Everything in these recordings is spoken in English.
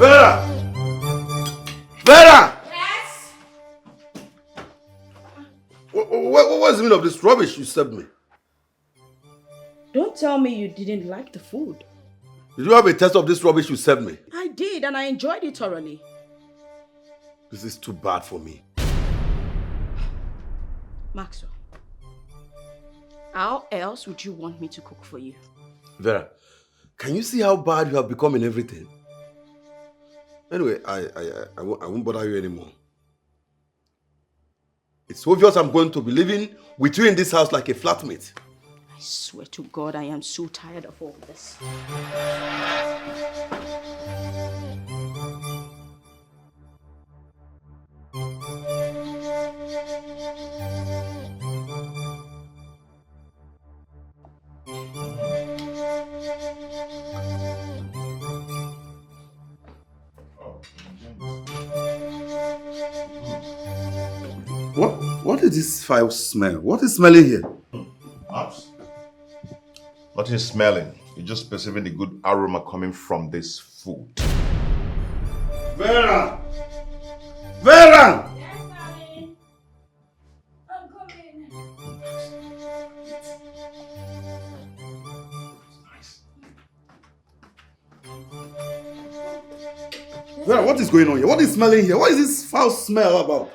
Vera! Vera! Yes? What's the meaning of this rubbish you served me? Don't tell me you didn't like the food. Did you have a taste of this rubbish you served me? I did, and I enjoyed it thoroughly. This is too bad for me. Maxwell, how else would you want me to cook for you? Vera, can you see how bad you have become in everything? Anyway, I won't bother you anymore. It's obvious I'm going to be living with you in this house like a flatmate. I swear to God, I am so tired of all this. What is this foul smell? What is smelling here? Nothing is smelling. You're just perceiving the good aroma coming from this food. Vera! Vera! Yes, darling. I'm coming. Vera, what is going on here? What is smelling here? What is this foul smell about?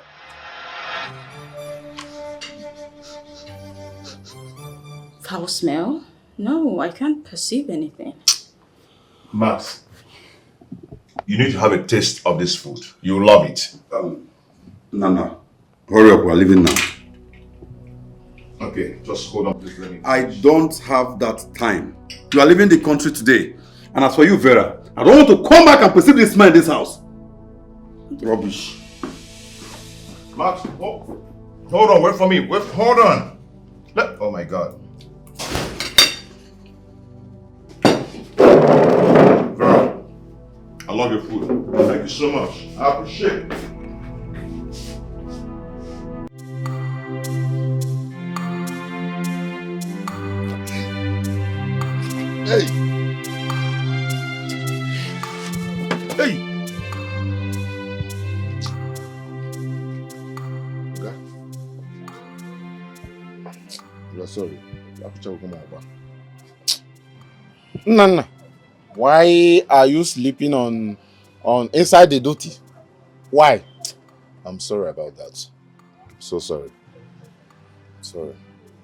Foul smell? No, I can't perceive anything. Max, you need to have a taste of this food. You'll love it. No. Hurry up, we're leaving now. Okay, just hold on, please. Let me. I don't have that time. You are leaving the country today. And as for you, Vera, I don't want to come back and perceive this man in this house. Rubbish. Max, hold on, wait for me. Hold on. Oh my God. Vera, I love your food. Thank you so much. I appreciate it. Hey! Hey! Okay. You're sorry. Nana, why are you sleeping on inside the duty? Why? I'm sorry about that. I'm so sorry. Sorry.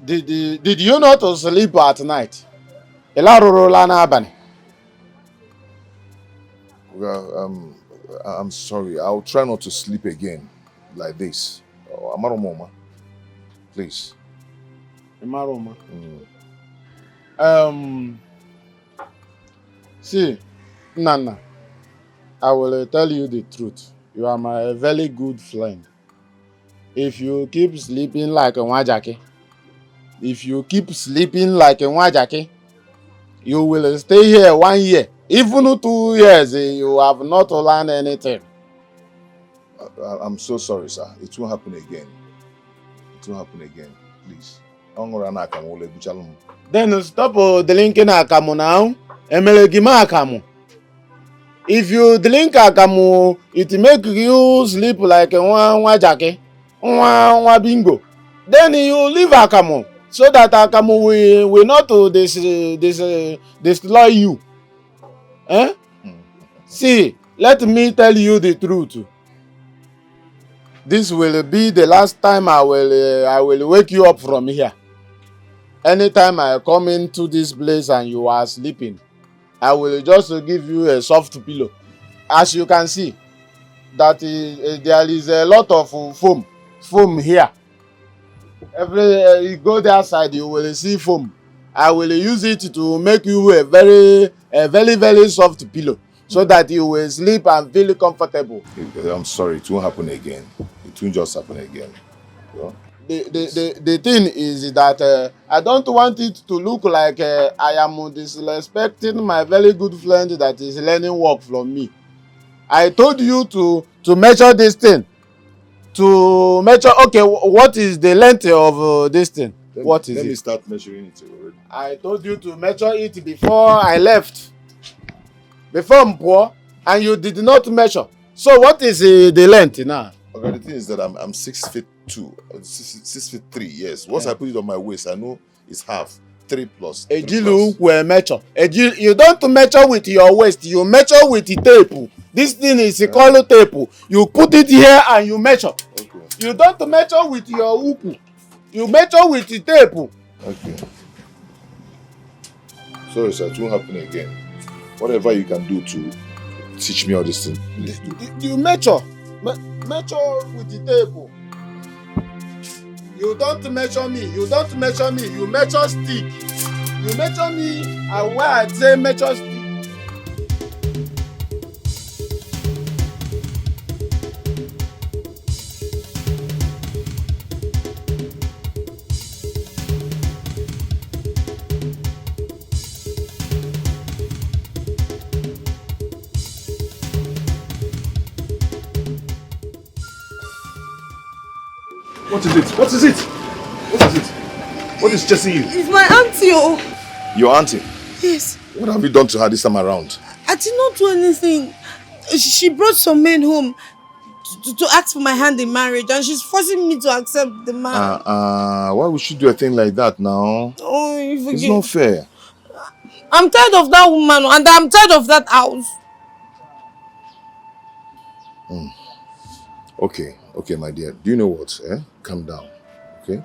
Did you not sleep at night? Well, I'm sorry. I'll try not to sleep again like this. Oh, Amaromoma, please. Amaroma. See, Nana, I will tell you the truth. You are my very good friend. If you keep sleeping like a wajake, you will stay here 1 year. Even 2 years, you have not learned anything. I'm so sorry, sir. It won't happen again. It won't happen again. Please. Then stop drinking akamu now. Emelegima akamu. If you drink akamu, it make you sleep like a wajake, bingo. Then you leave akamu so that akamu will not destroy you. Eh? See, let me tell you the truth. This will be the last time I will wake you up from here. Anytime I come into this place and you are sleeping, I will just give you a soft pillow. As you can see, that there is a lot of foam here. You go there side, you will see foam. I will use it to make you a very soft pillow, so that you will sleep and feel comfortable. I'm sorry, it won't happen again. It won't just happen again. You know? The thing is that I don't want it to look like I am disrespecting my very good friend that is learning work from me. I told you to measure this thing. To measure, okay, what is the length of this thing? Let me start measuring it already. I told you to measure it before I left. Before Mpo, And you did not measure. So what is the length now? Okay, the thing is that I'm 6'2", 6'3", yes. Once I put it on my waist, I know it's half. 3 plus. 3 Ejilu plus. will measure. You don't measure with your waist, you measure with the tape. This thing is called tape. You put it here and you measure. Okay. You don't measure with your uku. You measure with the tape. Okay. Sorry, sir, it won't happen again. Whatever you can do to teach me all this thing, please do. You measure. Measure with the tape. You don't measure me. You don't measure me. You measure stick. You measure me. And where I say measure stick. What is it? What is it? What is it? What is chasing you? It's my auntie. Oh. Your auntie? Yes. What have you done to her this time around? I did not do anything. She brought some men home to ask for my hand in marriage, and she's forcing me to accept the man. Why would she do a thing like that now? Oh, you forget. It's not fair. I'm tired of that woman, and I'm tired of that house. Okay, my dear. Do you know what? Calm down, okay?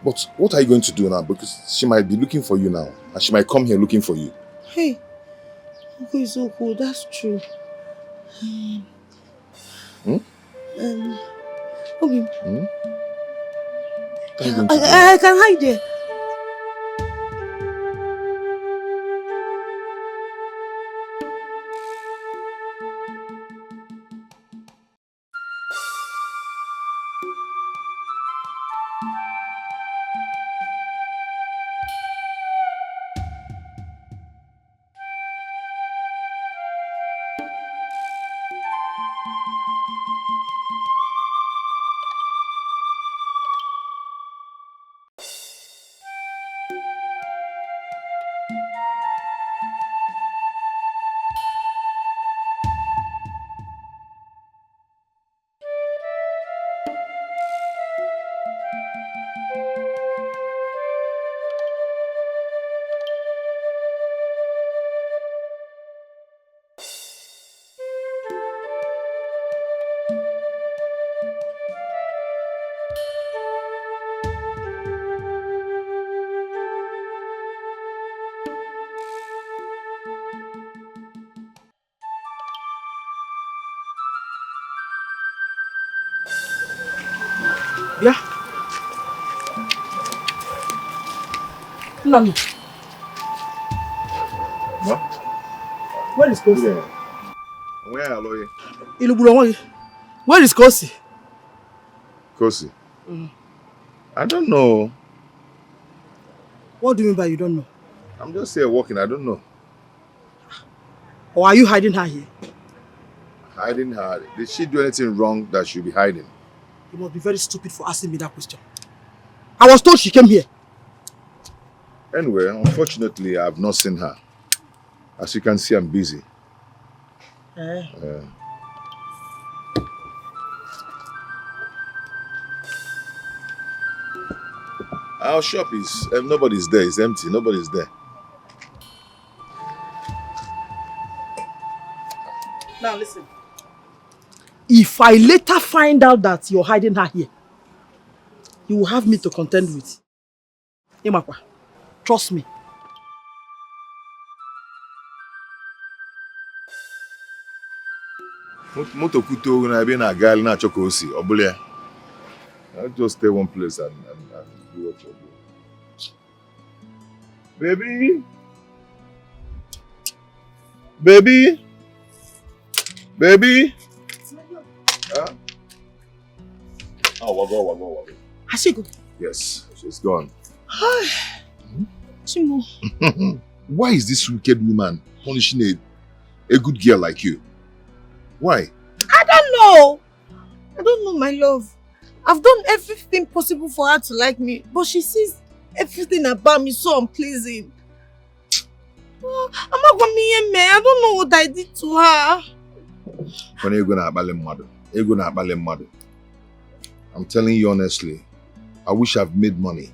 But what are you going to do now? Because she might be looking for you now, and she might come here looking for you. Hey, Uncle is so cool. That's true. Okay. What are you going to do? I can hide there. Yeah. No. What? Where is Kosi? Where are you? Where is Kosi? Kosi? I don't know. What do you mean by you don't know? I'm just here walking. I don't know. Or are you hiding her here? Hiding her? Did she do anything wrong that she'll be hiding? You must be very stupid for asking me that question. I was told she came here. Anyway, unfortunately, I have not seen her. As you can see, I'm busy. Our shop is, nobody's there. It's empty. Nobody's there. Now listen. If I later find out that you're hiding her here, you will have me to contend with. Imakwa, trust me. Moto kuto na be na gal na chokosi obule. I'll just stay one place and do what you do. Baby. Baby. Baby. Huh? Oh, wago. Has she gone? Yes, she's gone. Chimo. Why is this wicked woman punishing a good girl like you? Why? I don't know, my love. I've done everything possible for her to like me, but she sees everything about me so unpleasing. I don't know what I did to her. When are you gonna I'm telling you honestly, I wish I've made money.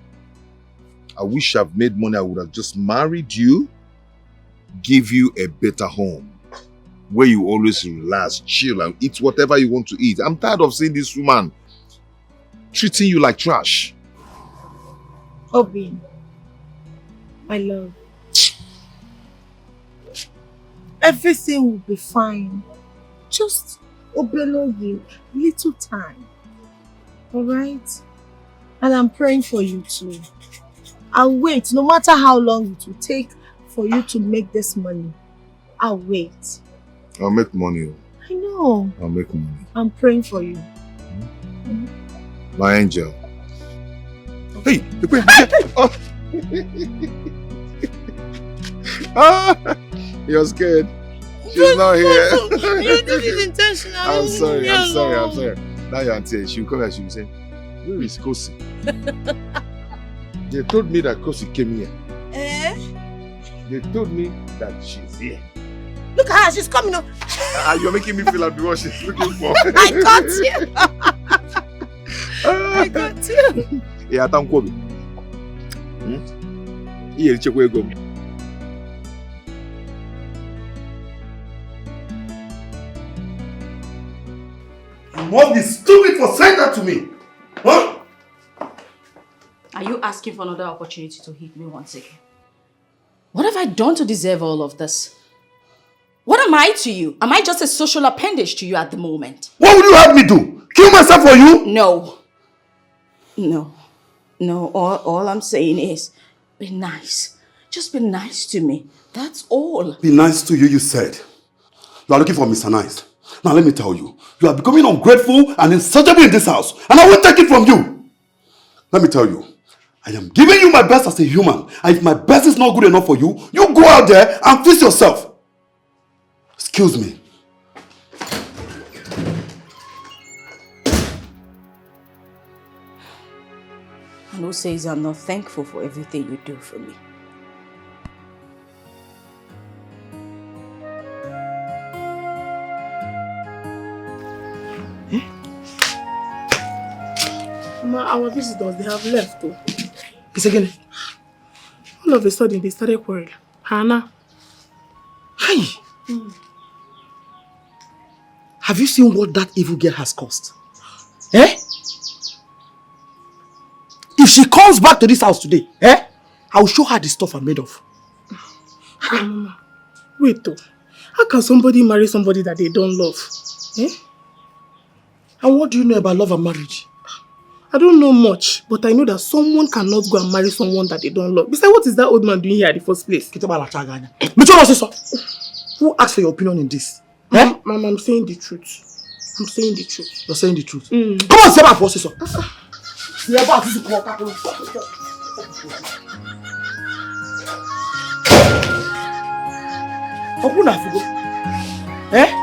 I wish I've made money. I would have just married you, give you a better home where you always relax, chill, and eat whatever you want to eat. I'm tired of seeing this woman treating you like trash. Obi, my love. Everything will be fine. Just obey you. Little time. Alright? And I'm praying for you too. I'll wait, no matter how long it will take for you to make this money. I'll wait. I'll make money. I know. I'll make money. I'm praying for you. My angel. Hey! Oh. Ah, you're scared. She's not here. You did it intentionally. I'm sorry. Now you're auntie. She'll come here, she'll say, where is Kosi? They told me that Kosi came here. They told me that she's here. Look at her, she's coming up. You're making me feel like what she's looking for. I got you. I got you. Yeah, thank you. Here, check where you go. You must be stupid for saying that to me. Huh? Are you asking for another opportunity to hit me once again? What have I done to deserve all of this? What am I to you? Am I just a social appendage to you at the moment? What would you have me do? Kill myself for you? No. All I'm saying is, be nice. Just be nice to me. That's all. Be nice to you, you said. You are looking for Mr. Nice. Now let me tell you, you are becoming ungrateful and insatiable in this house, and I won't take it from you. Let me tell you, I am giving you my best as a human, and if my best is not good enough for you, you go out there and fix yourself. Excuse me. And who says I'm not thankful for everything you do for me? Mama, our visitors, they have left though. Kiss again. All of a sudden, they started quarreling. Hannah. Hey! Have you seen what that evil girl has caused? Eh? If she comes back to this house today, I will show her the stuff I'm made of. Mama, wait though. How can somebody marry somebody that they don't love? Eh? And what do you know about love and marriage? I don't know much, but I know that someone cannot go and marry someone that they don't love. Besides, what is that old man doing here at the first place? Who asked for your opinion in this? Mama, I'm saying the truth. I'm saying the truth. You're saying the truth? Come on, say my processor. Open up, eh?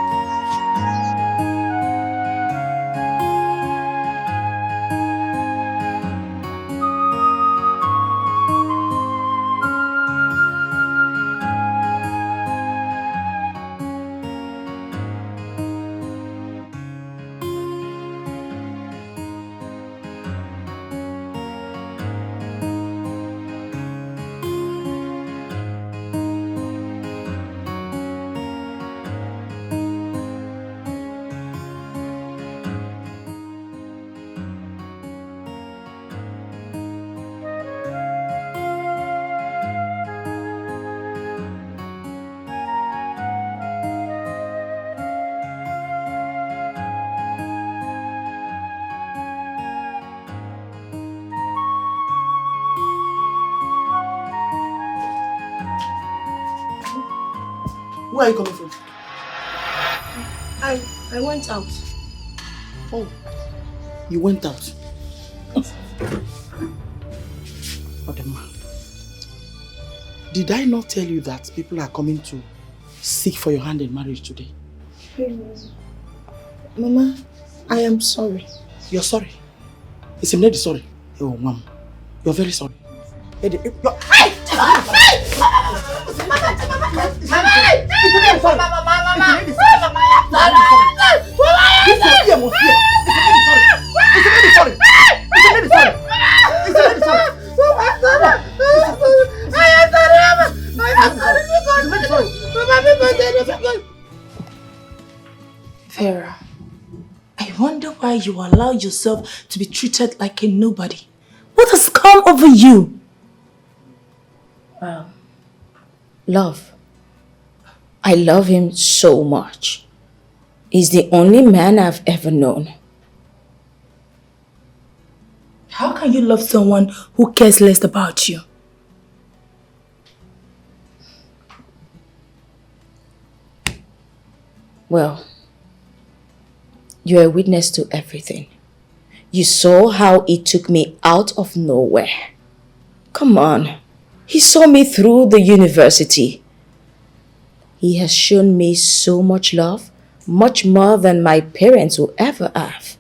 Where are you coming from? I went out. Oh, you went out? Did I not tell you that people are coming to seek for your hand in marriage today? Mama, I am sorry. You're sorry? It's a lady sorry. Oh, Mom, you're very sorry. Vera, I wonder why you allow yourself to be treated like a nobody. What has come over you? Love. I love him so much. He's the only man I've ever known. How can you love someone who cares less about you? Well, you're a witness to everything. You saw how he took me out of nowhere. Come on. He saw me through the university. He has shown me so much love, much more than my parents will ever have.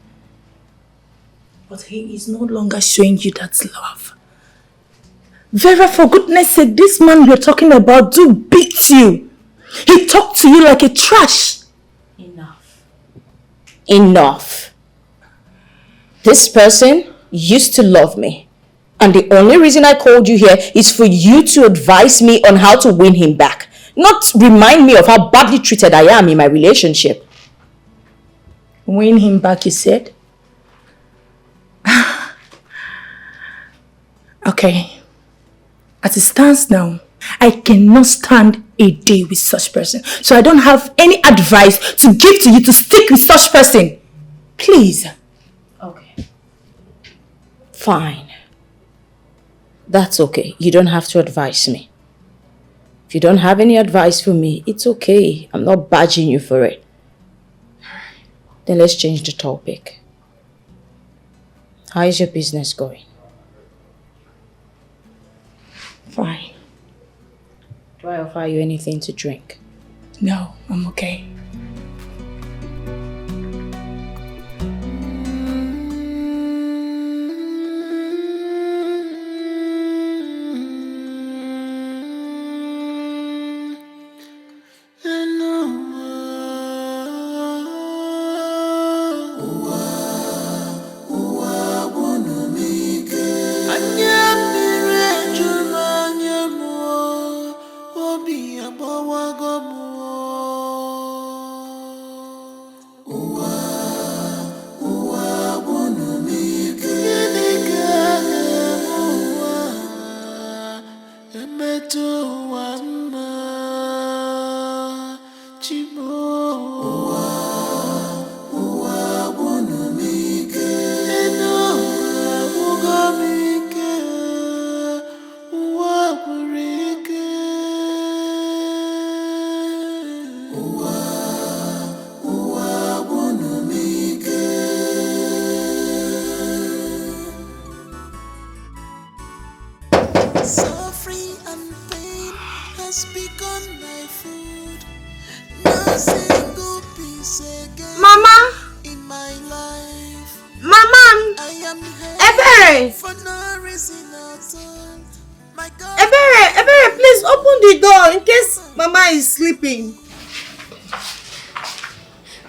But he is no longer showing you that love. Vera, for goodness sake, this man you're talking about do beat you. He talked to you like a trash. Enough. Enough. This person used to love me. And the only reason I called you here is for you to advise me on how to win him back. Not remind me of how badly treated I am in my relationship. Win him back, you said? Okay. As it stands now, I cannot stand a day with such person. So I don't have any advice to give to you to stick with such person. Please. Okay. Fine. That's okay. You don't have to advise me. If you don't have any advice for me, it's okay. I'm not badging you for it. Then let's change the topic. How is your business going? Fine. Do I offer you anything to drink? No, I'm okay.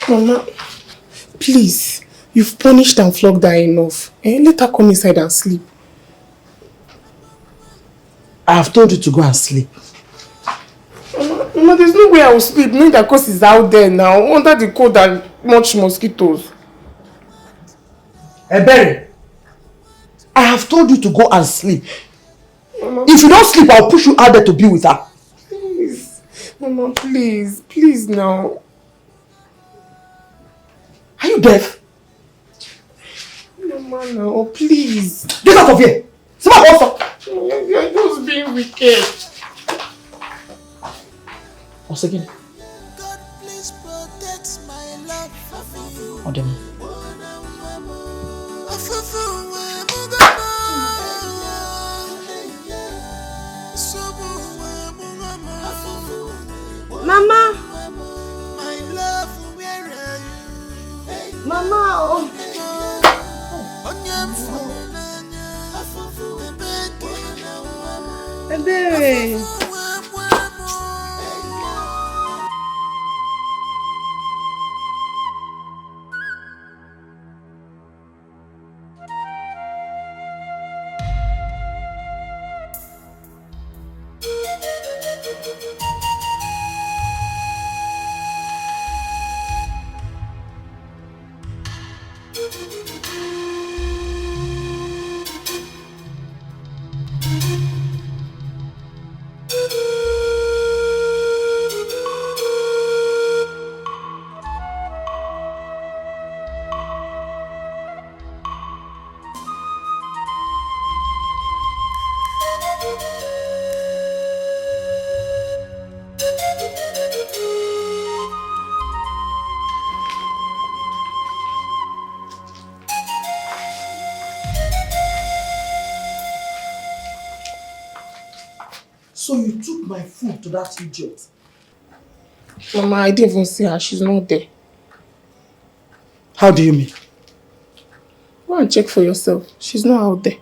Mama, please, you've punished and flogged her enough. Let her come inside and sleep. I have told you to go and sleep. Mama, there's no way I will sleep knowing that cause is out there now, under the cold and much mosquitoes. Ebere, I have told you to go and sleep. Mama, if you don't sleep, I'll push you out there to be with her. Please, Mama, please, please now. Are you deaf? Mama, no, please. Get out of here! Smart also! You're just being wicked. Once again. Odem. Mama! Mama! Oh. Ebere! So you took my food to that idiot? Mama, I didn't even see her. She's not there. How do you mean? Go and check for yourself. She's not out there.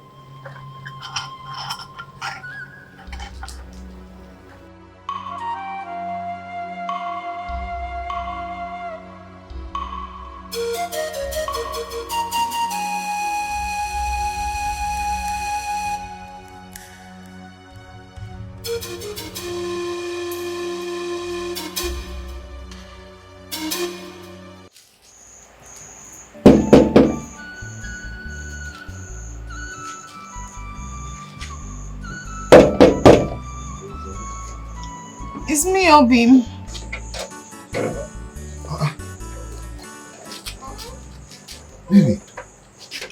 It's me, Obim. Baby,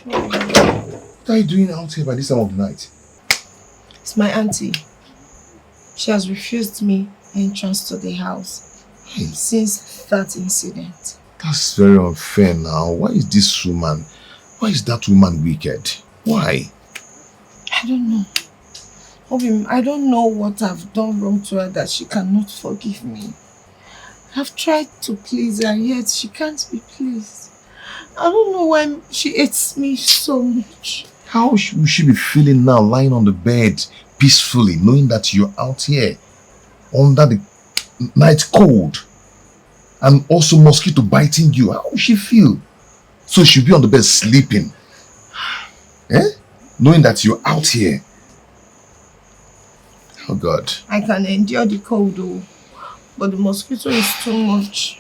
what are you doing out here by this time of the night? It's my auntie. She has refused me entrance to the house since that incident. That's very unfair now. Why is that woman wicked? Why? I don't know. Obim, I don't know what I've done wrong to her that she cannot forgive me. I've tried to please her, yet she can't be pleased. I don't know why she hates me so much. How will she be feeling now, lying on the bed peacefully, knowing that you're out here under the night cold and also mosquito biting you? How will she feel? So she'll be on the bed sleeping, knowing that you're out here. Oh God. I can endure the cold though, but the mosquito is too much.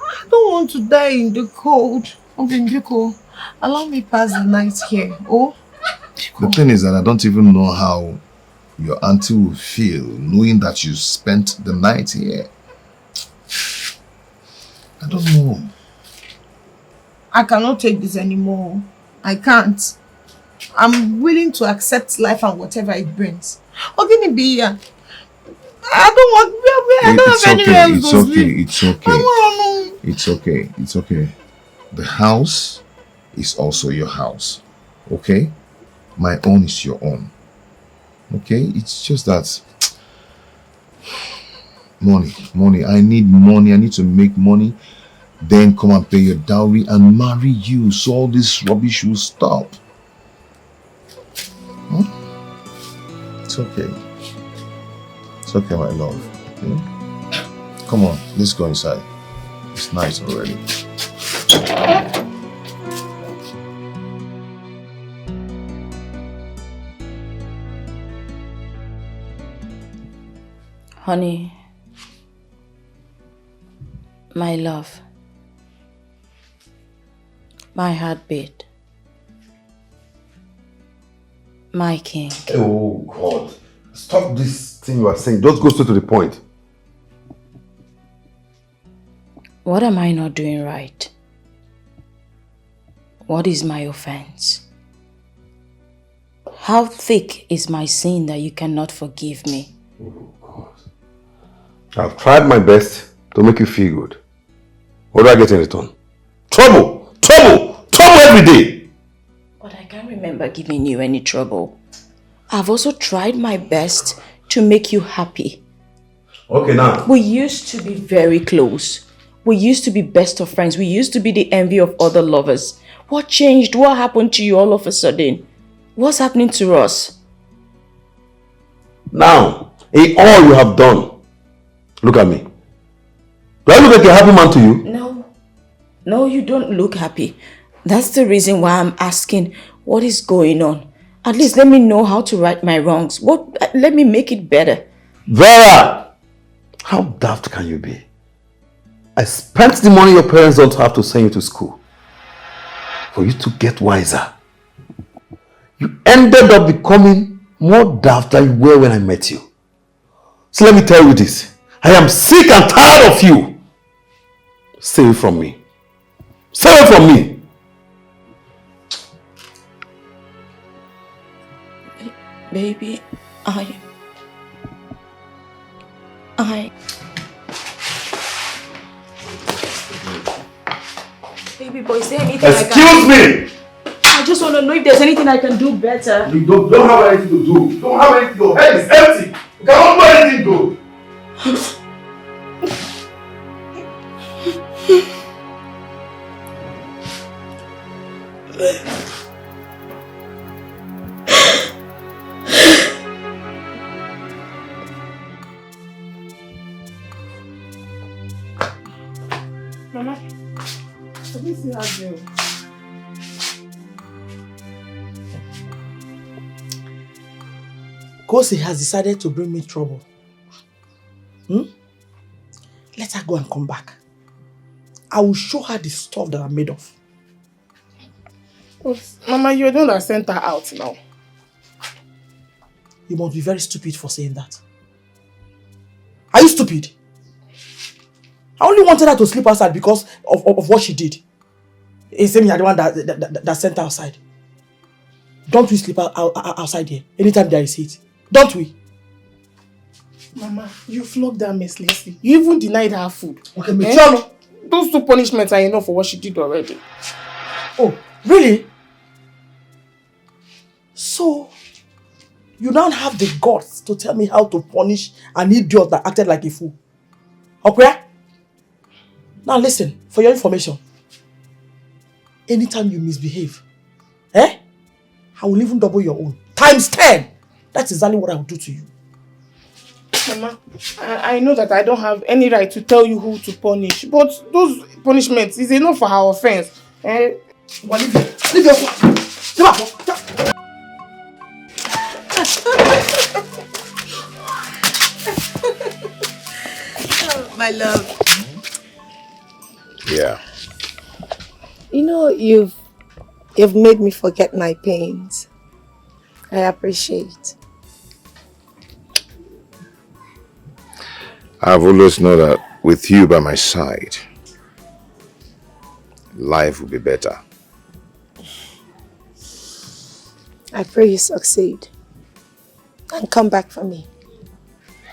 I don't want to die in the cold. Obim, allow me pass the night here. Oh? The thing is that I don't even know how your auntie will feel knowing that you spent the night here. I don't know. I cannot take this anymore. I can't. I'm willing to accept life and whatever it brings. Ogini be here. I don't want. I don't have anywhere else to sleep. It's okay. The house is also your house. Okay? My own is your own. Okay? It's just that money. I need money. I need to make money. Then come and pay your dowry and marry you, so all this rubbish will stop. It's okay. It's okay, my love. Okay? Come on, let's go inside. It's night already. Honey, my love, my heartbeat, my king. Oh God. Stop this thing you are saying. Just go straight to the point. What am I not doing right? What is my offense? How thick is my sin that you cannot forgive me? Oh God. I've tried my best to make you feel good. What do I get in return? Trouble! Trouble! Trouble every day! But I can't remember giving you any trouble. I've also tried my best to make you happy. Okay, now. We used to be very close. We used to be best of friends. We used to be the envy of other lovers. What changed? What happened to you all of a sudden? What's happening to us? Now, in all you have done, look at me. Do I look like a happy man to you? No. No, you don't look happy. That's the reason why I'm asking what is going on. At least let me know how to right my wrongs. Let me make it better. Vera! How daft can you be? I spent the money your parents don't have to send you to school for you to get wiser. You ended up becoming more daft than you were when I met you. So let me tell you this. I am sick and tired of you. Stay away from me. Stay away from me. Baby, Baby boy, is there anything Excuse me! I just want to know if there's anything I can do better. You don't have anything to do. You don't have anything. Your head is empty. cannot do anything good. Mama, let me see how you. Kosi has decided to bring me trouble. Let her go and come back. I will show her the stuff that I'm made of. But, Mama, you're the one that sent her out now. You must be very stupid for saying that. Are you stupid? I only wanted her to sleep outside because of what she did. It's saying you're the one that sent her outside. Don't we sleep outside here anytime there is heat? Don't we? Mama, you flogged her mercilessly. You even denied her food. Okay, Michelle. Those 2 punishments are enough for what she did already. Oh, really? So, you don't have the guts to tell me how to punish an idiot that acted like a fool. Okay? Now listen, for your information. Anytime you misbehave, I will even double your own. Times 10! That's exactly what I will do to you. Mama, I know that I don't have any right to tell you who to punish, but those punishments is enough for her offense. Well, leave your phone. My love. Yeah. You know, you've made me forget my pains. I appreciate. I've always known that with you by my side, life will be better. I pray you succeed. And come back for me.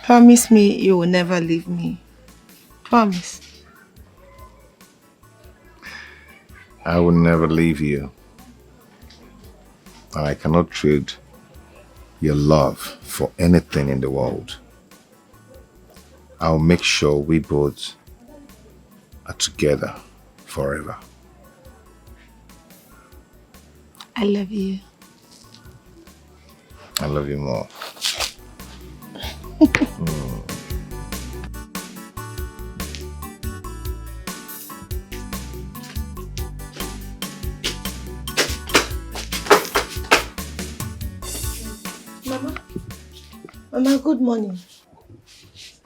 Promise me you will never leave me. Promise. I will never leave you. And I cannot trade your love for anything in the world. I'll make sure we both are together forever. I love you. I love you more. Mama, good morning.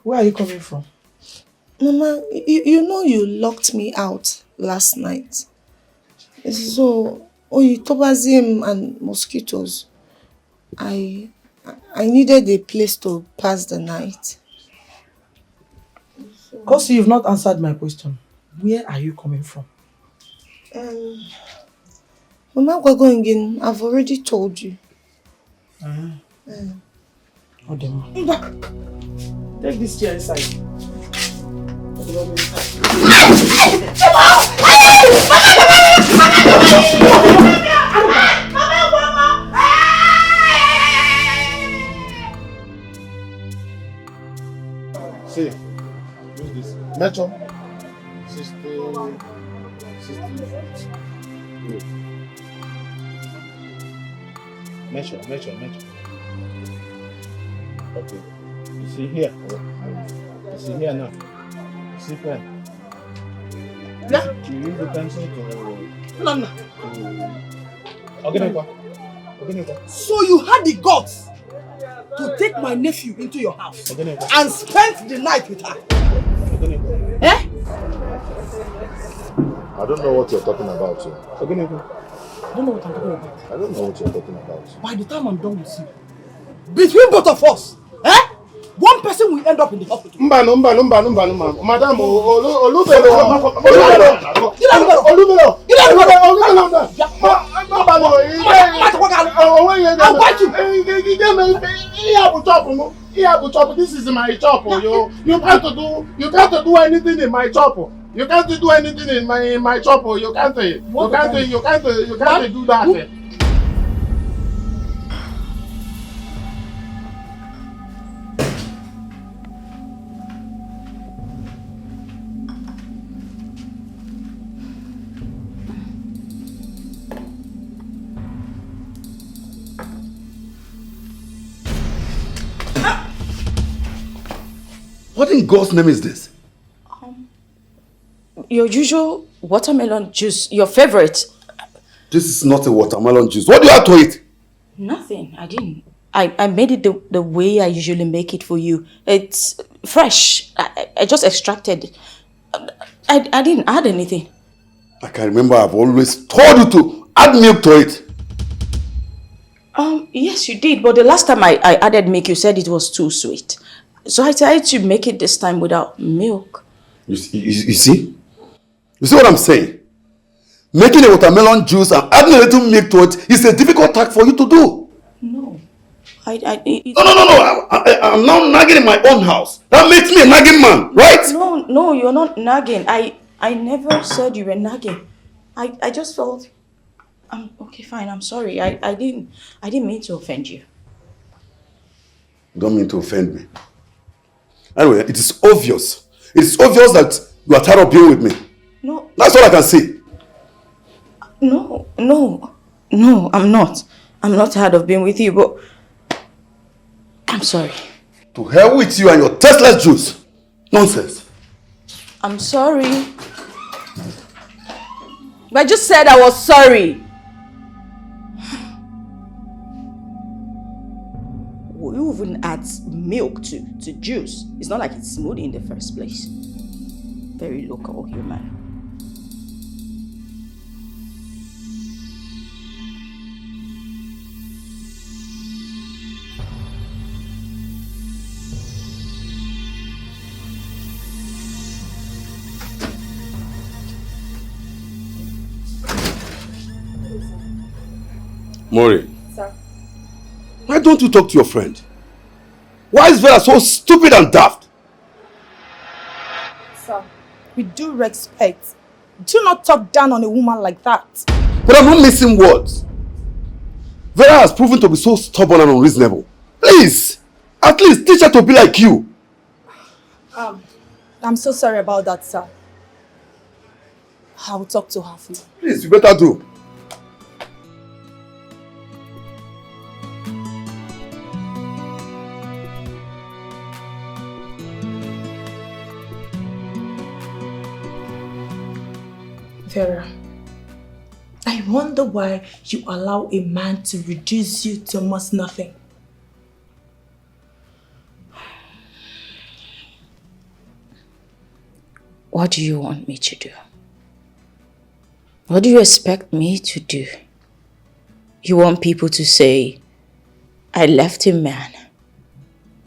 Where are you coming from? Mama, you know you locked me out last night. So, tobazim and mosquitoes. I needed a place to pass the night. Because you've not answered my question. Where are you coming from? Mama, we're going in. I've already told you. Take this chair inside. See, use this. Metro. 60. Good. Measure. Okay. You see here? You see here now? You see pen? Yeah. You use the pencil to... No. Okay. So you had the guts to take my nephew into your house and spend the night with her? I don't know what you're talking about, sir. I don't know what I'm talking about. I don't know what you're talking about. By the time I'm done with you, between both of us, one person will end up in the hospital. Madam, this is my chop. You can't do anything in my chop. You can't do anything in my chop. You can't do that. What in God's name is this? Your usual watermelon juice, your favorite. This is not a watermelon juice. What do you have to eat? Nothing, I didn't. I made it the way I usually make it for you. It's fresh. I just extracted. I didn't add anything. I can remember I've always told you to add milk to it. Yes, you did. But the last time I added milk, you said it was too sweet. So I decided to make it this time without milk. You see? You see what I'm saying? Making a watermelon juice and adding a little milk to it is a difficult task for you to do. No. No. I'm now nagging in my own house. That makes me a nagging man, right? No, you're not nagging. I never said you were nagging. I just felt... okay, fine, I'm sorry. I didn't mean to offend you. You don't mean to offend me. Anyway, it is obvious. It is obvious that you are tired of being with me. No. That's all I can see. No, I'm not. I'm not tired of being with you, but I'm sorry. To hell with you and your tasteless juice. Nonsense. I'm sorry. I just said I was sorry. You even add milk to juice. It's not like it's smoothie in the first place. Very local human. Mori. Sir. Why don't you talk to your friend? Why is Vera so stupid and daft? Sir, with due respect, do not talk down on a woman like that. But I'm not missing words. Vera has proven to be so stubborn and unreasonable. Please, at least teach her to be like you. I'm so sorry about that, sir. I will talk to her for you. Please, you better do. Vera, I wonder why you allow a man to reduce you to almost nothing. What do you want me to do? What do you expect me to do? You want people to say, I left a man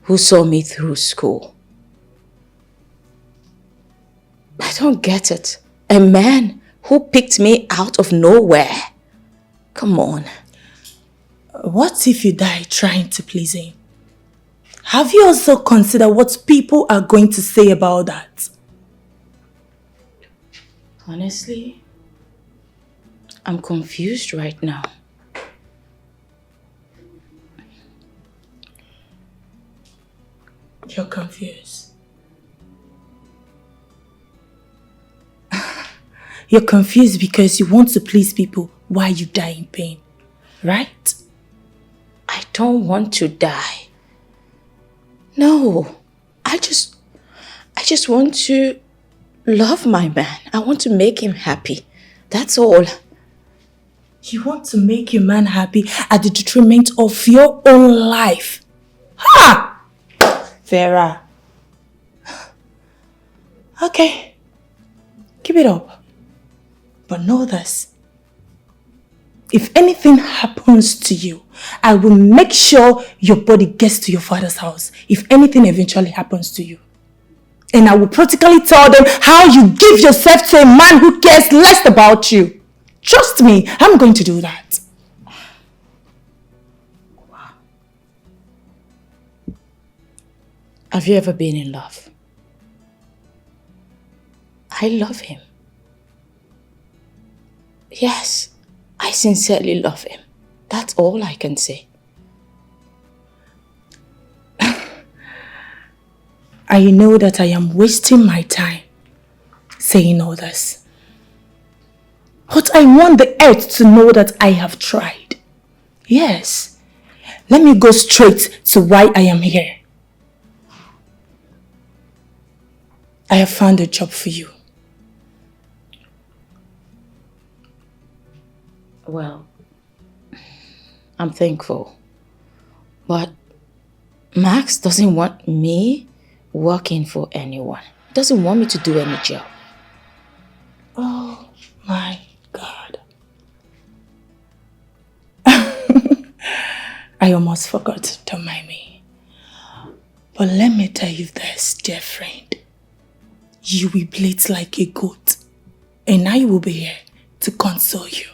who saw me through school. I don't get it. A man who picked me out of nowhere. Come on. What if you die trying to please him? Have you also considered what people are going to say about that? Honestly, I'm confused right now. You're confused. You're confused because you want to please people while you die in pain, right? I don't want to die. No, I just want to love my man. I want to make him happy. That's all. You want to make your man happy at the detriment of your own life. Ha! Vera. Okay. Keep it up. But know this. If anything happens to you, I will make sure your body gets to your father's house. If anything eventually happens to you. And I will practically tell them how you give yourself to a man who cares less about you. Trust me, I'm going to do that. Wow. Have you ever been in love? I love him. Yes, I sincerely love him. That's all I can say. I know that I am wasting my time saying all this. But I want the earth to know that I have tried. Yes. Let me go straight to why I am here. I have found a job for you. Well, I'm thankful. But Max doesn't want me working for anyone. He doesn't want me to do any job. Oh my God. I almost forgot, don't mind me. But let me tell you this, dear friend. You will bleat like a goat, and I will be here to console you.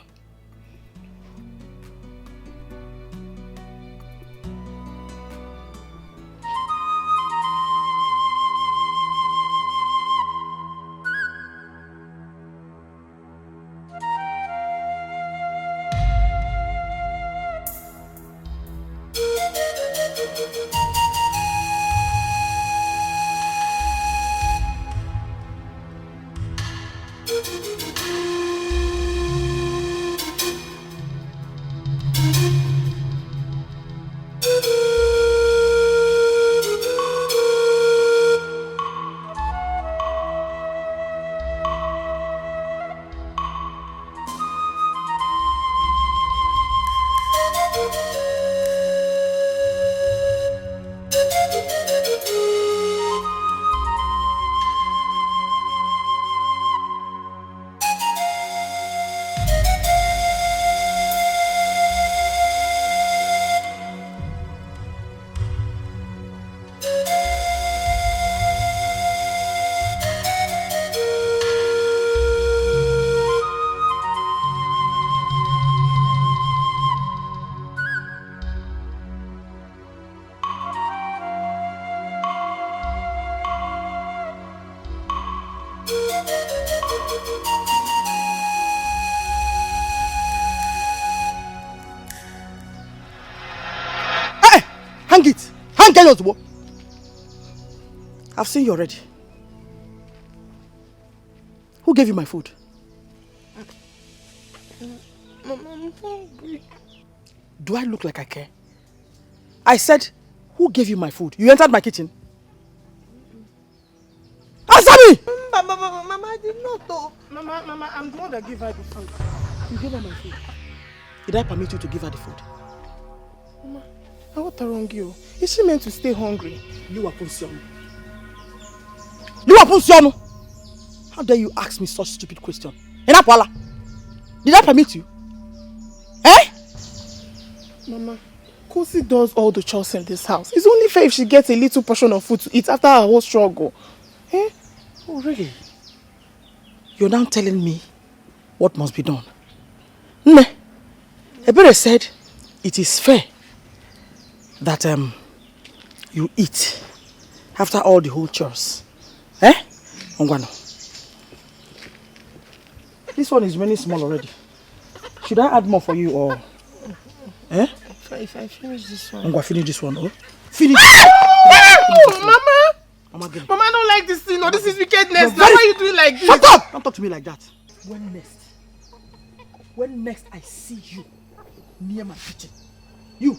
Hang it! Hang it! I've seen you already. Who gave you my food? Mama, I'm hungry. Do I look like I care? I said, who gave you my food? You entered my kitchen. Answer me! Mama, I did not though. Mama, I'm the one that gave her the food. You gave her my food. Did I permit you to give her the food? Mama, what wrong you? Is she meant to stay hungry? How dare you ask me such stupid question? Enapwala, did I permit you? Eh? Mama, Kosi does all the chores in this house. It's only fair if she gets a little portion of food to eat after her whole struggle. Eh? Oh, really? You're now telling me what must be done. Nne, Ebere said it is fair that you eat after all the whole chores. Eh? Ongwano. This one is really small already. Should I add more for you or? Eh? If I finish this one. Ongwa, finish this one, oh? Finish! Mama! Mama, I don't like this thing. No, this is wickedness. Now, why are you doing like this? Shut up! Don't talk to me like that. When next I see you near my kitchen, you.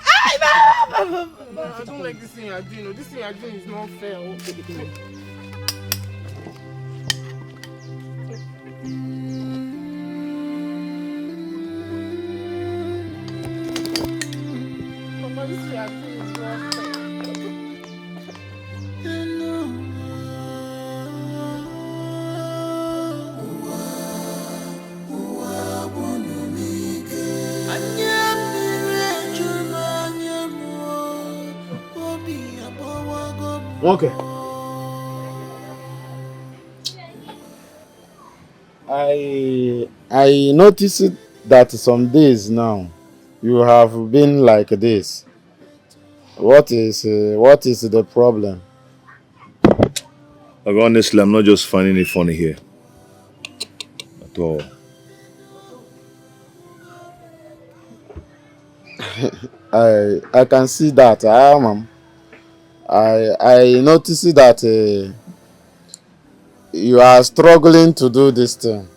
I don't like this thing you're doing. No, this thing you're doing is not fair. Okay. Mama, this thing you're doing is not fair. Okay. I noticed that some days now you have been like this. What is the problem? Like, honestly, I'm not just finding it funny here at all. I can see that. I noticed that you are struggling to do this thing.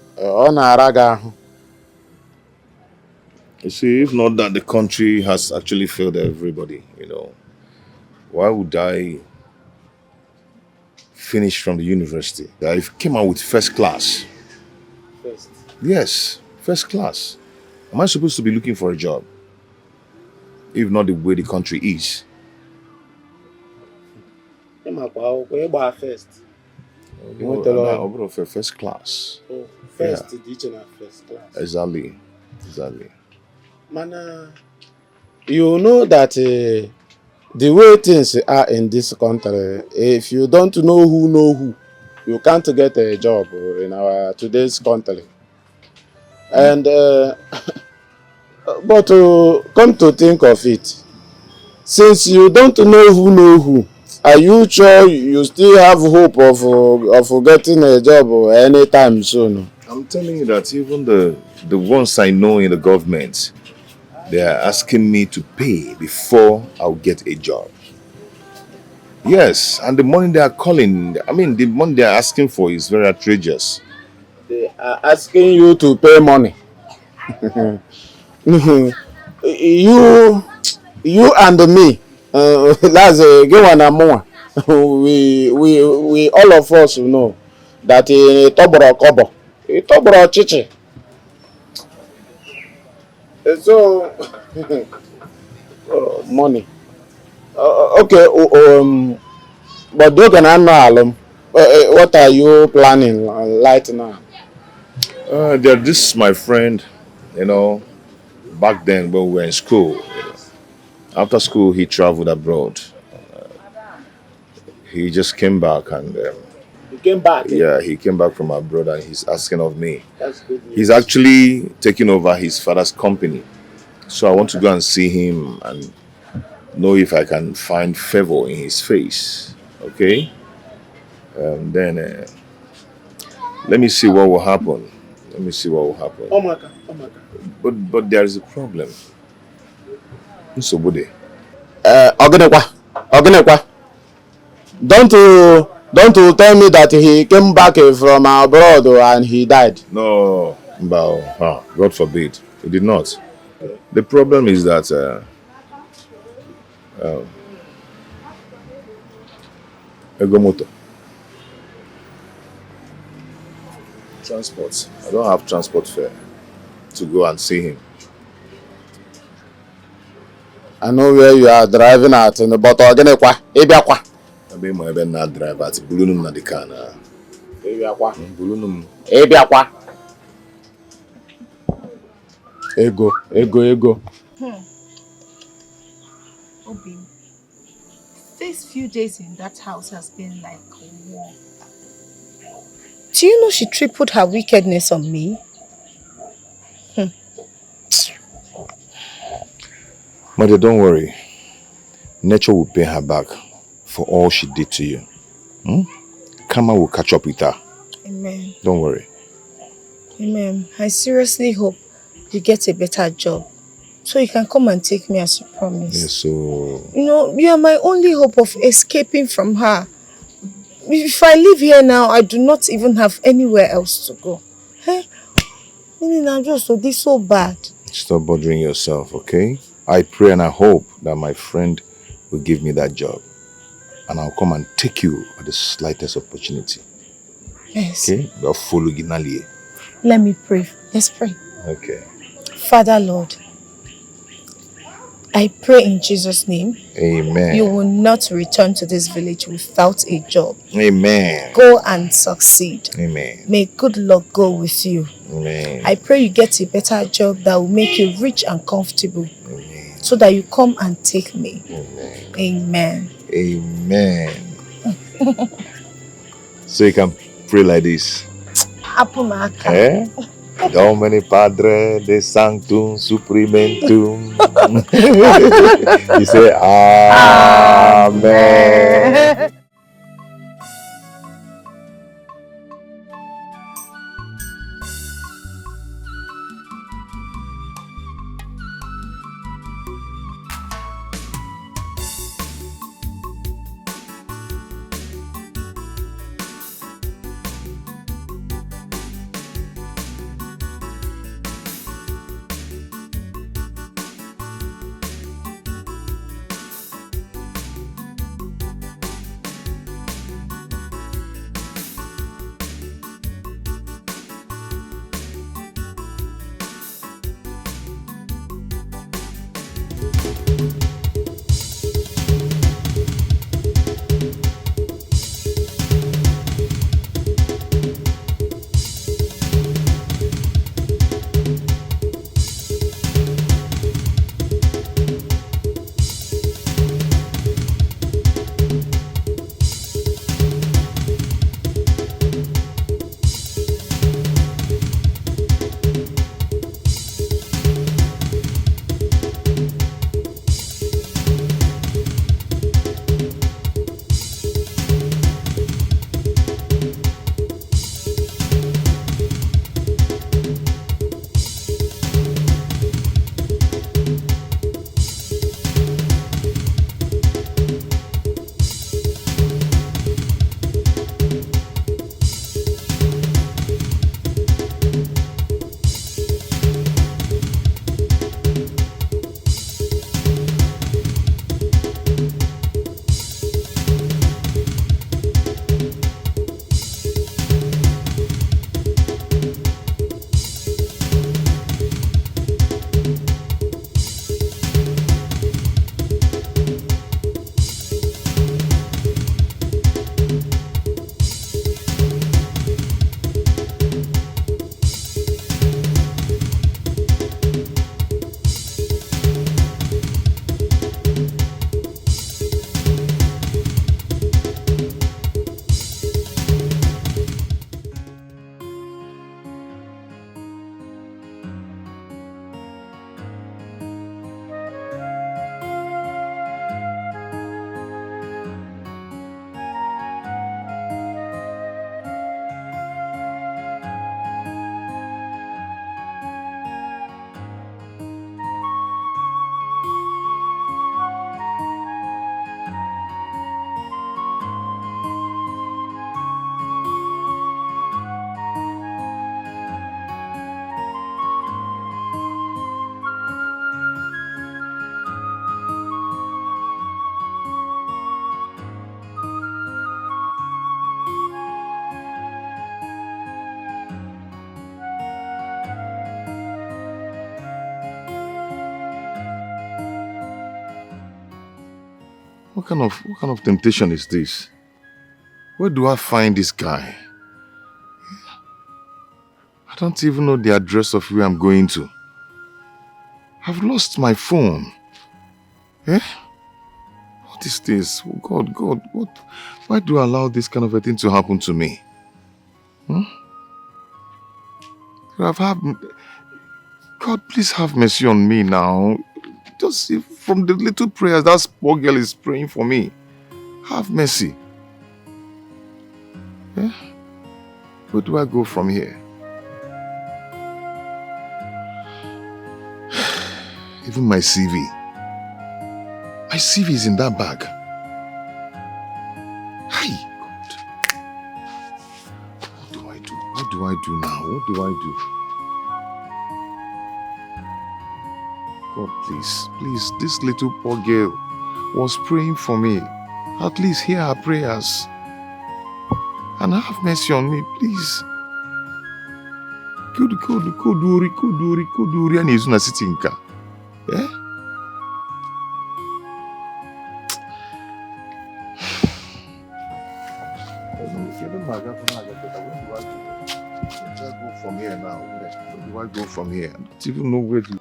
You see, if not that the country has actually failed everybody, why would I finished from the university. I came out with first class. First. Yes, first class. Am I supposed to be looking for a job? If not the way the country is. First. You want to learn? First class. Oh, first teaching at first class. Exactly. Mana, you know that the way things are in this country, if you don't know who, you can't get a job in our today's country. And but come to think of it, since you don't know who, are you sure you still have hope of getting a job anytime soon? I'm telling you that even the ones I know in the government, they are asking me to pay before I'll get a job. Yes, and the money they are calling, the money they are asking for is very outrageous. They are asking you to pay money. you and me, that's a good one and more. We all of us know that itoboro kobo, itoboro chichi. So money. Okay. But you can know what are you planning right now? This is my friend, back then when we were in school. After school, he traveled abroad. He just came back and... He came back? Yeah, he came back from abroad and he's asking of me. That's good news. He's actually taking over his father's company. So I want to go and see him and know if I can find favor in his face. Okay? Then let me see what will happen. Oh my God. But there is a problem. Nsobode. Ogenekwa. Don't you tell me that he came back from abroad and he died? No, God forbid. He did not. The problem is that Egomoto. Transport. I don't have transport fare to go and see him. I know where you are driving at, but Ogenekwa, Ebiakwa. I mean, my even not drive at Bulunum na the car now. Ebiakwa. Bulunum. Ebiakwa. Ego. Obi, these few days in that house has been like war. Do you know she tripled her wickedness on me? Mother, don't worry. Nature will pay her back for all she did to you. Karma will catch up with her. Amen. Don't worry. Amen. I seriously hope you get a better job so you can come and take me as you promised. Yes, so... You are my only hope of escaping from her. If I live here now, I do not even have anywhere else to go. Hey, I'm just so bad. Stop bothering yourself, okay? I pray and I hope that my friend will give me that job. And I'll come and take you at the slightest opportunity. Yes. Okay? We'll follow Ginali. Let me pray. Let's pray. Okay. Father Lord, I pray in Jesus' name. Amen. You will not return to this village without a job. Amen. Go and succeed. Amen. May good luck go with you. Amen. I pray you get a better job that will make you rich and comfortable. Amen. So that you come and take me. Amen. Amen. Amen. So you can pray like this. Apumaka. Domini Padre de Sanctum Suprimentum. You say Amen. What kind of temptation is this? Where do I find this guy? I don't even know the address of where I'm going to. I've lost my phone. Eh? What is this? Oh God, what? Why do I allow this kind of a thing to happen to me? God, please have mercy on me now. Just see from the little prayers that poor girl is praying for me. Have mercy. Eh? Where do I go from here? Even my CV. My CV is in that bag. Hi, God. What do I do? What do I do now? What do I do? God, please, this little poor girl was praying for me. At least hear her prayers. And have mercy on me, please. Kuduri, and he's not sitting car. Eh? Where do I go from here now? Where do I go from here? I don't even know where to.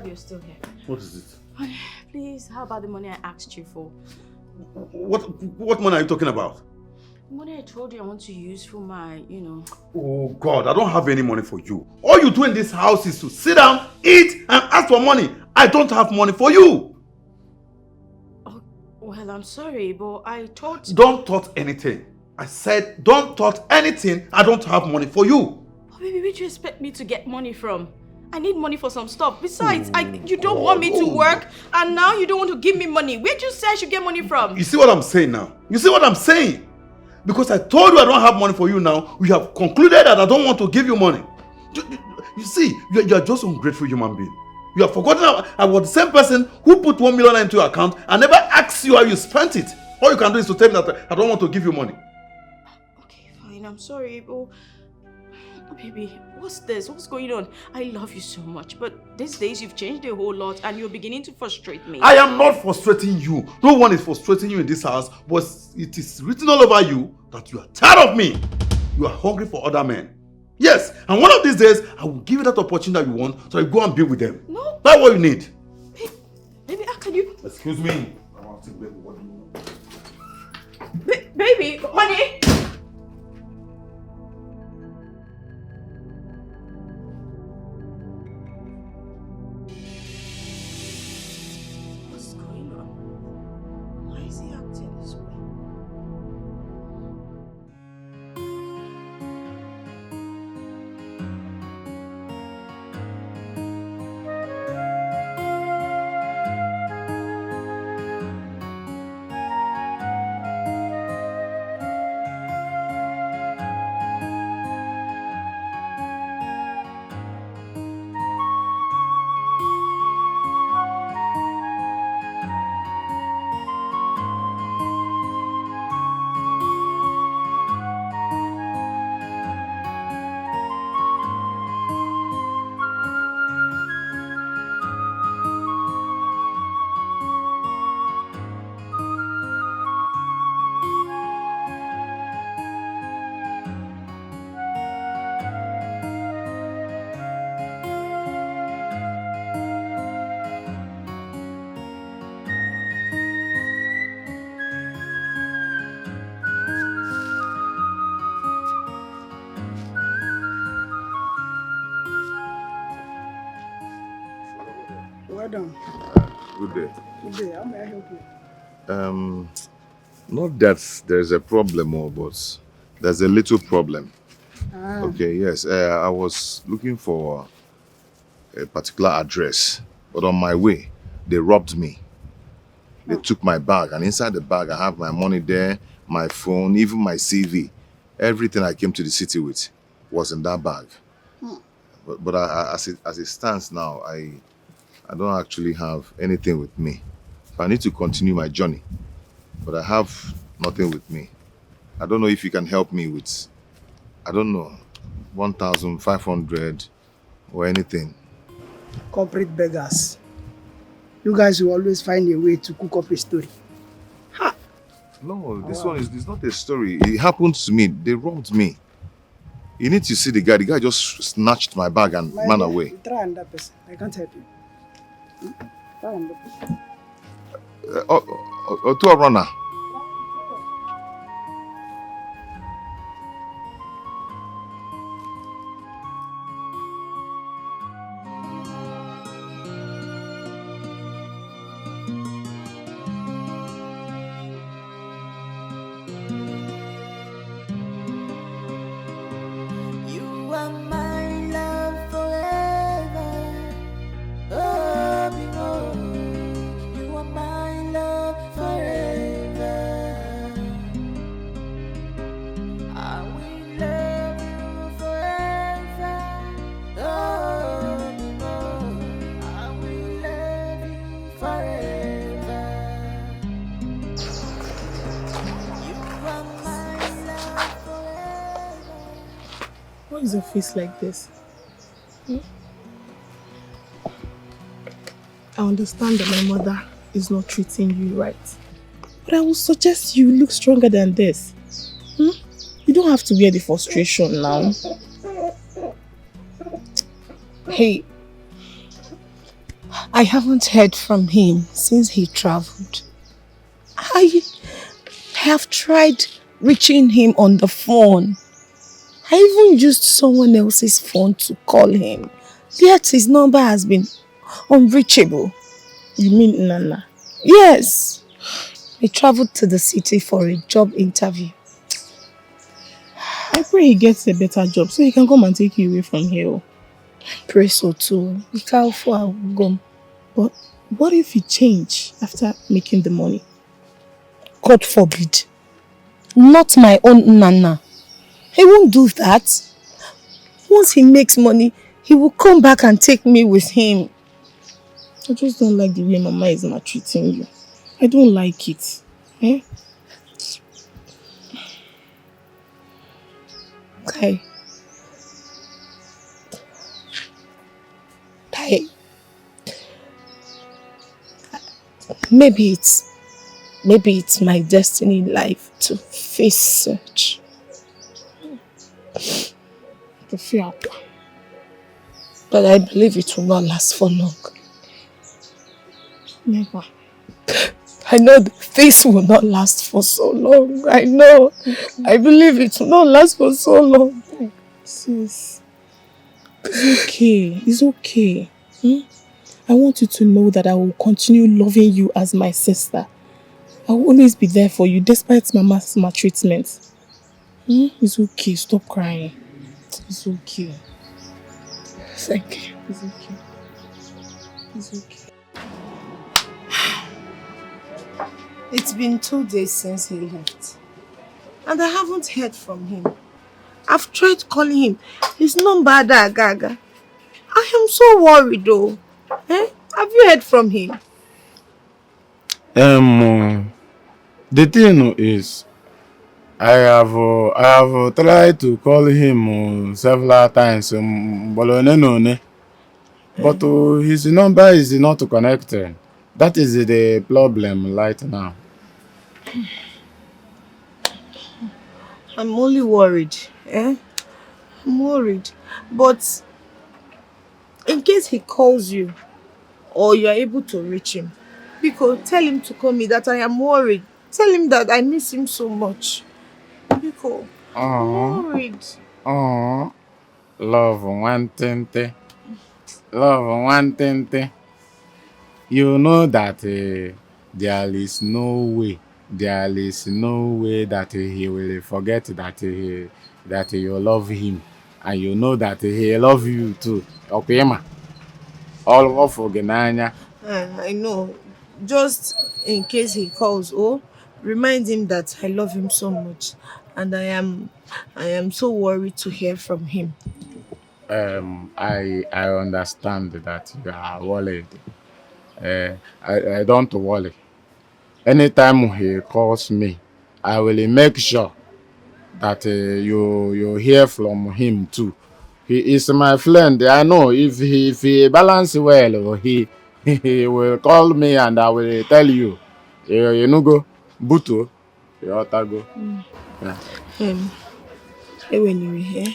You're still here. What is it? Honey, please, how about the money I asked you for? What money are you talking about? The money I told you I want to use for my, Oh God, I don't have any money for you. All you do in this house is to sit down, eat, and ask for money. I don't have money for you. Oh, well, I'm sorry, but I thought... Don't thought anything. I said, don't thought anything. I don't have money for you. Oh, baby, where do you expect me to get money from? I need money for some stuff. Besides, you don't want me to work, and now you don't want to give me money. Where do you say I should get money from? You see what I'm saying now? You see what I'm saying? Because I told you I don't have money for you now, we have concluded that I don't want to give you money. You see, you are just an ungrateful human being. You have forgotten I was the same person who put 1 million into your account and never asked you how you spent it. All you can do is to tell me that I don't want to give you money. Okay, fine. I'm sorry, but... Baby, what's this? What's going on? I love you so much, but these days you've changed a whole lot and you're beginning to frustrate me. I am not frustrating you. No one is frustrating you in this house, but it is written all over you that you are tired of me. You are hungry for other men. Yes, and one of these days, I will give you that opportunity that you want, so you go and be with them. No. That's what you need. Baby, how can you... Excuse me. Baby, honey! Well done. Good day. Good day. How may I help you? Not that there's a problem, but there's a little problem. Okay, yes. I was looking for a particular address, but on my way, they robbed me. They took my bag, and inside the bag, I have my money there, my phone, even my CV. Everything I came to the city with was in that bag. But as it stands now, I don't actually have anything with me. I need to continue my journey, but I have nothing with me. I don't know if you can help me with, I don't know, 1,500 or anything. Corporate beggars. You guys will always find a way to cook up a story. No, this one is it's not a story. It happened to me. They robbed me. You need to see the guy. The guy just snatched my bag and ran away. Try another person. I can't help you. Try another person. To a runner. Why is your face like this? I understand that my mother is not treating you right. But I would suggest you look stronger than this. You don't have to wear the frustration now. Hey, I haven't heard from him since he traveled. I have tried reaching him on the phone. I even used someone else's phone to call him. Yet his number has been unreachable. You mean Nana? Yes. He traveled to the city for a job interview. I pray he gets a better job so he can come and take you away from here. Pray so too. We can't afford to go. But what if he change after making the money? God forbid. Not my own Nana. He won't do that. Once he makes money, he will come back and take me with him. I just don't like the way Mama is maltreating you. I don't like it. Eh? Okay. Maybe it's my destiny in life to face such. But I believe it will not last for long. Never. I know this will not last for so long. I know. I believe it will not last for so long. Sis, it's okay. It's okay. I want you to know that I will continue loving you as my sister. I will always be there for you despite Mama's maltreatment. It's okay. Stop crying. It's okay. Thank you. It's okay. It's okay. It's been 2 days since he left. And I haven't heard from him. I've tried calling him. His number Gaga. I am so worried though. Have you heard from him? The thing is, I have tried to call him several times, but his number is not connected. That is the problem right now. I'm only worried. I'm worried. But in case he calls you or you're able to reach him, Biko, tell him to call me that I am worried. Tell him that I miss him so much. Biko, I'm worried. Love one thing. Love one thing. You know that there is no way that he will forget that you love him, and you know that he love you too. Okay, ma. All of Ogenanya. I know. Just in case he calls, remind him that I love him so much, and I am so worried to hear from him. I understand that you are worried. I don't worry. anytime he calls me, I will make sure that you hear from him too. He is my friend. I know if he balance well, he will call me and I will tell you. You know go, Buto, you ought to go. Yeah. When you were here,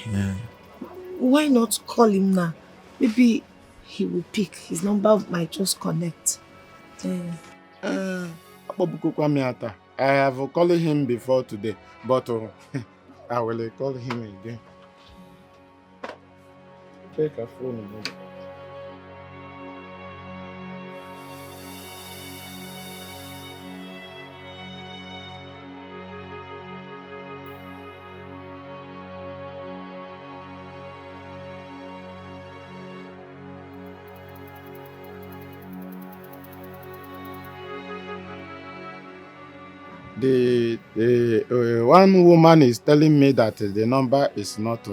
why not call him now? Maybe he will pick. His number might just connect. I have called him before today, but I will call him again. Take a phone again. The one woman is telling me that the number is not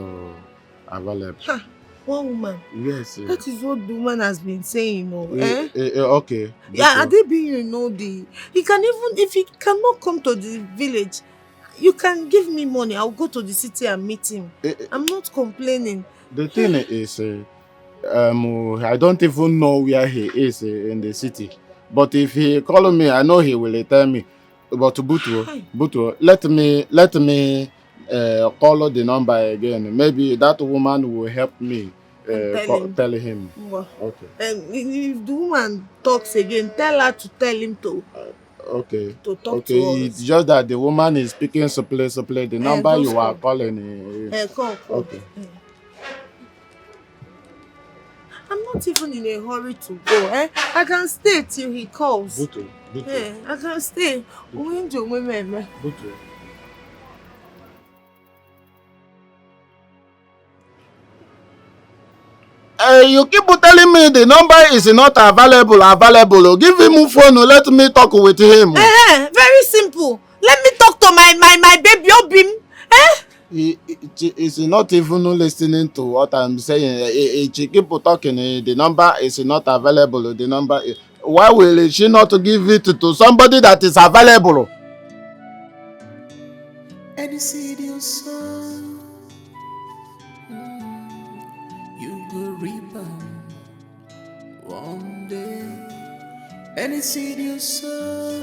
available. Ha! One woman. Yes. That is what the woman has been saying, Okay. Yeah, Adebi, he can even, if he cannot come to the village, you can give me money. I'll go to the city and meet him. I'm not complaining. The thing is, I don't even know where he is in the city. But if he call me, I know he will tell me. But Butu, let me call the number again. Maybe that woman will help me tell him. Well, okay. If the woman talks again, tell her to tell him to. Okay. To talk to us. It's just that the woman is speaking supple. The number you are calling. Call. Okay. I'm not even in a hurry to go. I can stay till he calls. Butu. I can stay. Butu. You keep telling me the number is not available. Give him a phone. Let me talk with him. Very simple. Let me talk to my baby Obim. He is not even listening to what I'm saying. She keep talking. The number is not available. The number. Why will she not give it to somebody that is available? Any seed you sow, you will reap one day. Any seed you sow,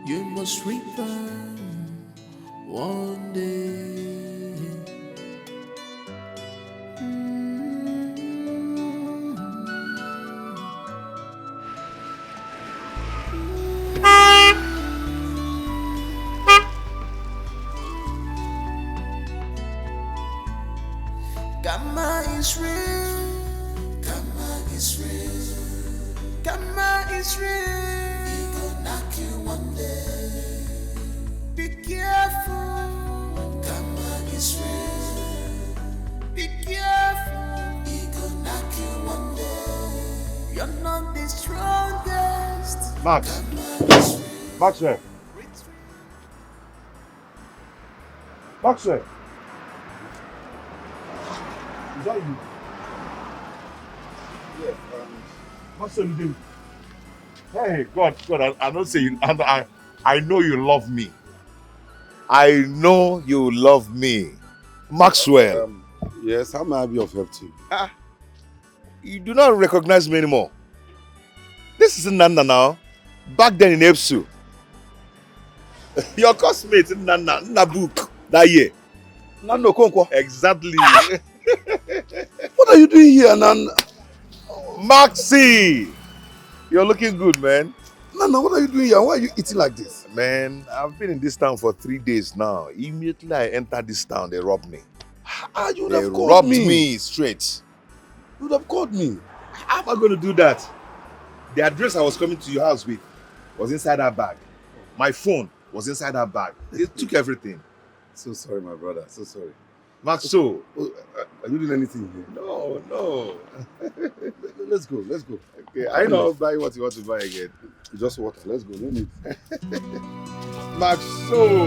you must reap one day. Gamma is real. Gamma is real. Gamma is real. He gonna knock you one day. Be careful. Gamma is real. Be careful. He gonna knock you one day. You're not the strongest. Maxwell. Is that you? Yes. Maxwell, you did. Hey, God, I don't say you. I know you love me. I know you love me. Maxwell. Yes, how may I be of help to you? You do not recognize me anymore. This is Nana now. Back then in Epsu. Your classmate in Nana book that year. Nando Konkwo. Exactly. What are you doing here, Nan? Maxi! You're looking good, man. Nana, what are you doing here? Why are you eating like this? Man, I've been in this town for 3 days now. Immediately I entered this town, they robbed me. You would They have called robbed me. me straight. You would have called me. How am I going to do that? The address I was coming to your house with was inside that bag. My phone was inside that bag. They took everything. So sorry, my brother. So sorry. Max, so? Are you doing anything here? No. Let's go. Okay, I know I'll buy what you want to buy again. Just water. Let's go. No need. Max, so?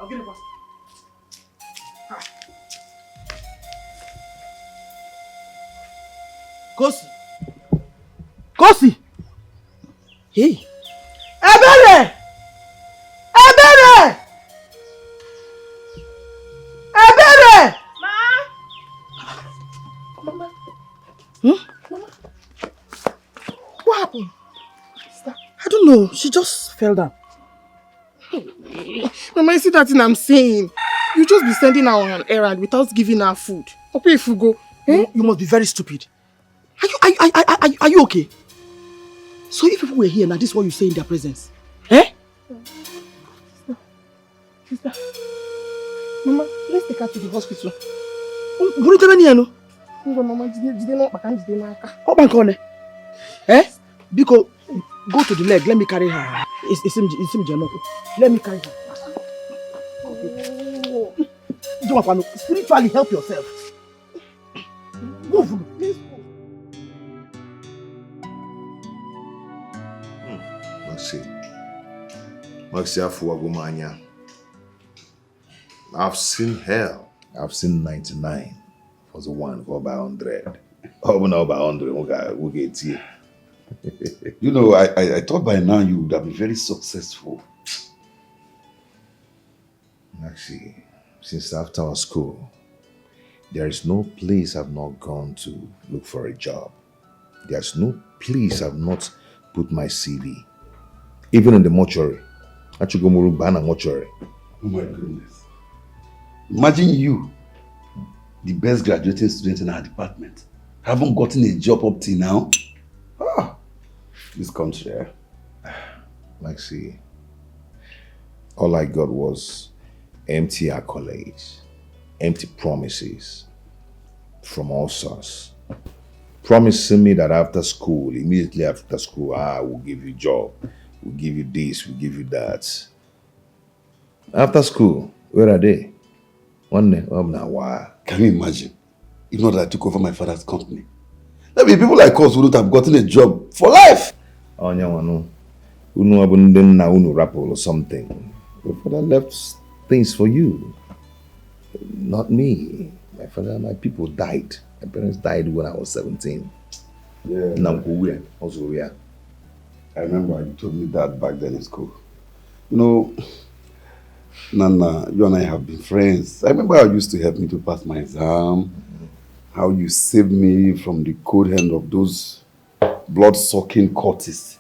I'll get it back. Kosi. Kosi. Hey. Ebere! Ebere! Ebere! Mama. Mama. What happened? I don't know. She just fell down. Mama, you see that thing I'm saying? You just be sending her on an errand without giving her food. Okay, if you go. You must be very stupid. Are you okay? So if people were here now, this is what you say in their presence. Eh? Sister. Mama, let's take her to the hospital. What are you doing? Mama, did not back the marker. Oh, my God. Eh? Because go to the leg, let me carry her. It's let me carry her. Oh. Spiritually help yourself. Move, please. Maxi, I've seen hell. I've seen 99 for the one go by 100. Oh, no, by 100. Okay, we'll get here. You know, I thought by now you would have been very successful. Maxi, since after our school, there is no place I've not gone to look for a job. There's no place I've not put my CV. Even in the mortuary. Mortuary. Oh my goodness. Imagine you, the best graduating student in our department, haven't gotten a job up till now. Ah, this country. Maxi, all I got was empty accolades, empty promises from all sorts. Promising me that after school, immediately after school, we'll give you a job. We'll give you this, we'll give you that. After school, where are they? One day, wow. Can you imagine? If not that I took over my father's company. There be people like us who don't have gotten a job for life. Unu rapple or something. Your father left things for you. Not me. My people died. My parents died when I was 17. Yeah. I remember you told me that back then in school. You know, Nana, you and I have been friends. I remember how you used to help me to pass my exam. How you saved me from the cold hand of those blood-sucking cultists.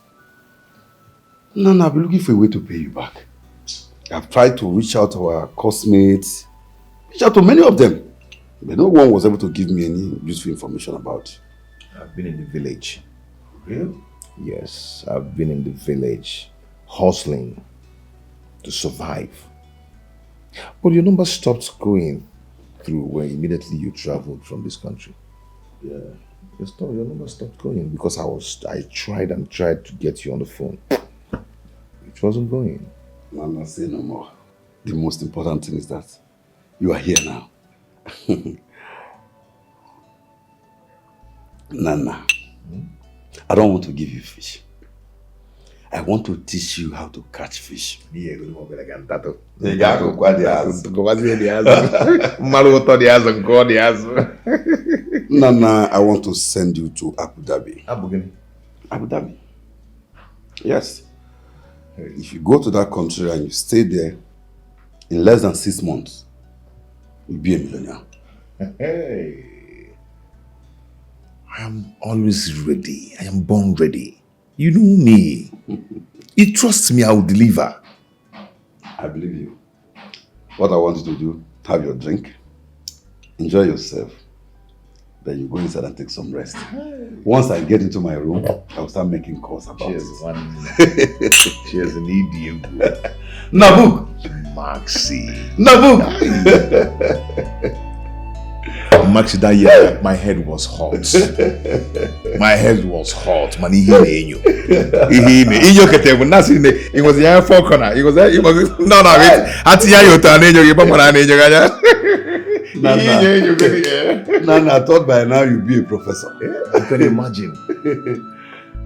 Nana, I've been looking for a way to pay you back. I've tried to reach out to our classmates, reach out to many of them. But no one was able to give me any useful information about you. I've been in the village. Really? Yes, I've been in the village, hustling to survive. But your number stopped going through when immediately you traveled from this country. Yeah. Your number stopped going because I tried and tried to get you on the phone. It wasn't going. Nana, say no more. The most important thing is that you are here now. Nana, I don't want to give you fish. I want to teach you how to catch fish. Nana, I want to send you to Abu Dhabi. Abu Dhabi. Yes. If you go to that country and you stay there, in less than 6 months, you'll be a millionaire. Hey. I am always ready. I am born ready. You know me. You trust me, I will deliver. I believe you. What I want you to do, have your drink, enjoy yourself, then you go inside and take some rest. Once I get into my room, I'll start making calls about Cheers, it. one. Cheers, Ini Edo. Nabuk! Maxi. Nabuk! Maxi, that year, my head was hot. My head was hot. Man, he knew. It was the four corner. It was no. Nana, I thought by now you'd be a professor. Yeah, I can imagine.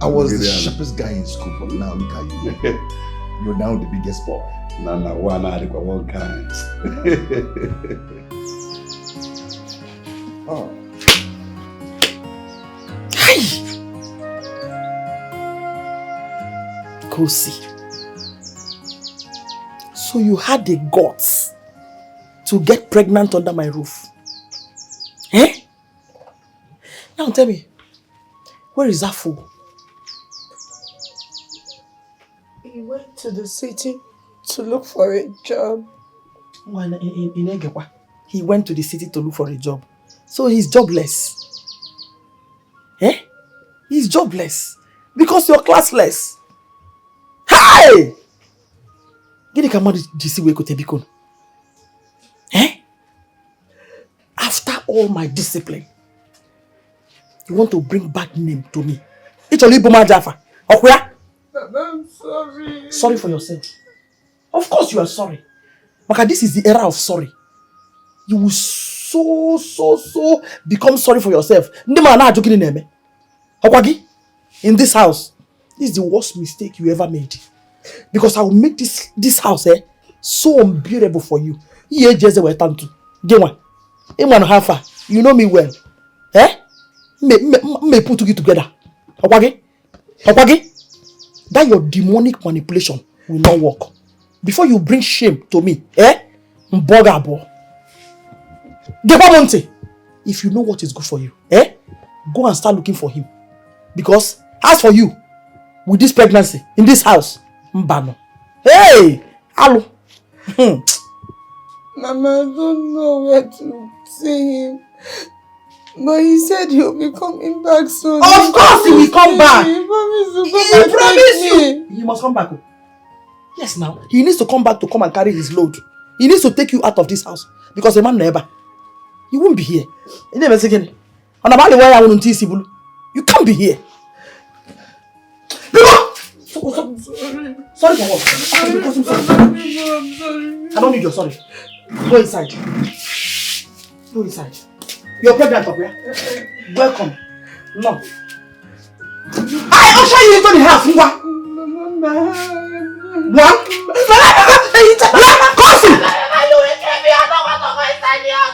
I was the sharpest guy in school, but now look at you. You're now the biggest boy. Nana, one kind. Oh. Hey! Kosi. So you had the guts to get pregnant under my roof? Eh? Now tell me, where is that fool? He went to the city to look for a job. He went to the city to look for a job. So he's jobless. Eh? He's jobless. Because you're classless. Hey! Eh? After all my discipline, you want to bring bad name to me. I'm sorry. Sorry for yourself. Of course you are sorry. Because this is the era of sorry. You will so become sorry for yourself. In this house, this is the worst mistake you ever made. Because I will make this house so unbearable for you. You know me well. Eh? Me put you together. That your demonic manipulation will not work. Before you bring shame to me, if you know what is good for you, go and start looking for him. Because as for you, with this pregnancy in this house, mbano. Hey, hello. Mama, I don't know where to see him. But he said he'll be coming back soon. Of course he will come back. He promised to He come promised me. you. He must come back. Yes, now. He needs to come back to come and carry his load. He needs to take you out of this house. Because a man never. You won't be here. You never say again. You can't be here. I'm sorry. Sorry for what? Because I'm sorry. I don't need your sorry. Go inside. Go inside. You're pregnant, Papa. Welcome. No. I usher you into the house. What?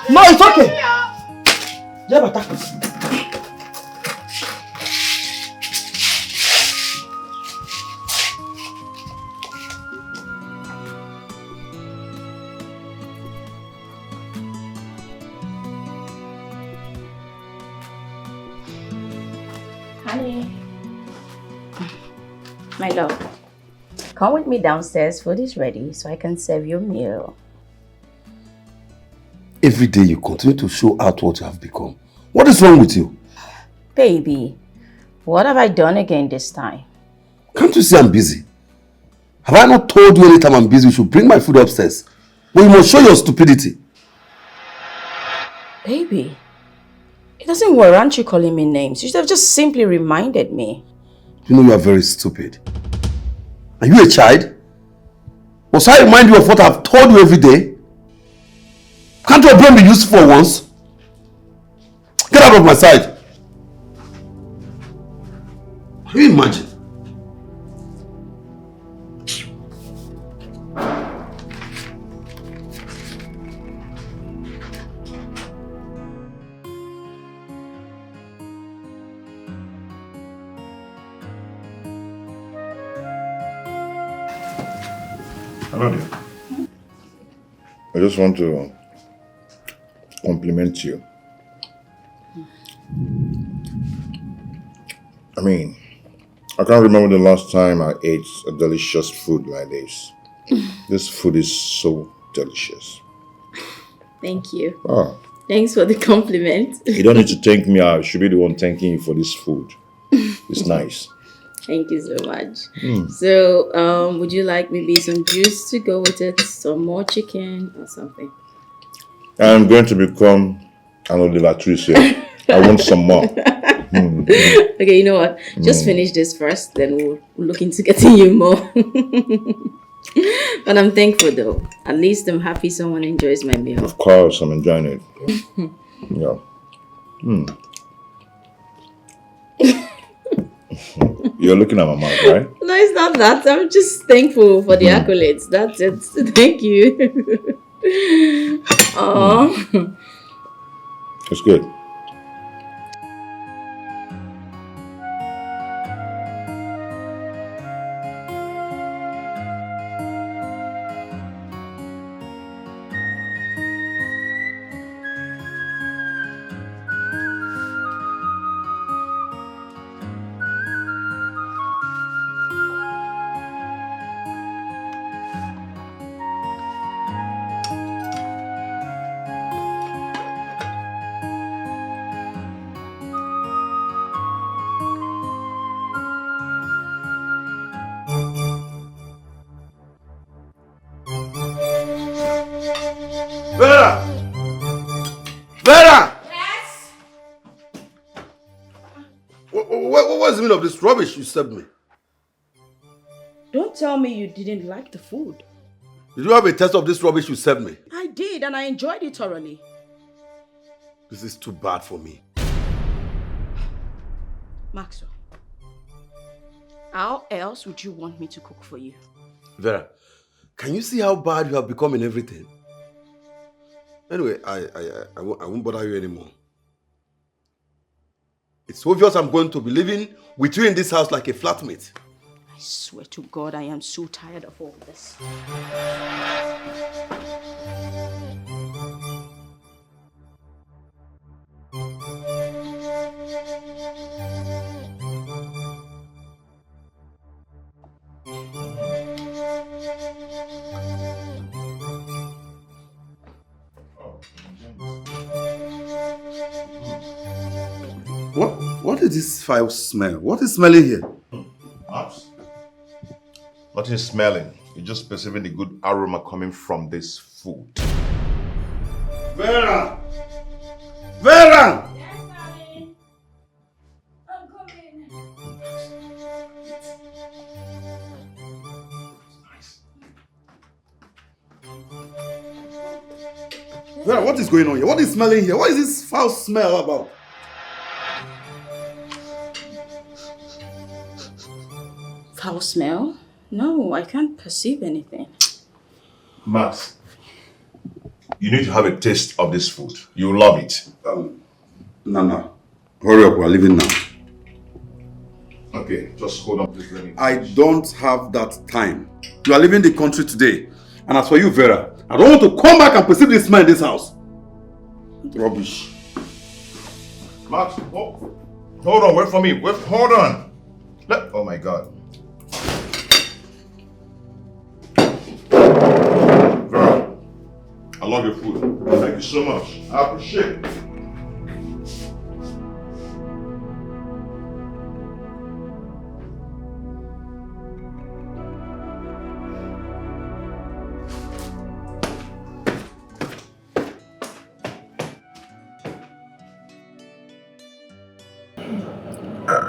No, it's okay. Honey. My love. Come with me downstairs. Food is ready so I can serve your meal. Every day you continue to show out what you have become. What is wrong with you? Baby, what have I done again this time? Can't you see I'm busy? Have I not told you anytime I'm busy you should bring my food upstairs? But you must show your stupidity. Baby, it doesn't warrant you calling me names. You should have just simply reminded me. You know you are very stupid. Are you a child? Must I remind you of what I've told you every day? Can't your brain be useful for once? Get out of my sight. Can you imagine? Hello there. I just want to compliment you. I mean, I can't remember the last time I ate a delicious food like this. This food is so delicious. Thank you. Ah, Thanks for the compliment. you don't need to thank me. I should be the one thanking you for this food. It's nice. Thank you so much. So, would you like maybe some juice to go with it? Some more chicken or something? I'm going to become an olivatrice here. I want some more. Okay, you know what? Just finish this first, then we'll look into getting you more. But I'm thankful though. At least I'm happy someone enjoys my meal. Of course, I'm enjoying it. Yeah. You're looking at my mouth, right? No, it's not that. I'm just thankful for the accolades. That's it. Thank you. Oh. It's good. Vera! Vera! Yes? What's the meaning of this rubbish you served me? Don't tell me you didn't like the food. Did you have a taste of this rubbish you served me? I did, and I enjoyed it thoroughly. This is too bad for me. Maxwell, how else would you want me to cook for you? Vera, can you see how bad you have become in everything? Anyway, I won't bother you anymore. It's obvious I'm going to be living with you in this house like a flatmate. I swear to God, I am so tired of all this. What is this foul smell? What is smelling here? Perhaps. Nothing is smelling. You're just perceiving the good aroma coming from this food. Vera! Vera! Yes, darling. I'm coming. Vera, what is going on here? What is smelling here? What is this foul smell about? Foul smell? No, I can't perceive anything. Max, you need to have a taste of this food. You'll love it. No. Hurry up, we're leaving now. Okay, just hold on, please. Let me. I don't have that time. You are leaving the country today. And as for you, Vera, I don't want to come back and perceive this man in this house. Rubbish. Max, hold on, wait for me. Hold on. Oh my God. Vera, I love your food. Thank you so much. I appreciate it.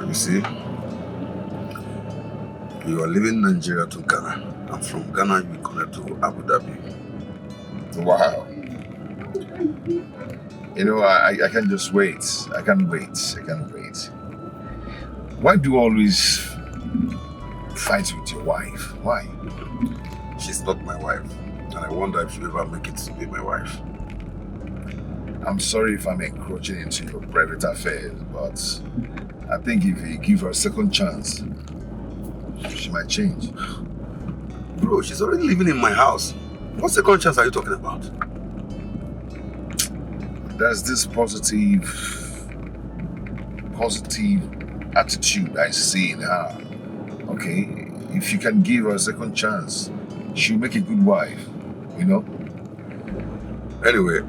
You see, you are leaving Nigeria to Ghana, and from Ghana you connect to Abu Dhabi. Wow. You know, I can't just wait. I can't wait. Why do you always fight with your wife? Why? She's not my wife, and I wonder if she'll ever make it to be my wife. I'm sorry if I'm encroaching into your private affairs, but I think if you give her a second chance, she might change. Bro, she's already living in my house. What second chance are you talking about? There's this positive attitude I see in her. Okay? If you can give her a second chance, she'll make a good wife, you know? Anyway,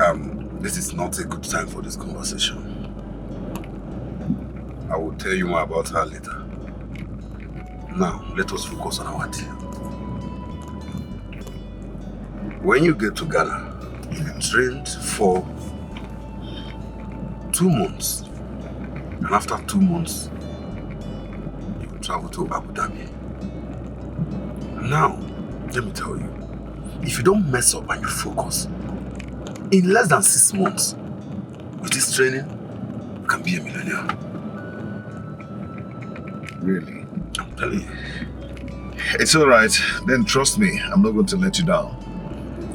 this is not a good time for this conversation. I will tell you more about her later. Now, let us focus on our deal. When you get to Ghana, you'll be trained for 2 months. And after 2 months, you will travel to Abu Dhabi. Now, let me tell you, if you don't mess up and you focus, in less than 6 months, with this training, you can be a millionaire. Really? Really? It's alright. Then trust me, I'm not going to let you down.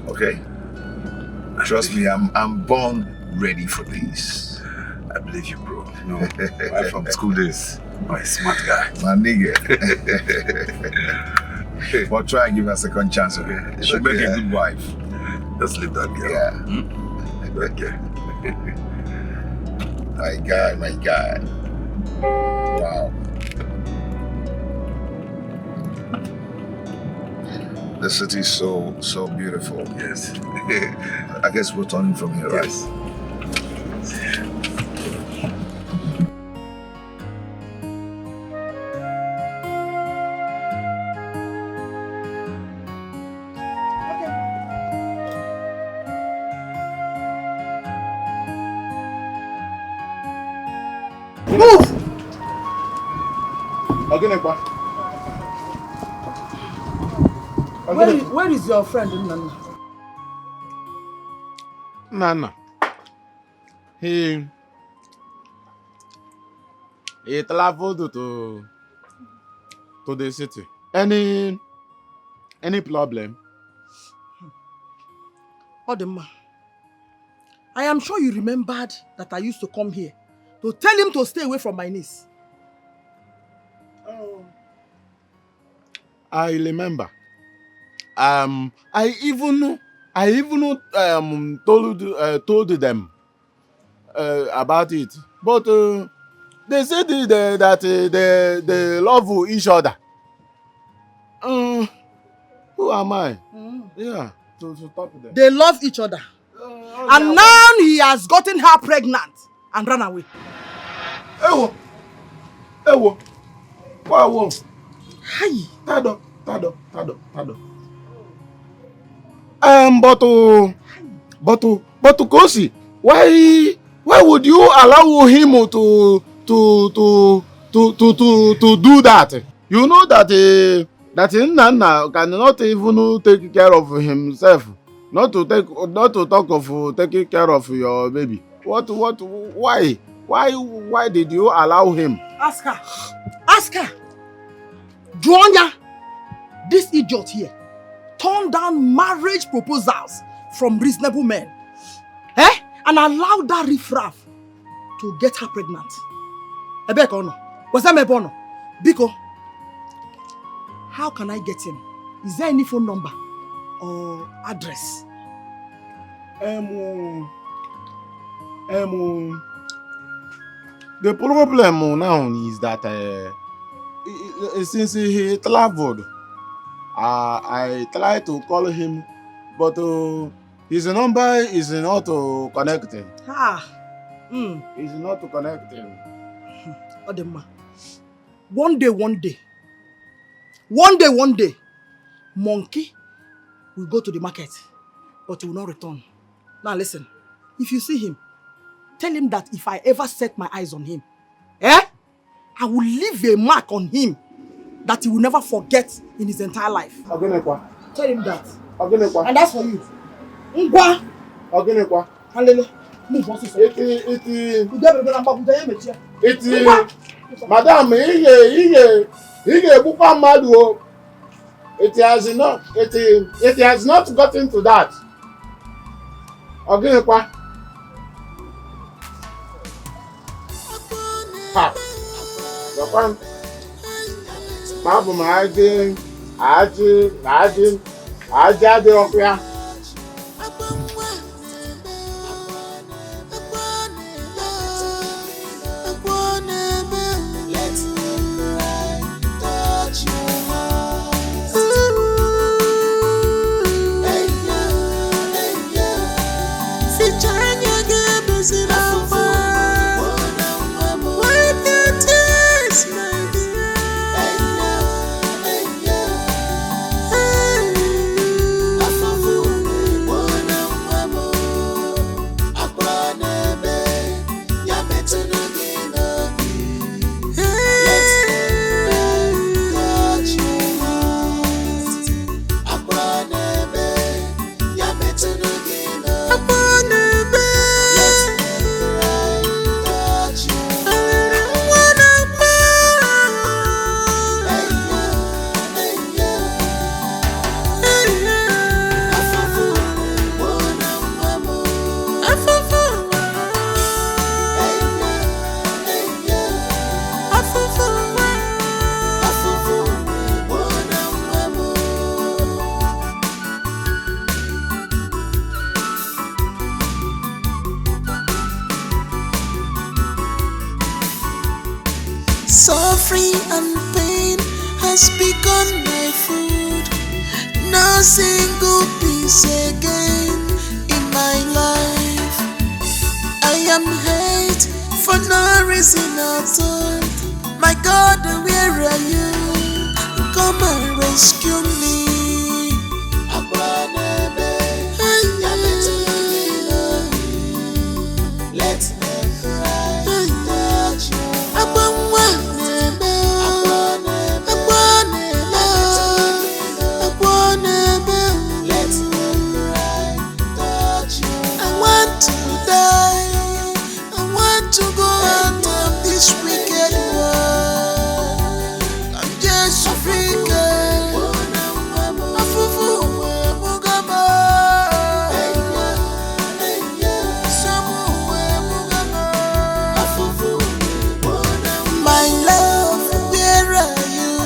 Okay? Trust me, I'm born ready for this. I believe you, bro. No, right from school days. You're a smart guy. My nigga. But try and give her a second chance, okay? She'll make a good wife. Just leave that girl. Yeah. That girl. My guy. Wow. The city is so beautiful. Yes. I guess we're turning from here, right? Yes. Move! Ogenekwa. Where is your friend, Nana? Nana. He traveled to the city. Any problem? Odema, I am sure you remembered that I used to come here to tell him to stay away from my niece. I remember. I even told them about it, but they said that they love each other. Who am I? Yeah, to talk to them. They love each other. And now he has gotten her pregnant and run away. Ewo. Wow. Hi. Tado. But Kosi, why would you allow him to do that? You know that Nana cannot even take care of himself. Not to talk of taking care of your baby. Why did you allow him? Ask her. Joanya, this idiot here turned down marriage proposals from reasonable men. And allowed that riffraff to get her pregnant. Ebeko no. Was that Mebono? Biko, how can I get him? Is there any phone number or address? The problem now is that since he traveled, I tried to call him, but his number is not connecting. It's not connecting. Odema. One day, monkey will go to the market, but he will not return. Now listen, if you see him, tell him that if I ever set my eyes on him, I will leave a mark on him that he will never forget in his entire life. Ogenekwa. Tell him that. Ogenekwa. And that's for you. Ngwa. Ogenekwa. Halele. Move on, sister. Madam, it has not gotten to that. Ogenekwa. Ha. Japan. Mabu aji ade okya. I Suffering and pain has become my food. No single peace again in my life. I am hate for no reason at all. My God, where are you? Come and rescue me. Let me cry. Touch you. I want to die. I want to go out of this wicked world. I'm just African. My love, where are you?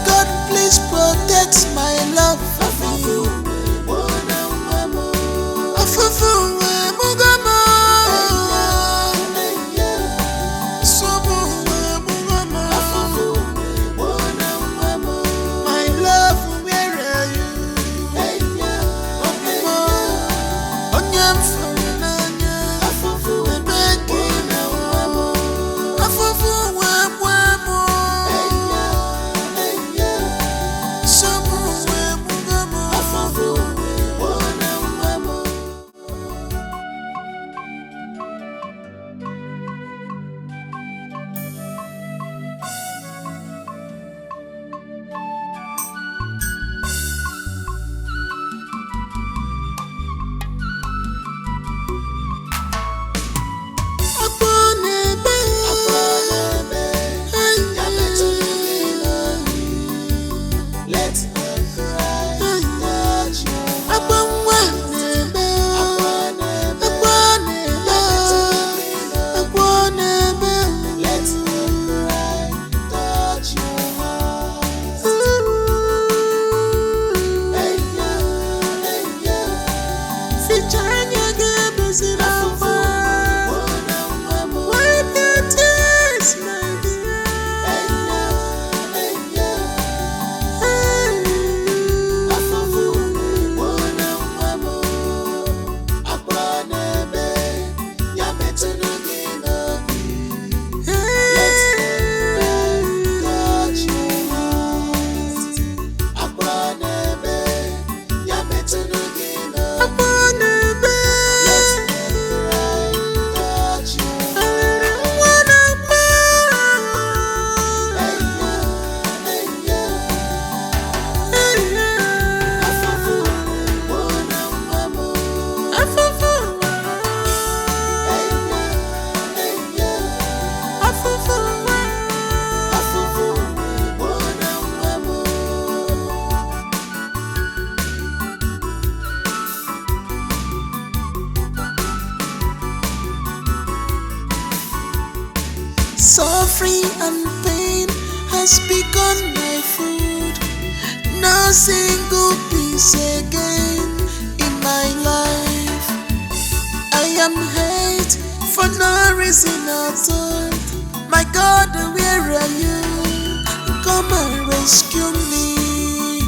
God, please protect my love for me. My love, where are you? Onyam Funanya, Ebekina, Afufu Wemo, Somu Wemugamo, Akwanebe, let me cry. Touch you. Akwanebe, let me cry. Touch your heart. Fichanya gebezira fa. Wipe your tears, my dear. Suffering and pain has become my food. No single peace again in my life. I am hate for no reason at all. My God, where are you? Come and rescue me.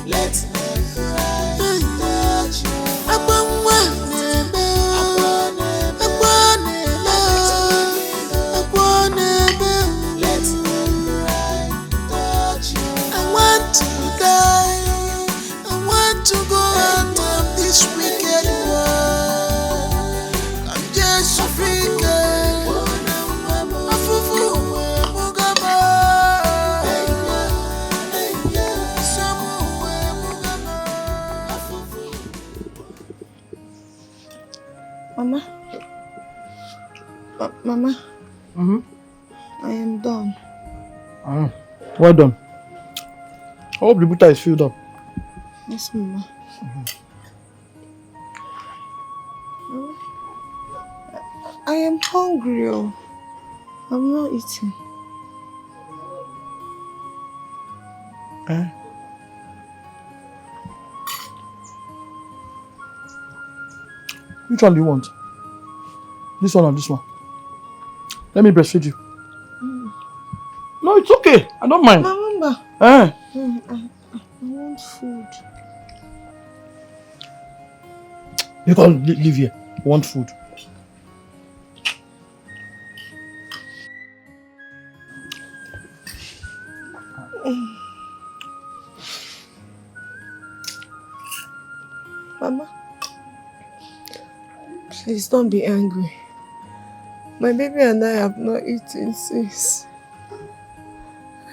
Let me cry. Touch you. Let me cry. Touch you. I want to die. I want to go out of this wicked world. I'm just African. Afufu Mugaba. Samu Mugaba. Mama. Mama. I am done. Well done. I hope the butter is filled up. Yes, Mama. I am hungry. Oh. I'm not eating. Which one do you want? This one or this one? Let me breastfeed you. No, it's okay. I don't mind. Mama, Eh? I want food. You can't live here. You want food. Mama, please don't be angry. My baby and I have not eaten since.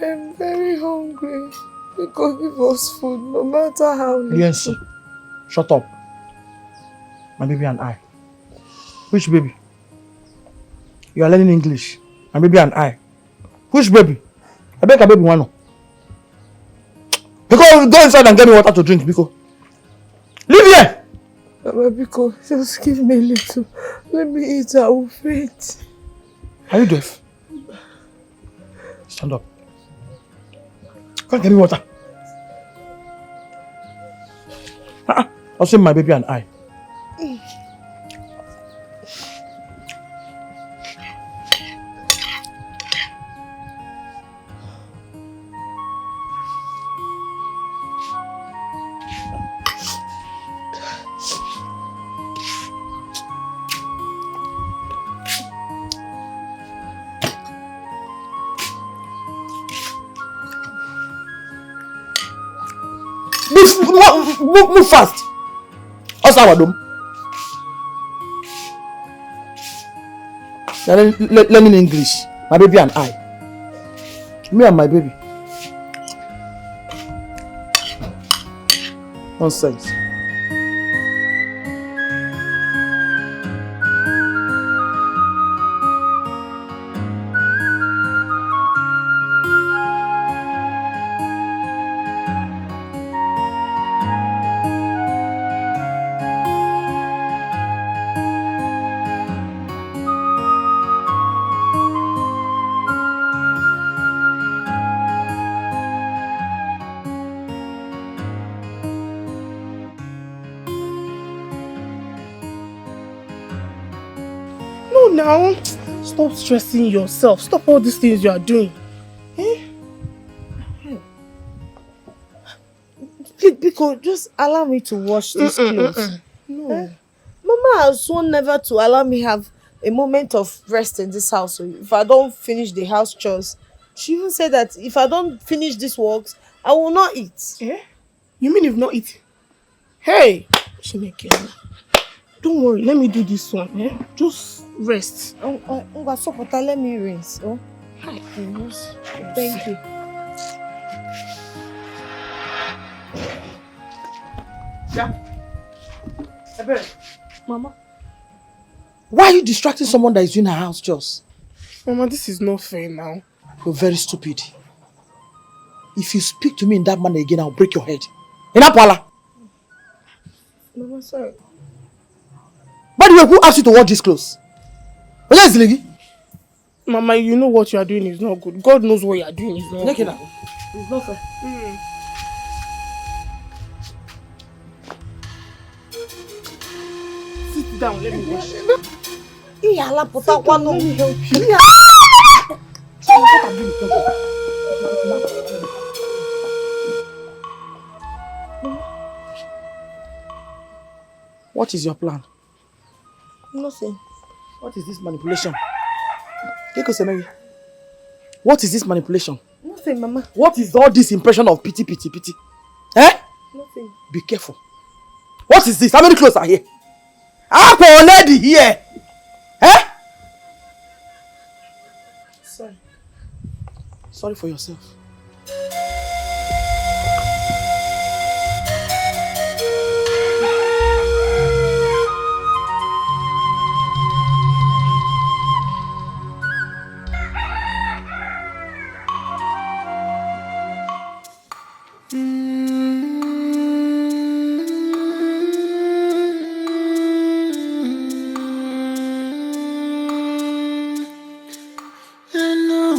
I'm very hungry. You go give us food no matter how little. Yes. Shut up. My baby and I. Which baby? You are learning English. My baby and I. Which baby? I beg a baby one. Because go inside and get me water to drink, Biko. Leave here! Mama, Biko, just give me a little. Let me eat, I will faint. Are you deaf? Stand up. Come get me water. I'll say my baby and I. Move fast. What's our dome? Learning English. My baby and I. Me and my baby. Nonsense. Now, stop stressing yourself. Stop all these things you are doing. Because just allow me to wash these clothes. No. Mama has sworn never to allow me have a moment of rest in this house. So if I don't finish the house chores, she even said that if I don't finish these works, I will not eat. You mean you've not eaten? Hey, don't worry, let me do this one. Just rest. Let me rinse. Oh. Thank you. Mama. Why are you distracting someone that is doing her house chores? Mama, this is not fair now. You're very stupid. If you speak to me in that manner again, I'll break your head. Inapwala! Mama, sorry. By the way, who asked you to wash these clothes? Where is the lady? Mama, you know what you are doing is not good. God knows what you are doing is not good. It's not fair. Sit down, let me wash. Let me help you. What is your plan? Nothing. What is this manipulation? What is this manipulation? Nothing, Mama. What is all this impression of pity? Eh? Nothing. Be careful. What is this? How many clothes are here? I'm already here. Eh? Sorry. Sorry for yourself. I know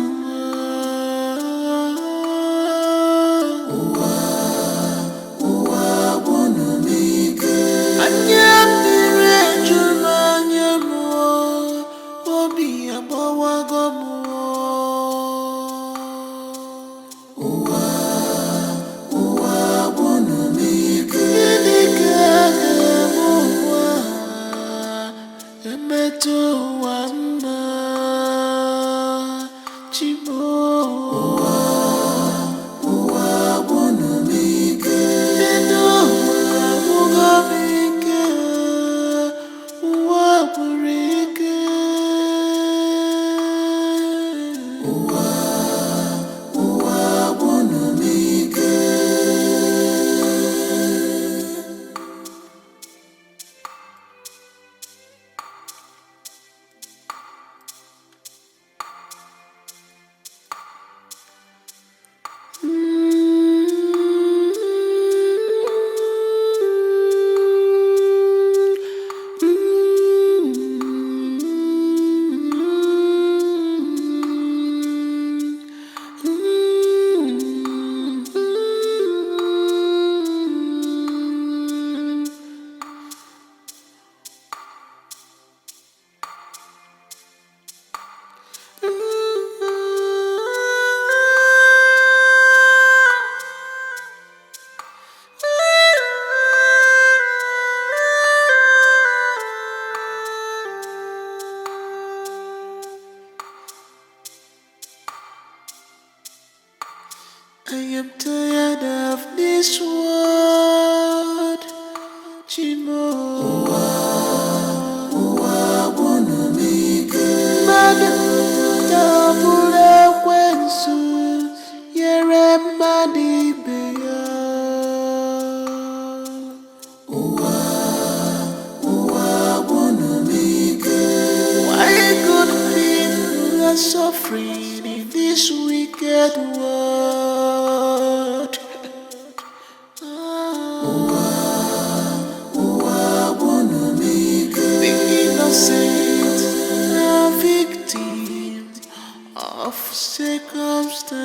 I am tired of this world. Chimo. Madam, tabule kwensu. Yere madi beya. Why good people are suffering in this wicked world? The innocent are victims of circumstance.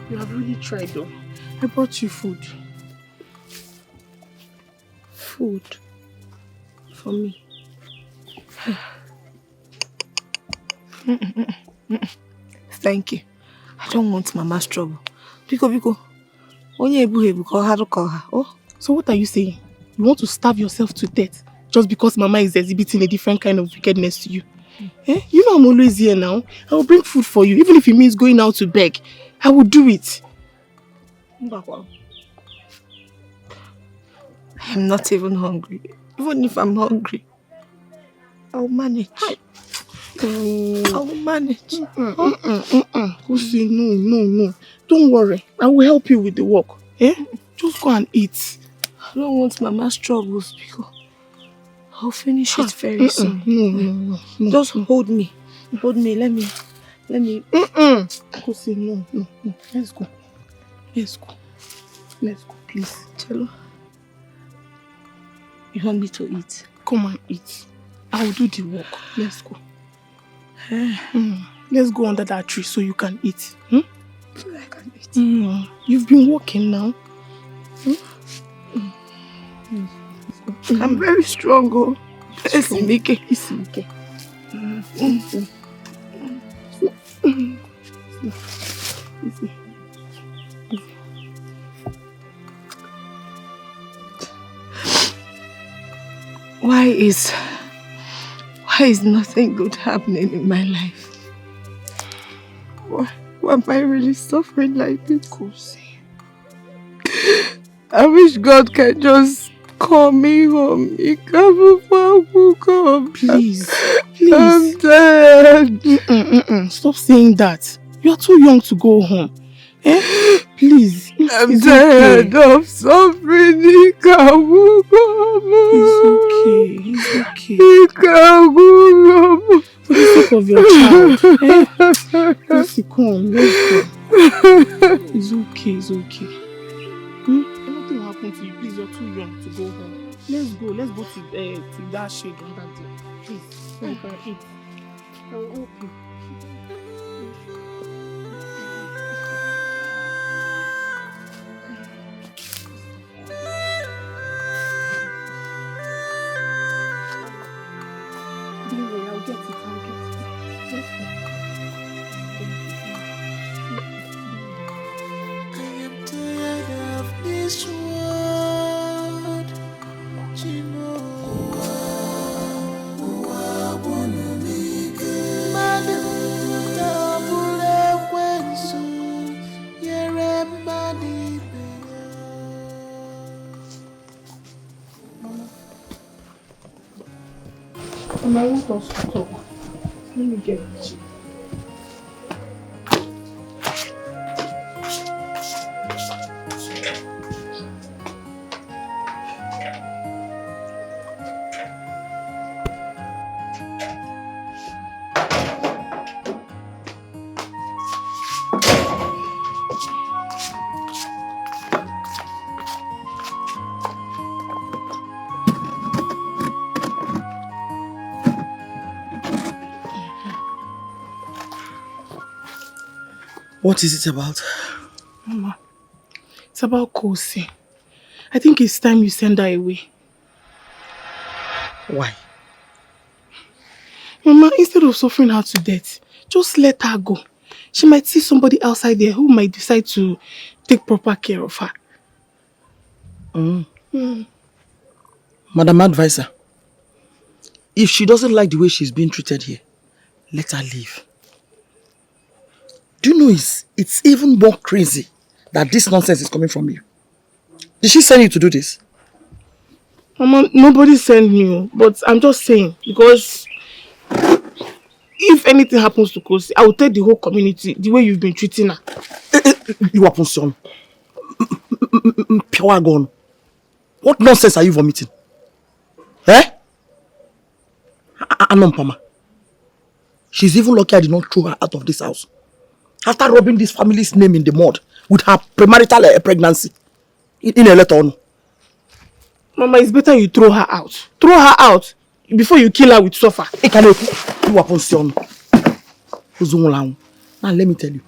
You have really tried though. I brought you food. Food. For me. Thank you. I don't want Mama's trouble. Biko. Onye ebu call her. Oh. So what are you saying? You want to starve yourself to death just because Mama is exhibiting a different kind of wickedness to you? Eh? You know I'm always here now. I will bring food for you. Even if it means going out to beg, I will do it. I'm not even hungry. Even if I'm hungry, I'll manage. I'll manage. Kusi, no. Don't worry. I will help you with the work. Eh? Just go and eat. I don't want Mama's troubles because I'll finish it very soon. No. Just hold me. Hold me. Let me. Kusi, no. Let's go. Let's go, please. Chelo, you want me to eat? Come and eat. I will do the work. Let's go. Let's go under that tree so you can eat. I can eat. You've been walking now. I'm very strong. Oh. Isimike. Why is nothing good happening in my life? Why am I really suffering like this? I wish God can just call me home. Please. I'm tired. Stop saying that. You're too young to go home. Eh? Please. I'm tired of suffering. It's okay. For the sake of your child. Just come. Let's go. It's okay. Nothing will happen to you. Please, you're too young to go home. Let's go to that shade under there. Please, so you can eat. I will help you. Don't worry, I'll get it. Let's go. I am tired of this world. Chimo. Madam, tabule kwensu. Yere madi beya. Mama, I want us to talk. Let me get it. What is it about? Mama, it's about Kosi. I think it's time you send her away. Why? Mama, instead of suffering her to death, just let her go. She might see somebody outside there who might decide to take proper care of her. Madam Advisor, if she doesn't like the way she's being treated here, let her leave. Do you know it's even more crazy that this nonsense is coming from you? Did she send you to do this? Mama, nobody sent me, but I'm just saying, because if anything happens to Kosi, I will tell the whole community the way you've been treating her. You are son. Pure gone. What nonsense are you vomiting? Eh? Pama. She's even lucky I did not throw her out of this house. After rubbing this family's name in the mud with her premarital pregnancy in a letter on. Mama, it's better you throw her out. Throw her out before you kill her with suffer. Now let me tell you,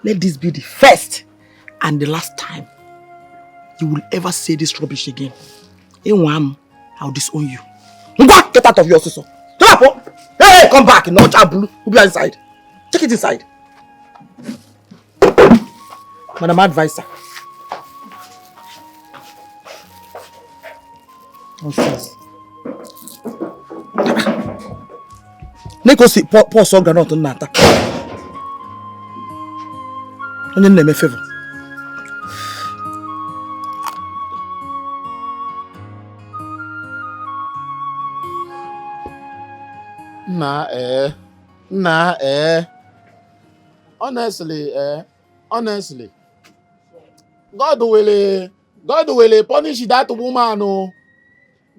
let this be the first and the last time you will ever say this rubbish again. I'll disown you. Get out of your sister. Hey, come back. No, blue. Who be inside? Take it inside. Madam Advisor. Nonsense. Neko si poor so granot nata. Onye na-eme favor. Honestly, God will punish that woman. Oh.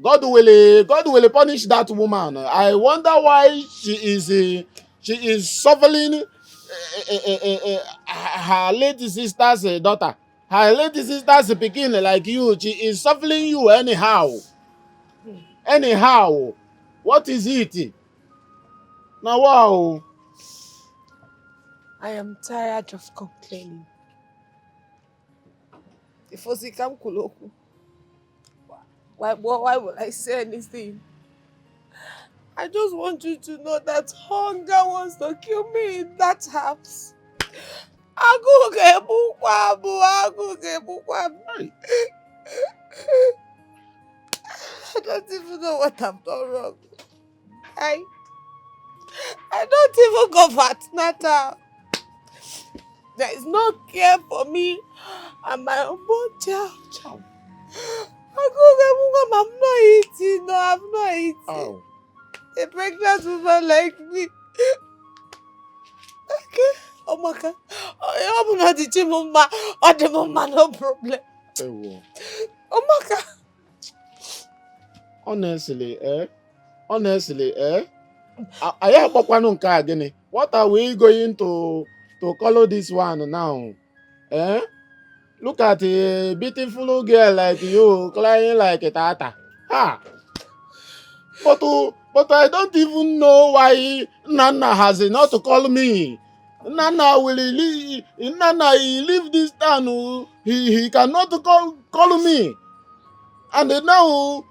God will punish that woman. I wonder why she is suffering her late sister's daughter. Her late sister's pikin like you. She is suffering you anyhow. Anyhow, what is it? Now, wow. I am tired of complaining. If Osikam Kuloku, why will I say anything? I just want you to know that hunger wants to kill me in that house. I don't even know what I've done wrong. I don't even go for antenatal. There is no care for me and my unborn child. I'm not eating. No, I'm not eating. Oh. A pregnant woman like me. Okay. Oh my God. I'm not the mama. Or the mama, no problem. Oh my God. Honestly, I have again. What are we going to color this one now? Eh? Look at a beautiful girl like you crying like a tata. Ha! But I don't even know why Nana has not to call me. Nana he leave this town. He cannot call me. And now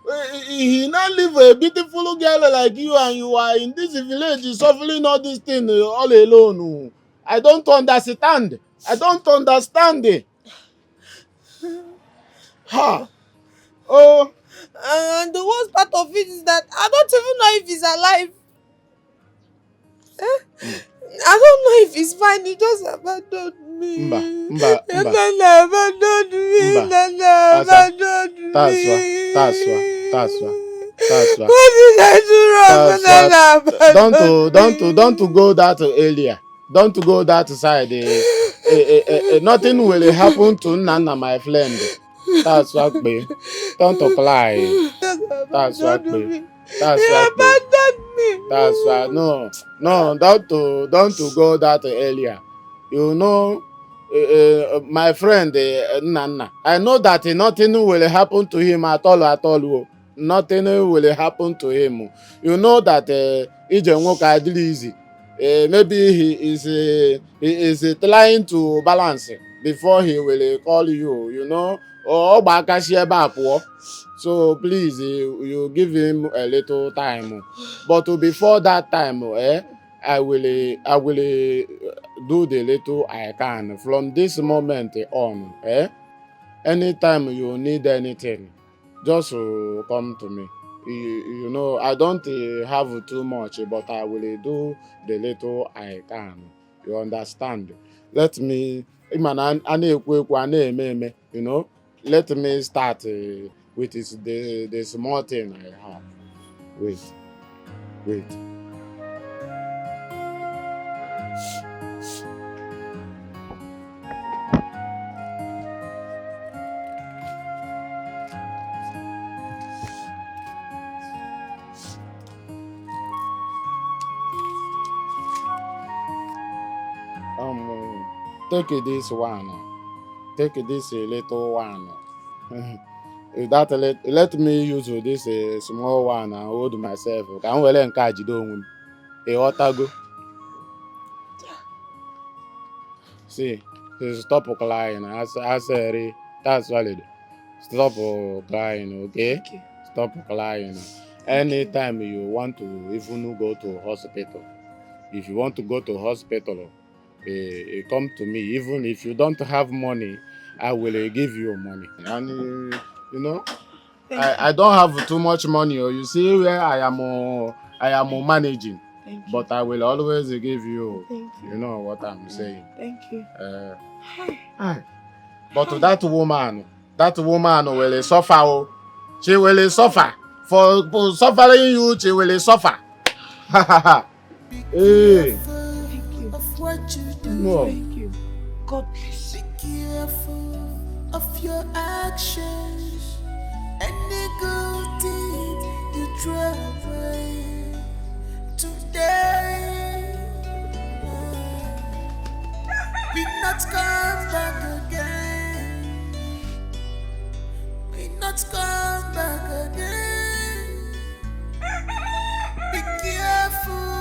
he now leave a beautiful girl like you, and you are in this village suffering all this thing all alone. I don't understand. It. Ha! Oh! And the worst part of it is that I don't even know if he's alive. I don't know if he's fine. He just abandoned me. Mba. Nana abandoned me. Nana abandoned me. That's why. What did I do wrong? Nana abandoned me. Don't go that area. Don't go that side. Nothing will happen to Nana, my friend. That's what me. Don't cry. That's what me. That's what me. That's why no, don't go that area. You know, my friend Nana. I know that nothing will happen to him at all. Nothing will happen to him. You know that Ije nwoke adịrị easy. maybe he is trying to balance before he will call you, you know. Or so please, you give him a little time. But before that time, I will do the little I can. From this moment on, anytime you need anything, just come to me. You know, I don't have too much, but I will do the little I can. You understand? Let me, you know, let me start with the small thing I have. Wait. Take this one. Take this little one. Let me use this small one and hold myself. Can we let catch it? Go. See, stop crying. I said, that's valid. Stop crying, okay? Thank you. Stop crying. Anytime you want to even go to hospital, if you want to go to hospital, come to me. Even if you don't have money, I will give you money. And you know, I don't have too much money. You see where I am managing. Thank you. But I will always give you. Thank you. You know what I'm saying. Thank you. But that woman will suffer. Oh. She will suffer. For suffering you, she will suffer. Hey. Thank you. Of what you do. No. Thank you. God bless. Be careful of your actions. Any good deed you try today. We not come back again. We not come back again. Be careful.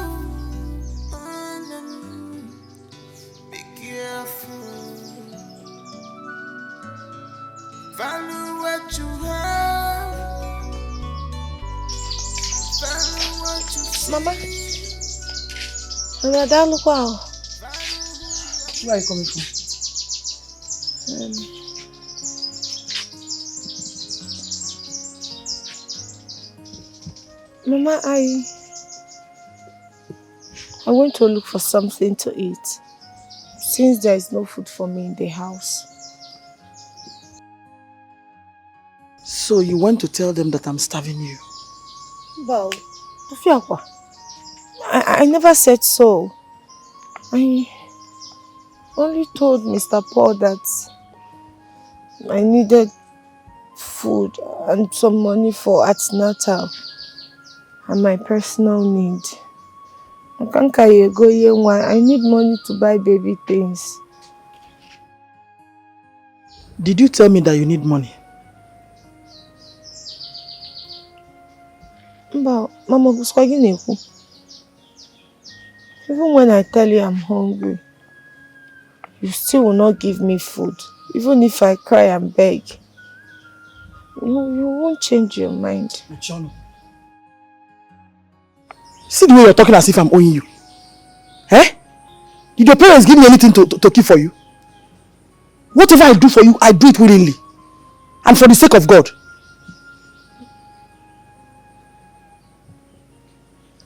Be careful. Value what you have. Value what you see. Mama. Mama, that look wow. Where are you coming from? Mama, I went to look for something to eat since there is no food for me in the house. So you went to tell them that I'm starving you? Well, I never said so. I only told Mr. Paul that I needed food and some money for antenatal and my personal need. I need money to buy baby things. Did you tell me that you need money? Mama, even when I tell you I'm hungry, you still will not give me food. Even if I cry and beg, you won't change your mind. John. See the way you're talking as if I'm owing you. Eh? Did your parents give me anything to keep for you? Whatever I do for you, I do it willingly. And for the sake of God.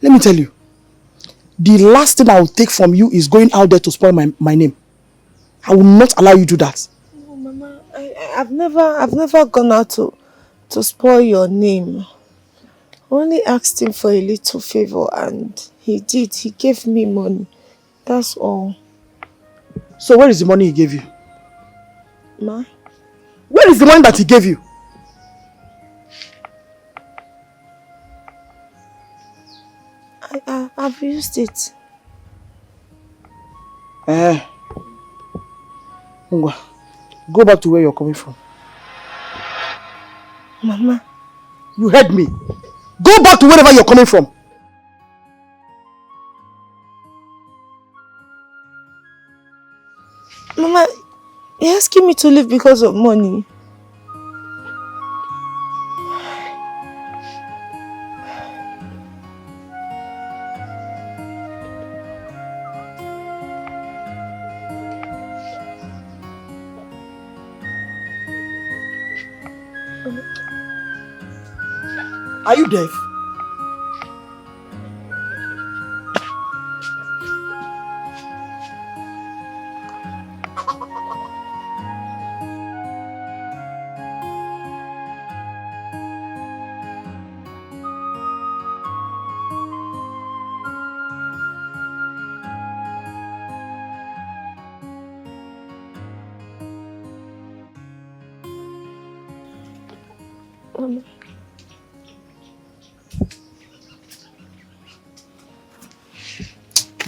Let me tell you. The last thing I will take from you is going out there to spoil my name. I will not allow you to do that. No, Mama, I've never gone out to spoil your name. I only asked him for a little favor and he did. He gave me money. That's all. So where is the money he gave you? Ma? Where is the money that he gave you? I've used it. Go back to where you're coming from. Mama. You heard me. Go back to wherever you're coming from. Mama, you're asking me to leave because of money? Are you deaf?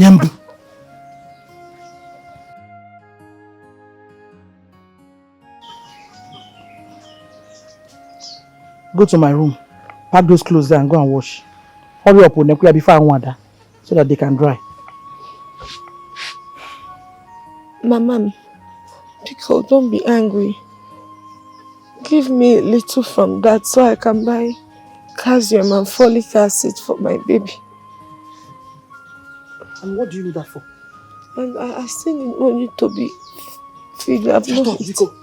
Nyambu. Go to my room. Pack those clothes there and go and wash. Hurry up, Onekuya, before I want that, so that they can dry. Mama, Pico, don't be angry. Give me a little from that so I can buy calcium and folic acid for my baby. And what do you need that for? And I still need money to be feed. Shut up, Pico.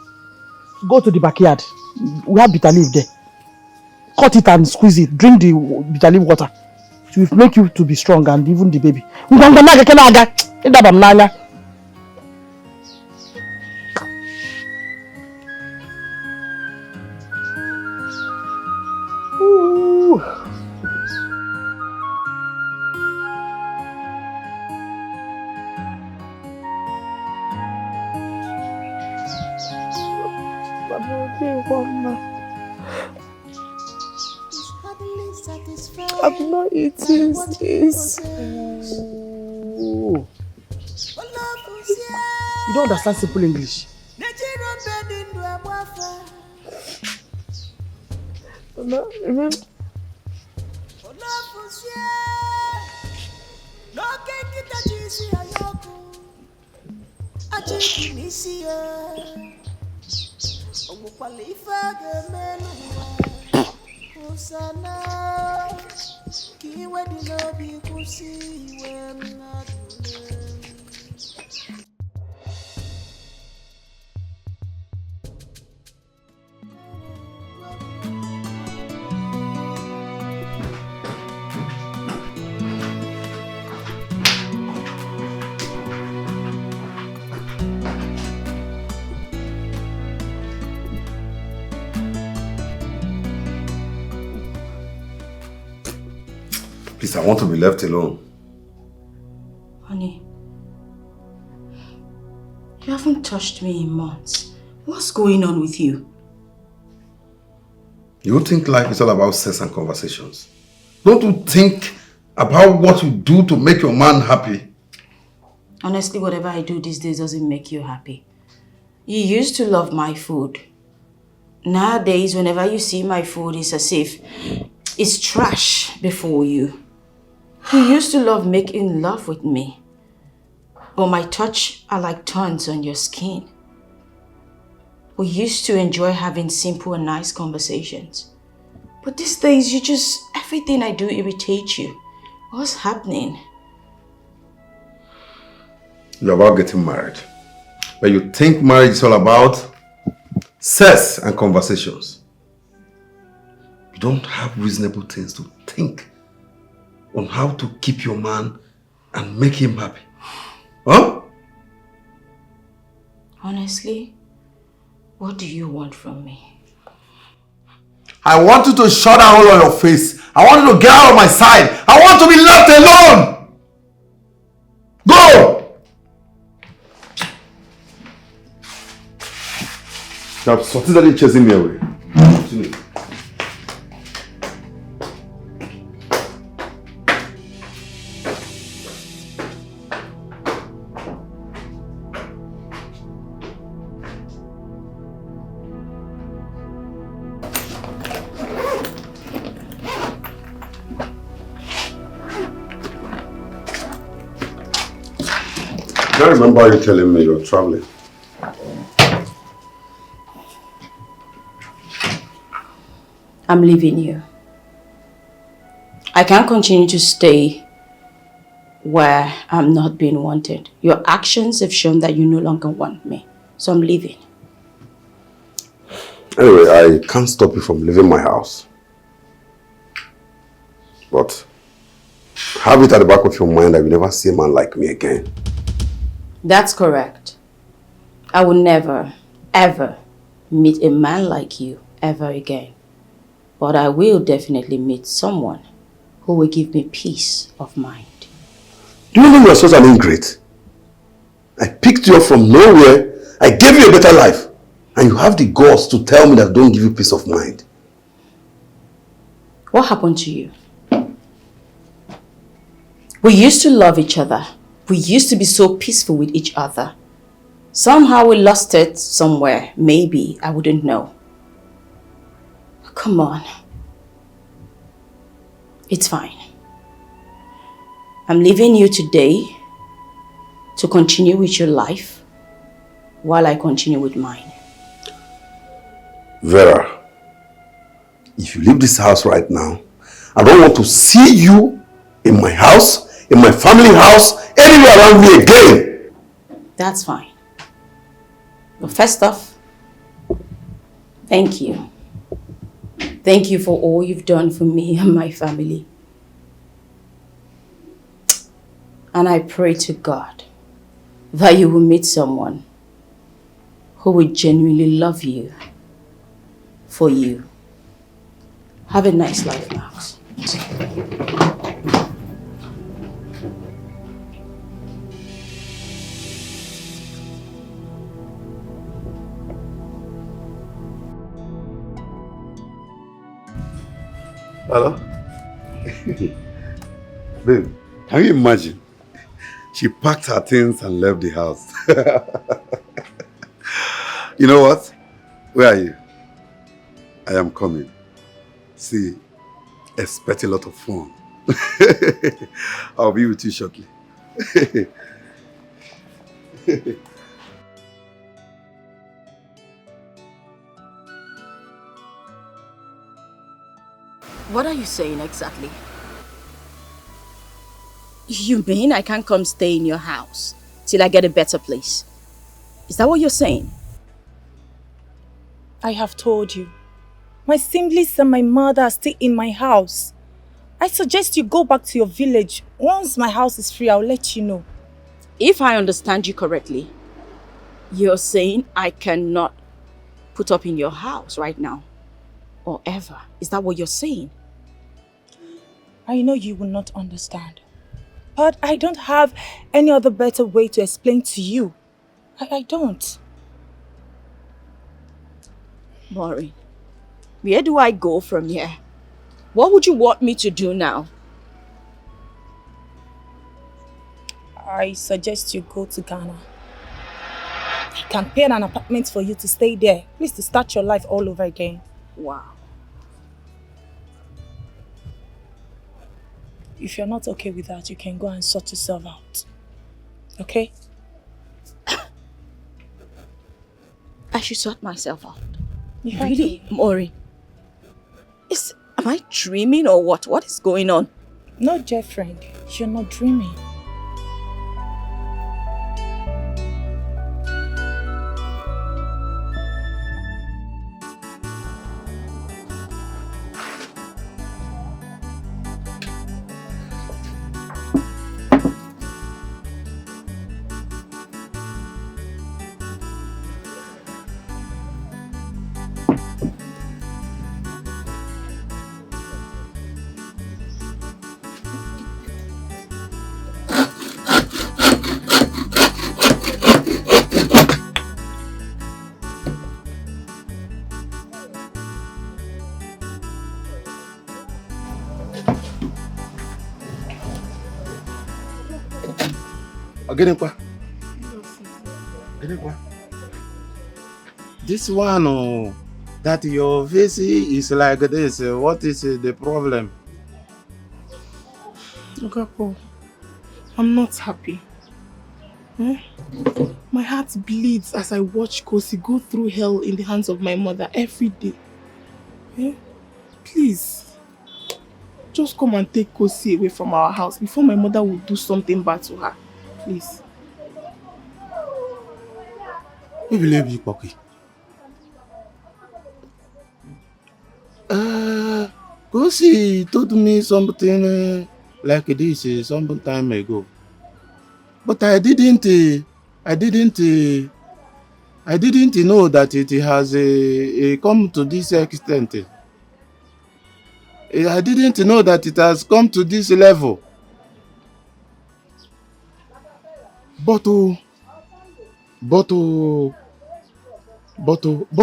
Go to the backyard. We have bitter leaf there. Cut it and squeeze it. Drink the bitter leaf water. It will make you to be strong and even the baby. Ooh. I'm not eating this. Ooh. You don't understand simple English. Mama, remember? Please, I want to be left alone. Honey, you haven't touched me in months. What's going on with you? You think life is all about sex and conversations? Don't you think about what you do to make your man happy? Honestly, whatever I do these days doesn't make you happy. You used to love my food. Nowadays, whenever you see my food, it's as if it's trash before you. You used to love making love with me. But my touch are like thorns on your skin. We used to enjoy having simple and nice conversations. But these days, everything I do irritates you. What's happening? You're about getting married. But you think marriage is all about sex and conversations. You don't have reasonable things to think on how to keep your man and make him happy. Huh? Honestly, what do you want from me? I want you to shut that hole on your face. I want you to get out of my side. I want to be left alone. Go! Now, something that is chasing me away. Continue. I remember you telling me you're traveling. I'm leaving you. I can't continue to stay where I'm not being wanted. Your actions have shown that you no longer want me. So I'm leaving. Anyway, I can't stop you from leaving my house. But have it at the back of your mind that you never see a man like me again. That's correct. I will never, ever meet a man like you ever again. But I will definitely meet someone who will give me peace of mind. Do you know you are such an ingrate? I picked you up from nowhere, I gave you a better life, and you have the guts to tell me that I don't give you peace of mind. What happened to you? We used to love each other. We used to be so peaceful with each other. Somehow we lost it somewhere. Maybe, I wouldn't know. Come on. It's fine. I'm leaving you today to continue with your life while I continue with mine. Vera, if you leave this house right now, I don't want to see you in my house, in my family house, anywhere around me again. That's fine. But first off, thank you. Thank you for all you've done for me and my family. And I pray to God that you will meet someone who will genuinely love you for you. Have a nice life, Max. Hello? Babe, can you imagine? She packed her things and left the house. You know what? Where are you? I am coming. See, expect a lot of fun. I'll be with you shortly. What are you saying exactly? You mean I can't come stay in your house till I get a better place? Is that what you're saying? I have told you. My siblings and my mother are still in my house. I suggest you go back to your village. Once my house is free, I'll let you know. If I understand you correctly, you're saying I cannot put up in your house right now or ever. Is that what you're saying? I know you will not understand. But I don't have any other better way to explain to you. I don't. Maureen, where do I go from here? What would you want me to do now? I suggest you go to Ghana. I can pay an apartment for you to stay there. Please to start your life all over again. Wow. If you're not okay with that, you can go and sort yourself out. Okay? I should sort myself out. You Really, Maureen? Am I dreaming or what? What is going on? No, dear friend. You're not dreaming. This one, oh, that your face is like this. What is the problem? Okapo, I'm not happy. My heart bleeds as I watch Kosi go through hell in the hands of my mother every day. Please. Just come and take Kosi away from our house before my mother will do something bad to her. Please. Who believe you, Pocky? Kosi told me something like this some time ago. But I didn't know that it has come to this extent. I didn't know that it has come to this level. But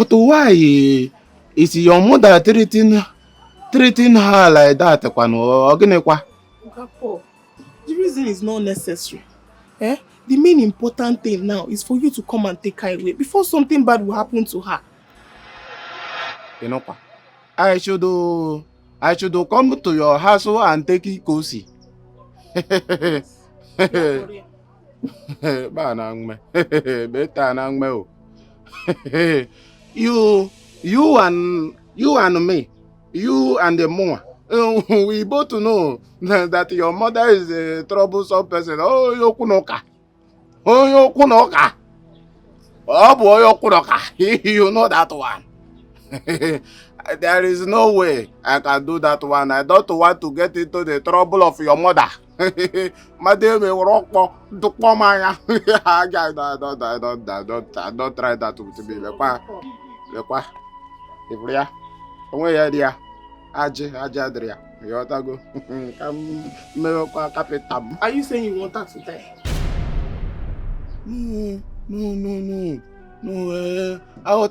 why is your mother treating her like that? Paul, the reason is not necessary. The main important thing now is for you to come and take her away before something bad will happen to her. You know, I should come to your house and take Kosi. you and me, you and the mom, we both know that your mother is a troublesome person. Oh, yokunoka. You know that one. There is no way I can do that one. I don't want to get into the trouble of your mother. Madam, I don't try that with me. Are you saying you want her to die? No.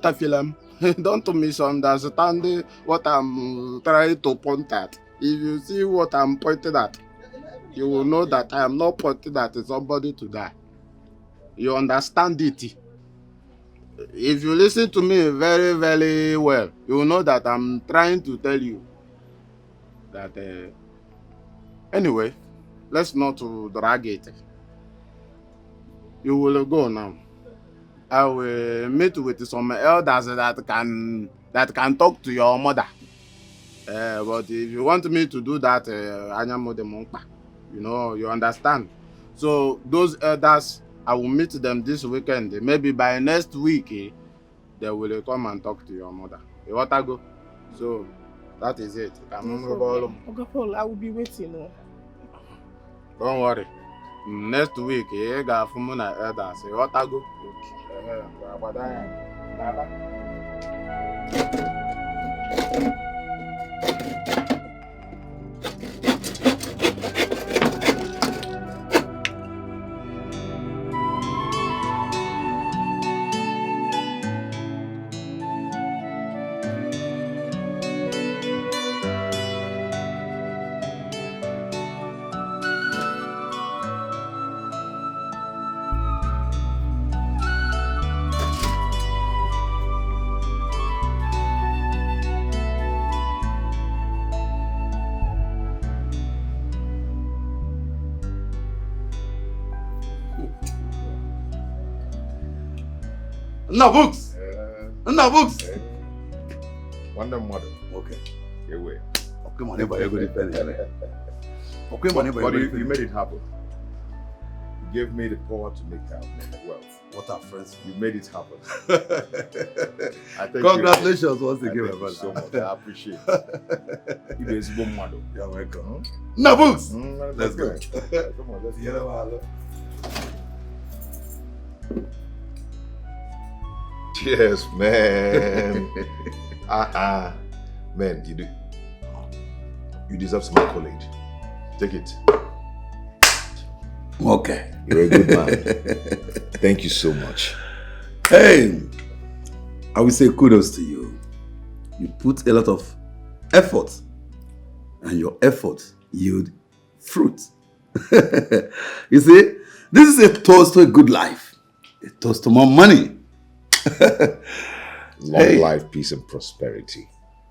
I feel don't misunderstand what I'm trying to point at. If you see what I'm pointing at, you will know that I am not pointing at somebody to die. You understand it? If you listen to me very, very well, you will know that I'm trying to tell you that. Anyway, let's not drag it. You will go now. I will meet with some elders that can talk to your mother. But if you want me to do that, you understand. So those elders, I will meet them this weekend. Maybe by next week, they will come and talk to your mother. You want to go? So that is it. Okay, Paul, I will be waiting. Don't worry. Next week, you got from my elders. You want to go? No books. No books. One mother. Okay. Away. Okay, money, but you go depend. Okay, money, but you made it happen. You gave me the power to make wealth. What are friends? You made it happen. Congratulations once again, my brother. So much. I appreciate it. You guys go mad. You're welcome. No books. Let's go. Come on, let's go. Cheers, man. Man, you deserve some accolade. Take it. Okay. You're a good man. Thank you so much. Hey, I will say kudos to you. You put a lot of effort, and your effort yield fruit. You see, this is a toast to a good life, a toast to more money. Long life, peace, and prosperity.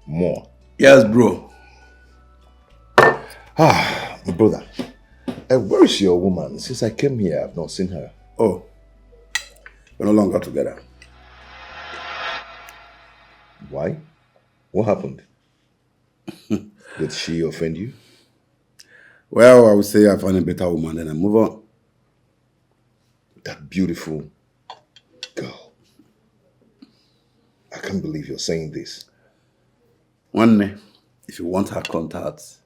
More. Yes, bro. Brother, where is your woman? Since I came here, I've not seen her. Oh, we're no longer together. Why? What happened? Did she offend you? Well, I would say I found a better woman and I move on. That beautiful girl. I can't believe you're saying this. One day, if you want her contact,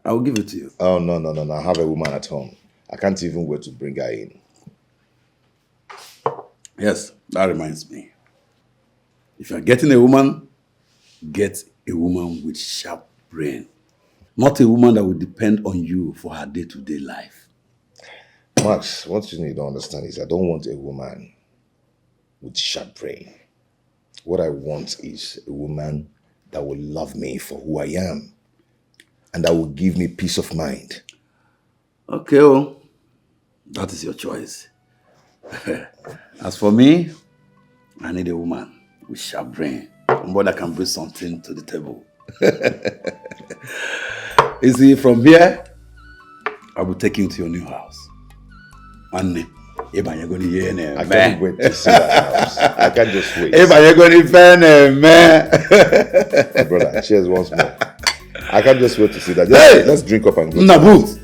I will give it to you. Oh, no. I have a woman at home. I can't even wait to bring her in. Yes, that reminds me. If you're getting a woman, get a woman with sharp brain. Not a woman that will depend on you for her day-to-day life. Max, what you need to understand is I don't want a woman with sharp brain. What I want is a woman that will love me for who I am and that will give me peace of mind. Okay, well, that is your choice. As for me, I need a woman with sharp brain. Somebody that can bring something to the table. You see, from here, I will take you to your new house. And you're going to hear me. I can't wait to see that house. I can't just wait. You're going to man. Brother, cheers once more. I can't just wait to see that. Let's drink up and go. Nabooks.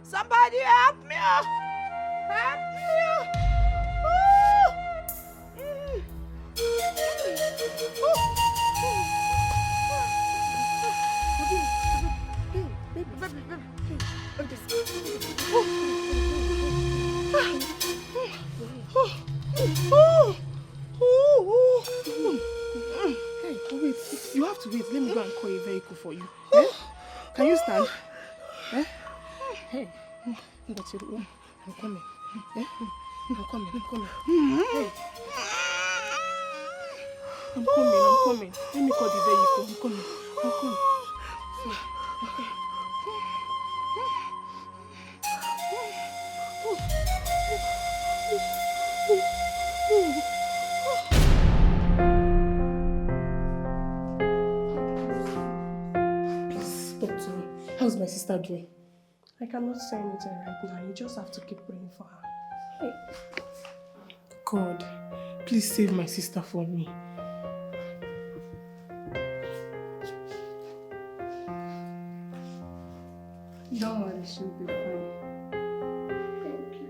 Somebody help me! Help me! Hey, wait. You have to wait. Let me go and call a vehicle for you. Eh? Can you stand? Eh? Hey. That's your room. I'm coming. Eh? I'm coming. Hey. I'm coming. Let me call the vehicle. I'm coming. Okay. Please, talk to me. How's my sister doing? I cannot say anything right now. You just have to keep praying for her. Hey. God, please save my sister for me. Don't worry, she'll be fine. Thank you.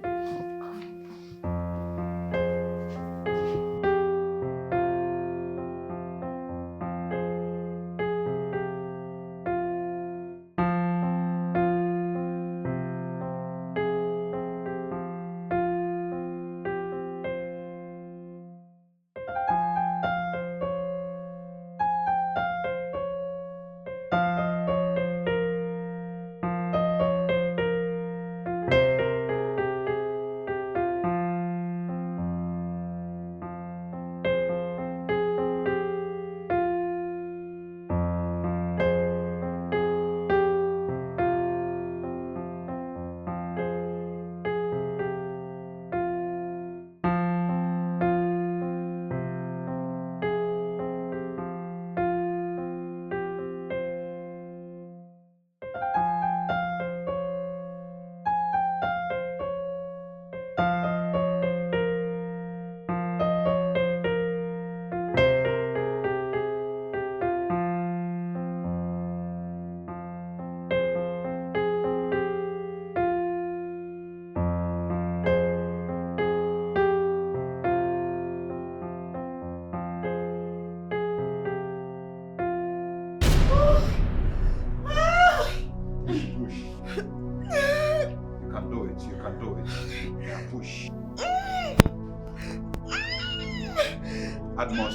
Add more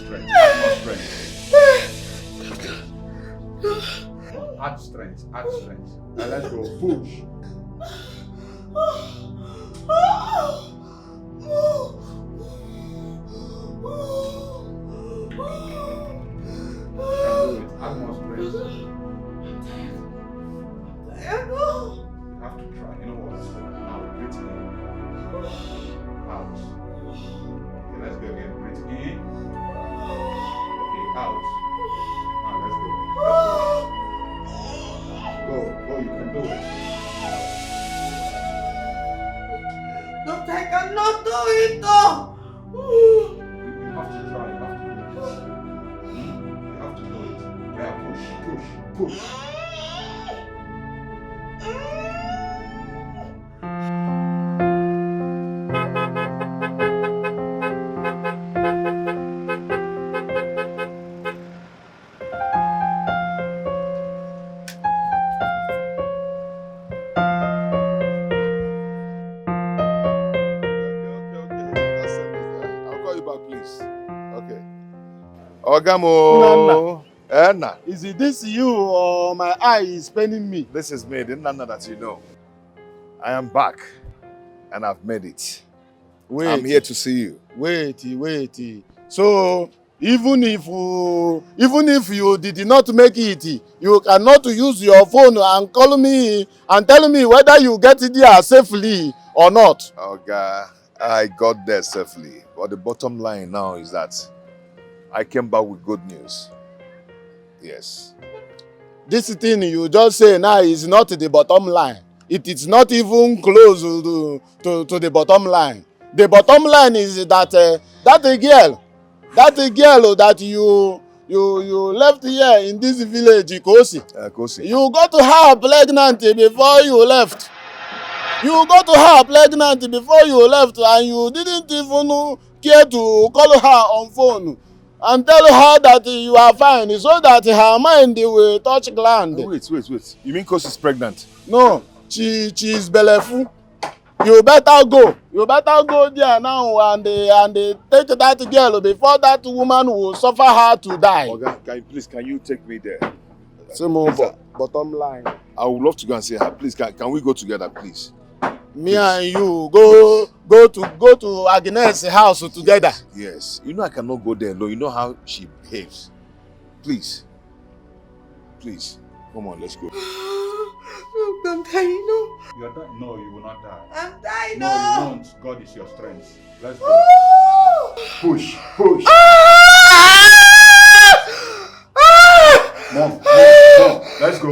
strength. Add strength. Now let's go. Push. Add more strength. You have to try. You know what? Now breathe in. Out. Okay, let's go again. Breathe in. Okay, out. Now let's go. Go, you can do it. No, I cannot do it though. You have to try. You have to do it. Yeah, push. Ogamo. Anna. Is it this you or my eye is paining me? This is me, the Nana that you know. I am back. and I've made it. Wait. I'm here to see you. Wait. So, even if you did not make it, you cannot use your phone and call me and tell me whether you get there safely or not. Okay, I got there safely. But the bottom line now is that I came back with good news. Yes. This thing you just say now is not the bottom line. It is not even close to the bottom line. The bottom line is that that girl that you left here in this village, Kosi. Kosi. You got her pregnant before you left. You got her pregnant before you left, and you didn't even care to call her on phone and tell her that you are fine, so that her mind will touch ground. Wait. You mean Kosi's pregnant? No, she is belleful. You better go there now and take that girl before that woman will suffer her to die. Okay, can you take me there? Same over. Bottom line. I would love to go and see her. Please, can we go together, please? Me and you go to Agnes' house together. Yes. You know I cannot go there alone. You know how she behaves. Please. Come on, let's go. I'm dying, no. You're dying. No, you will not die. I'm dying, no. no. You won't. God is your strength. Let's go. Push. Mom. Let's go.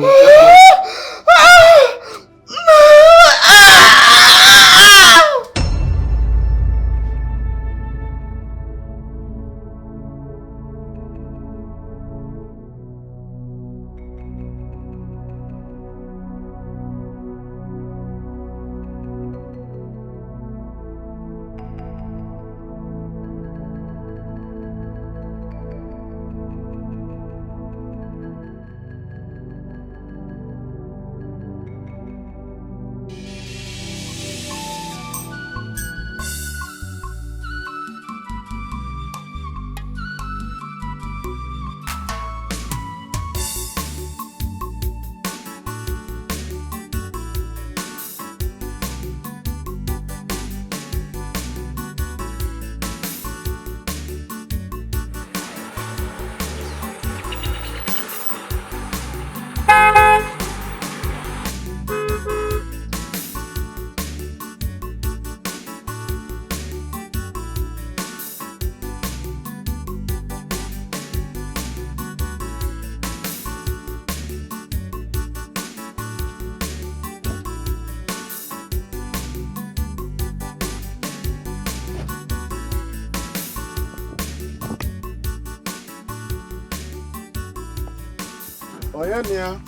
Oyania,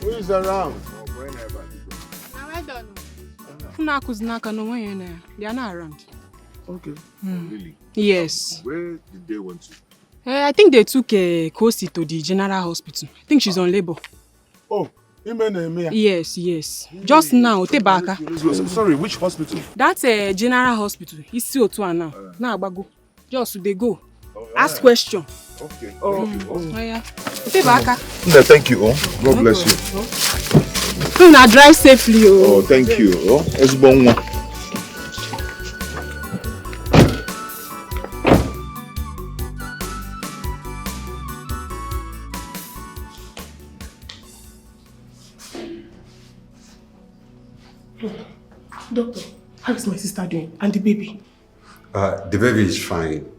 who is around? Now well done. Funaku's no way they are not around. Okay. Really? Yes. Where did they went to? I think they took Kosi to the general hospital. I think she's on labor. Oh, yes. Just now, Tebaka. Sorry, which hospital? That's a general hospital. It's still to now. Now, go. Just they go. Ask question. Okay. Yeah. Tebaka. Thank you. God bless you. Now drive safely. Oh, thank you. It's bon. Doctor, how is my sister doing? And the baby? The baby is fine.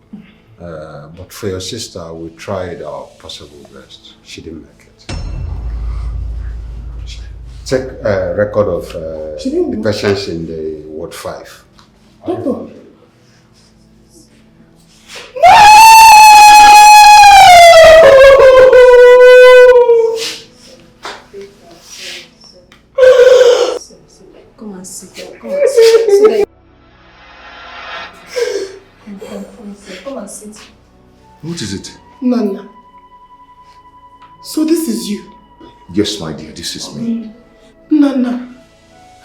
But for your sister, we tried our possible best. She didn't make it. Take a record of the patients in the Ward 5. Doctor. Come and sit down. Come and sit down. Come and sit. What is it? Nana. So this is you? Yes, my dear, this is me. Nana,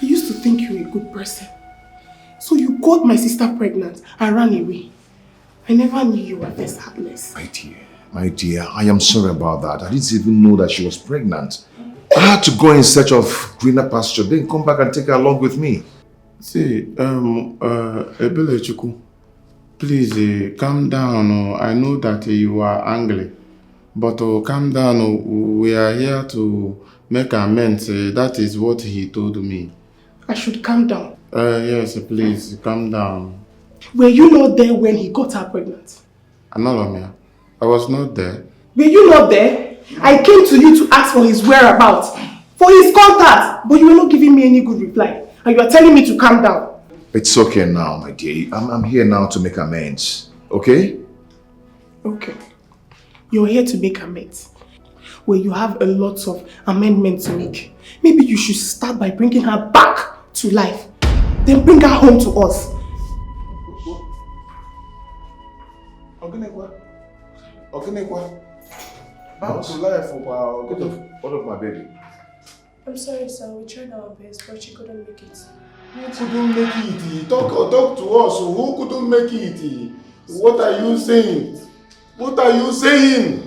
I used to think you were a good person. So you got my sister pregnant and ran away. I never knew you were this heartless. My dear, I am sorry about that. I didn't even know that she was pregnant. I had to go in search of greener pasture, then come back and take her along with me. See, Ebelechuku, please calm down. I know that you are angry, but calm down. We are here to make amends. That is what he told me. I should calm down. Yes, please calm down. Were you not there when he got her pregnant? Anolomia, I was not there. Were you not there? I came to you to ask for his whereabouts, for his contact, but you were not giving me any good reply. And you are telling me to calm down. It's okay now, my dear. I'm here now to make amends. Okay? Okay. You're here to make amends. Well, you have a lot of amendments to make. Maybe you should start by bringing her back to life. Then bring her home to us. Back to life. What of my baby? I'm sorry, sir. We tried our best, but she couldn't make it. Who couldn't make it? Talk to us. Who couldn't make it? What are you saying? What are you saying?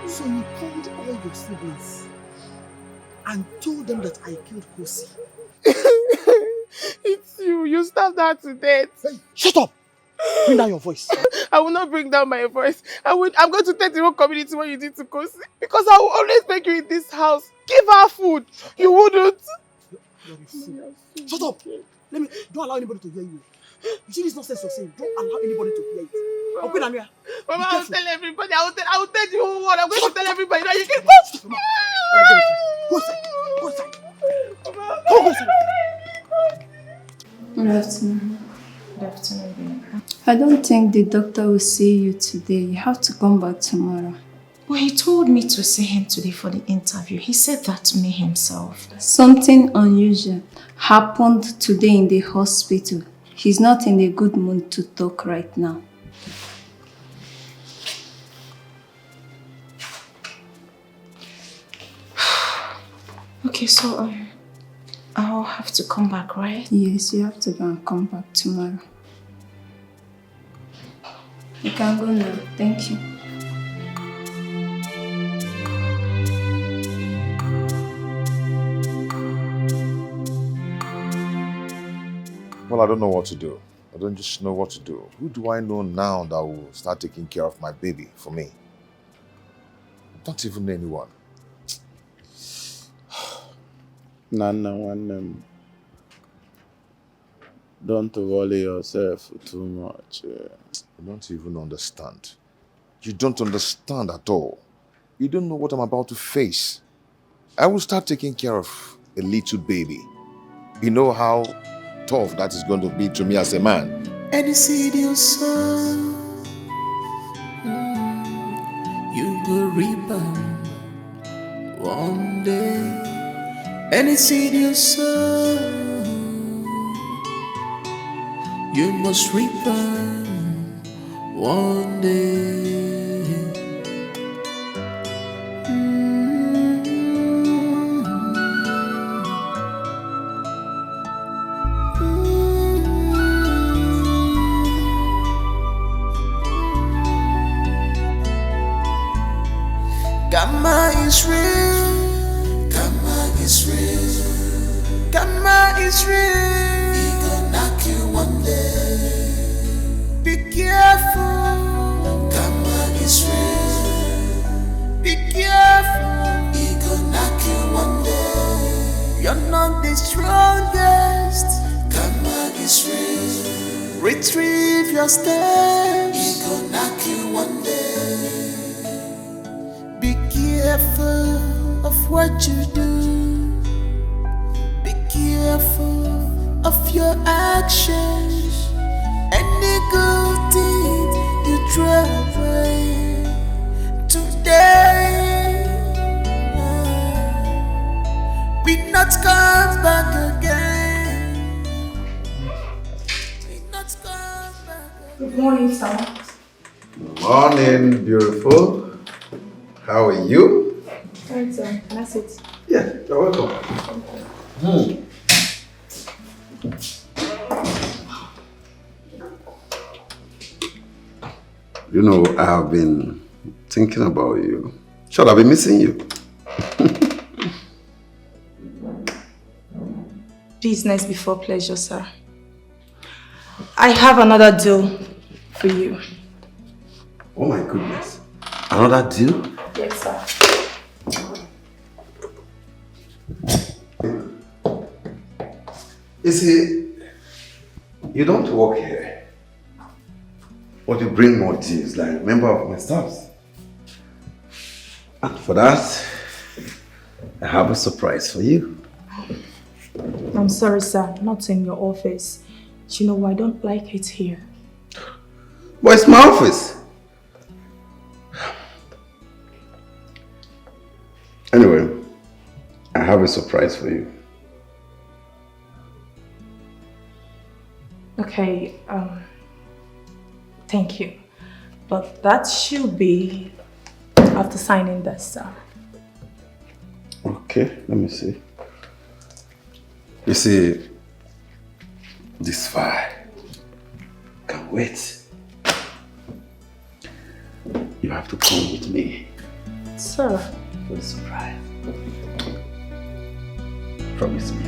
So you called all your siblings and told them that I killed Kosi. It's you. You stabbed her to death. Hey, shut up! Bring down your voice. I will not bring down my voice. I'm going to tell the whole community what you did to Kosi. Because I will always beg you in this house. Give her food. You wouldn't. You're a fool. Shut up! Don't allow anybody to hear you. You see this nonsense you're saying? Don't allow anybody to hear it. Open Amira. Mama, I will tell everybody. I will tell the whole world. I'm going to tell everybody that you can go inside. Go inside. Go inside. Good afternoon. Good afternoon. I don't think the doctor will see you today. You have to come back tomorrow. Well, he told me to see him today for the interview. He said that to me himself. Something unusual happened today in the hospital. He's not in a good mood to talk right now. Okay, so I'll have to come back, right? Yes, you have to go and come back tomorrow. You can go now. Thank you. Well, I don't know what to do. I don't just know what to do. Who do I know now that will start taking care of my baby for me? I don't even know anyone. Nana, don't worry yourself too much. You don't even understand. You don't understand at all. You don't know what I'm about to face. I will start taking care of a little baby. You know how tough that is going to be to me as a man. Any seed you sow, you will reap one day. Any seed you sow, you must reap one day. Gamma is real. Gamma is real. Gamma is real. He gonna knock you one day. Be careful. Gamma is real. Retrieve your steps. He gonna knock you one day. Be careful of what you do. Be careful of your actions. Any good deed you try today we not come back again. We not come back again. Good morning, sir. Good morning, beautiful. How are you? Right, sir. Can I sit? Yeah, you're welcome. You know, I've been thinking about you. Should I be missing you? Business before pleasure, sir. I have another deal for you. Oh my goodness. Another deal? Yes, sir. You see, you don't work here. But you bring more deals like a member of my staff. And for that, I have a surprise for you. I'm sorry, sir. Not in your office. You know, I don't like it here. But it's my office. Anyway, I have a surprise for you. Okay, thank you. But that should be after signing this, sir. Okay, let me see. You see, this file can't wait. You have to come with me. Sir. For the surprise. Promise me.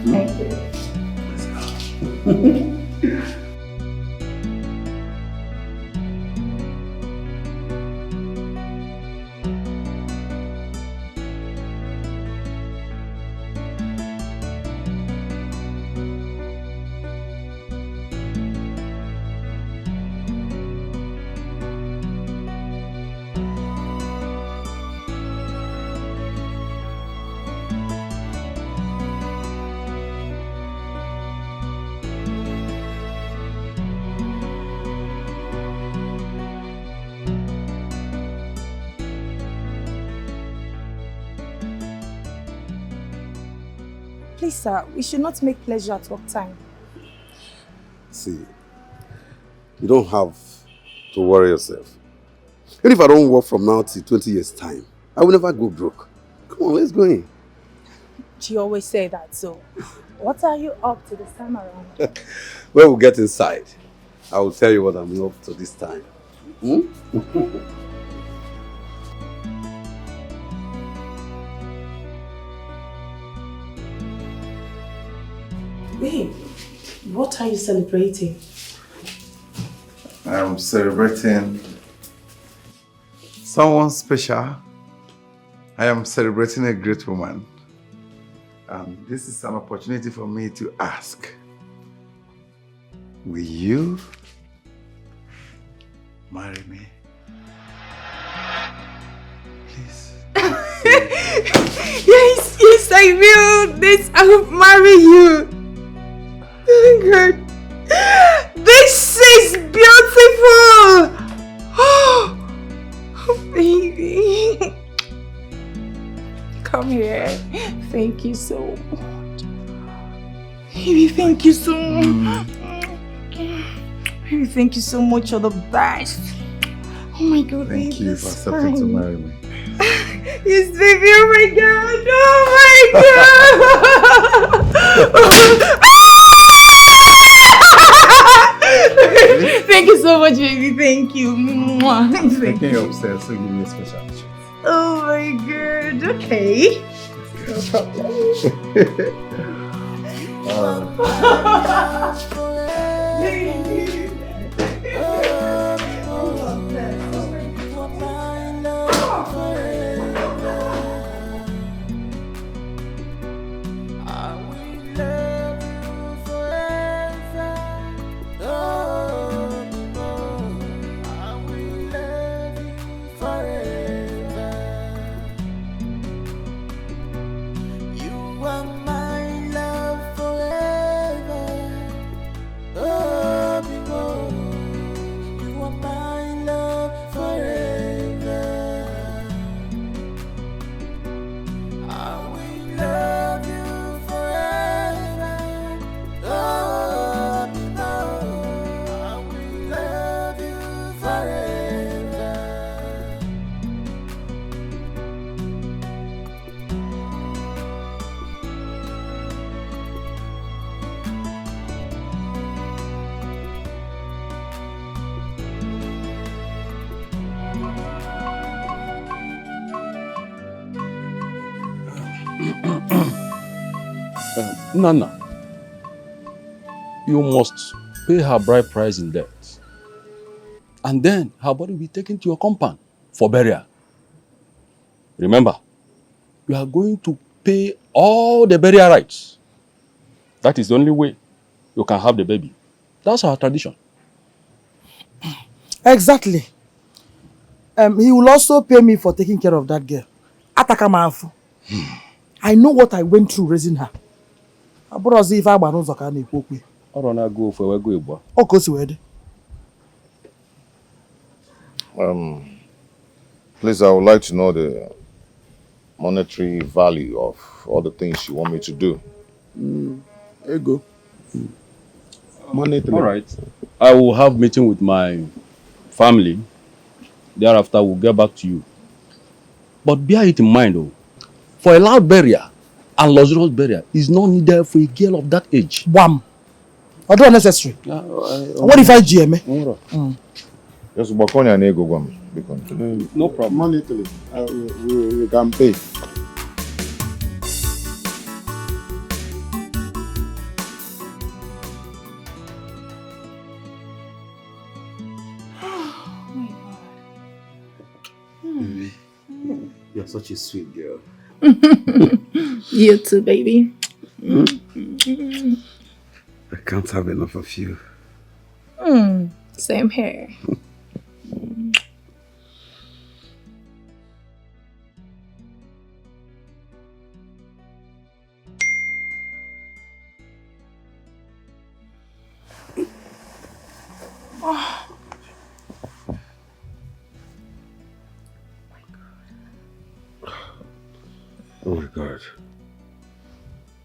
Thank you. Let's go. Please, sir, we should not make pleasure at work time. See, you don't have to worry yourself. Even if I don't work from now till 20 years' time, I will never go broke. Come on, let's go in. You always say that, so what are you up to this time around? When we get inside, I will tell you what I'm up to this time. Babe, what are you celebrating? I'm celebrating someone special. I am celebrating a great woman. And this is an opportunity for me to ask, will you marry me? Please. Yes, I will. I will marry you. Oh God. This is beautiful. Oh, baby. Come here. Thank you so much. Baby, thank you so much. Baby, thank you so much. You're the best. Oh my God, baby. Thank you for accepting to marry me. Yes, baby. Oh my God. Oh my God. Thank you so much, baby. Thank you. Taking you upstairs to give you a special treat. Oh my God. Okay. No problem. Nana, you must pay her bride price in debt. And then her body will be taken to your compound for burial. Remember, you are going to pay all the burial rights. That is the only way you can have the baby. That's our tradition. Exactly. He will also pay me for taking care of that girl. Atakamafu. I know what I went through raising her. I brought us if I were not going to cook me. I don't know go for a go boy. Oh, go to Please, I would like to know the monetary value of all the things you want me to do. Ego. All right. I will have meeting with my family. Thereafter, we'll get back to you. But bear it in mind, though, for a loud burial and luxurious burial is not needed for a girl of that age. Wham! I don't necessary. What if I GM? Just work on your ego, no problem. Monetary, we can pay. Baby, you're such a sweet girl. You too, baby. I can't have enough of you. Same here. Oh my God.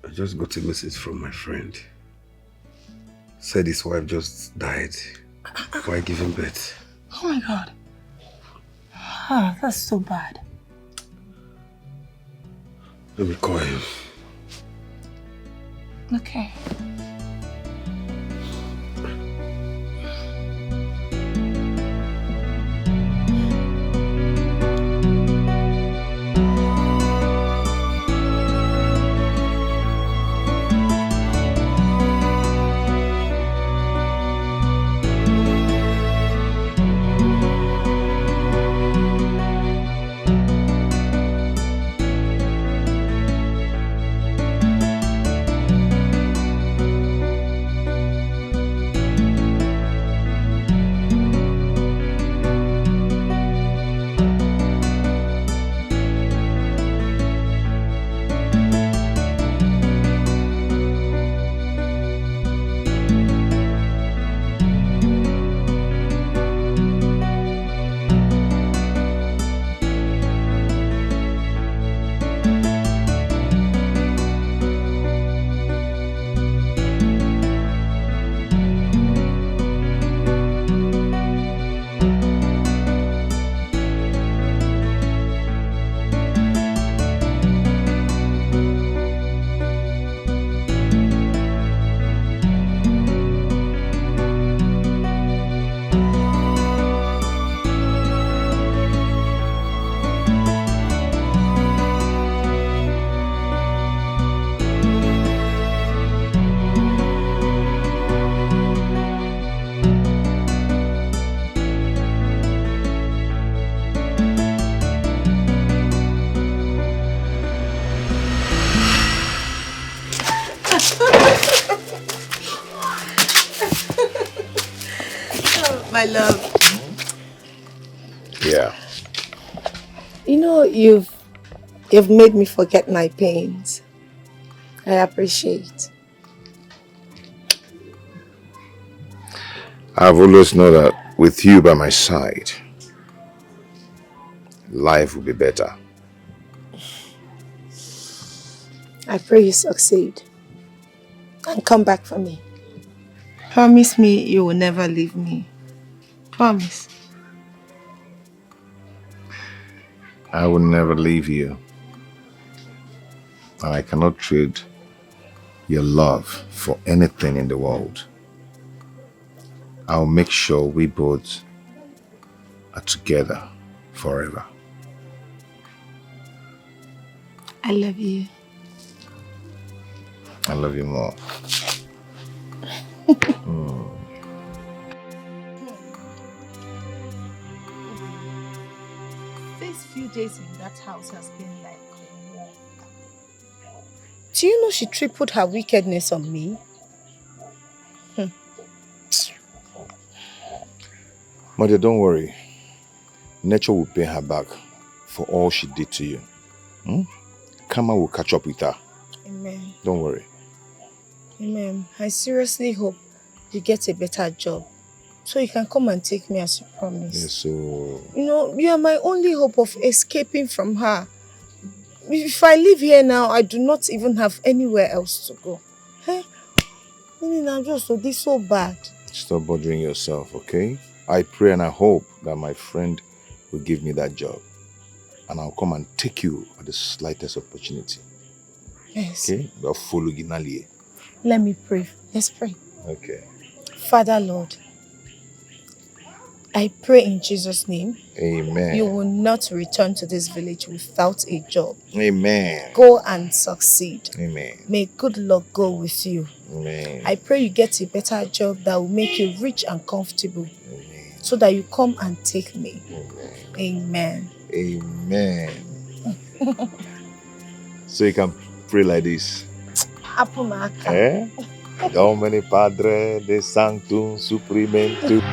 I just got a message from my friend. Said his wife just died while giving birth. Oh my God. Ah, that's so bad. Let me call him. Okay. My love. Yeah. You know, you've made me forget my pains. I appreciate. I've always known that with you by my side, life will be better. I pray you succeed. And come back for me. Promise me you will never leave me. Promise. I will never leave you. And I cannot trade your love for anything in the world. I'll make sure we both are together forever. I love you. I love you more. These few days in that house has been like war. Do you know she tripled her wickedness on me? Mother, don't worry. Nature will pay her back for all she did to you. Karma will catch up with her. Amen. Don't worry. Amen. I seriously hope you get a better job so you can come and take me as you promised. Yes, so... You know, you are my only hope of escaping from her. If I live here now, I do not even have anywhere else to go. Hey, I'm just this so bad. Stop bothering yourself, okay? I pray and I hope that my friend will give me that job. And I'll come and take you at the slightest opportunity. Yes. Okay? We'll follow Ginali. Let me pray. Let's pray. Okay. Father Lord, I pray in Jesus' name. Amen. You will not return to this village without a job. Amen. Go and succeed. Amen. May good luck go with you. Amen. I pray you get a better job that will make you rich and comfortable. Amen. So that you come and take me. Amen. Amen. So you can pray like this. Eh? Domine Padre de Sanctum Suprimentum.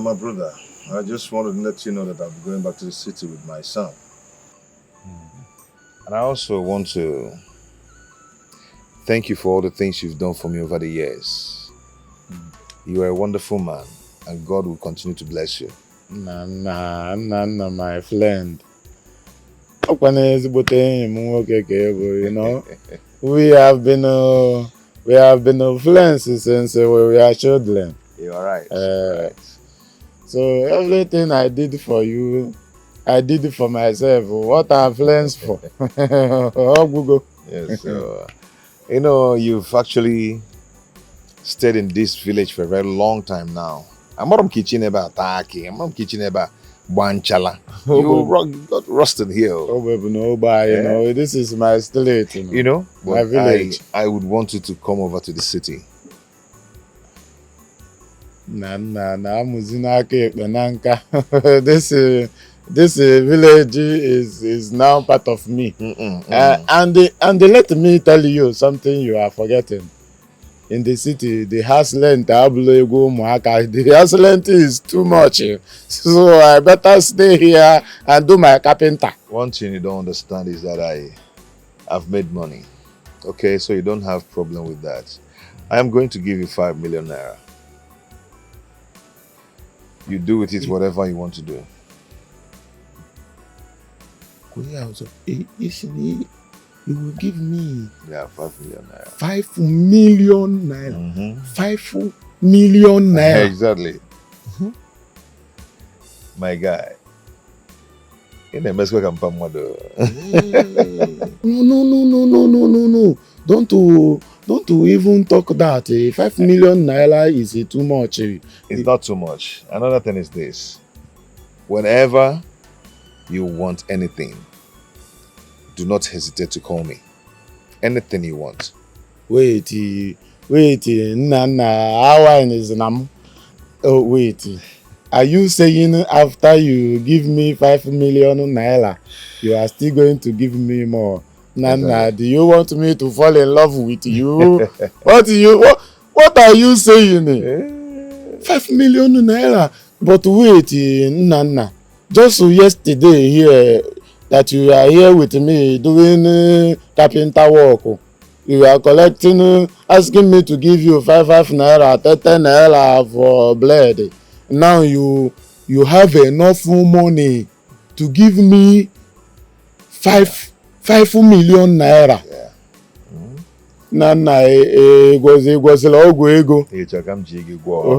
My brother, I just wanted to let you know that I'll be going back to the city with my son. And I also want to thank you for all the things you've done for me over the years. You are a wonderful man, and God will continue to bless you. Nah, my friend. You know, we have been friends since we were children. You're all right. So everything I did for you, I did it for myself. What are friends for? Oh, Google. Yes, so, you know, you've actually stayed in this village for a very long time now. I'm not kitchen about attacking. I'm not kitchen about Banchala. You got rusted here. Oh, baby, no, but you know, this is my state, You know, my village. I would want you to come over to the city. This village is now part of me. And let me tell you something you are forgetting. In the city, the house rent, the house rent is too much. So I better stay here and do my carpenter. One thing you don't understand is that I've made money. Okay, so you don't have problem with that. I am going to give you 5 million naira. You do with it whatever you want to do. You will give me 5 million naira. 5 million naira. 5 million naira. Exactly. My guy. In the mess No. Don't even talk that. 5 million naira is too much. It's not too much. Another thing is this. Whenever you want anything, do not hesitate to call me. Anything you want. Wait, Nana, our is nam. Oh, wait. Are you saying after you give me 5 million naira, you are still going to give me more? Nana, do you want me to fall in love with you? What are you saying? 5 million naira. But wait, Nana. Just yesterday here, that you are here with me doing carpenter work. You are collecting, asking me to give you 5 naira, 10 naira for blade. Now you have enough money to give me 5 million naira. Yeah. Nana, gwazila ọgwụ ego.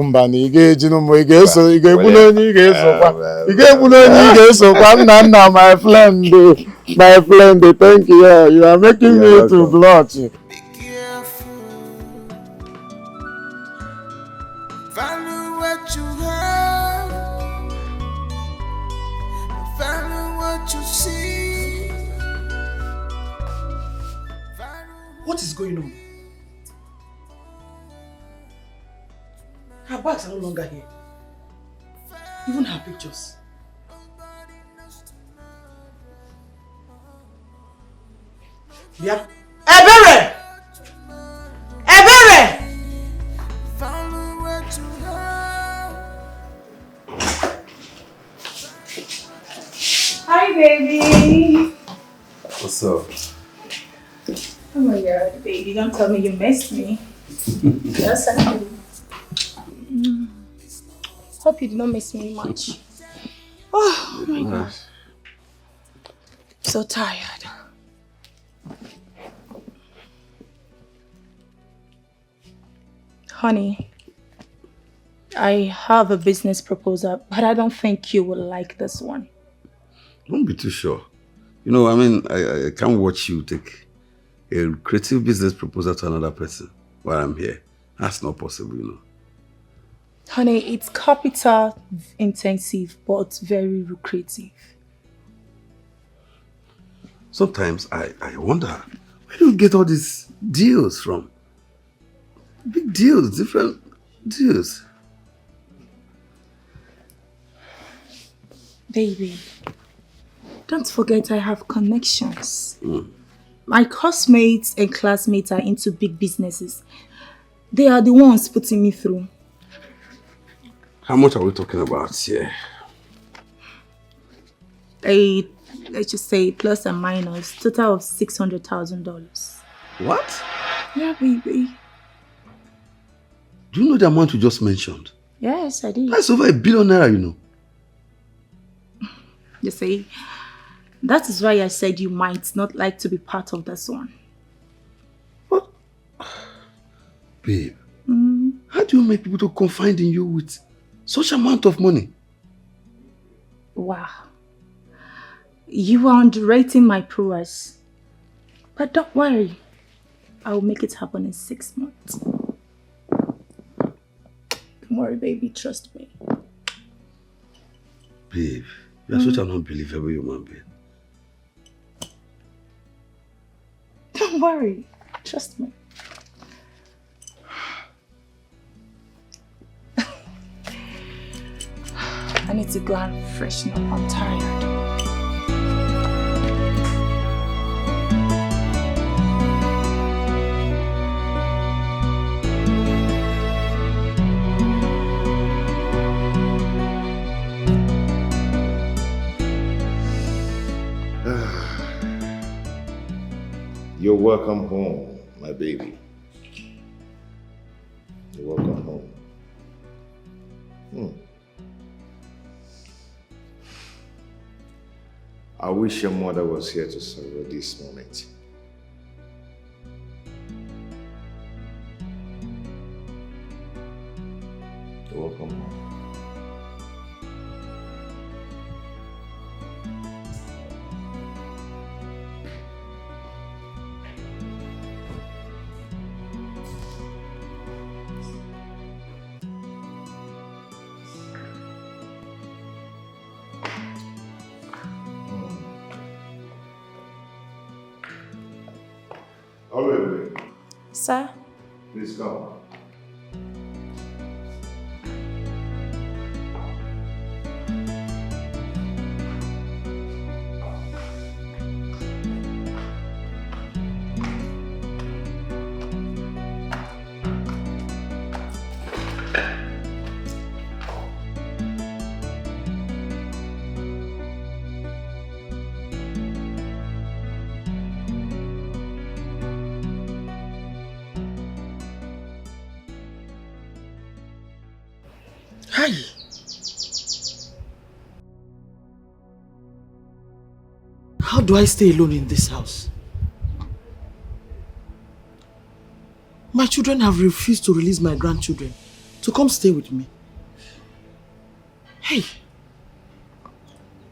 Mba na ị ga-ejinu m ị ga-egbu n'onye ị ga-esokwa nna my friend thank you. You are making me to blush. Be careful. Value what you have. Value what you see. What is going on? Her bags are no longer here. Even her pictures. Yeah. Ebere! Ebere! Hi, baby. What's up? Oh my god, baby, don't tell me you missed me. Yes, I do. Hope you did not miss me much. Oh my god. So tired. Honey, I have a business proposal, but I don't think you will like this one. Don't be too sure. You know, I mean, I can't watch you take a creative business proposal to another person while I'm here. That's not possible, you know. Honey, it's capital intensive, but very lucrative. Sometimes I wonder, where do you get all these deals from? Big deals, different deals. Baby, don't forget I have connections. My classmates and classmates are into big businesses. They are the ones putting me through. How much are we talking about here? Let's just say plus and minus, total of $600,000. What? Yeah, baby. Do you know the amount you just mentioned? Yes, I did. That's over $1 billion, you know. You see, that is why I said you might not like to be part of this one. What? Babe, how do you make people to confide in you with such amount of money? Wow. You are underrating my prowess. But don't worry. I will make it happen in 6 months. Don't worry, baby. Trust me. Babe, you are such an unbelievable human being. Don't worry. Trust me. I need to go and freshen up. I'm tired. You're welcome home, my baby. You're welcome home. I wish your mother was here to savor this moment. You're welcome home. Oliver, Sir? please come. Hi. How do I stay alone in this house? My children have refused to release my grandchildren to come stay with me. Hey,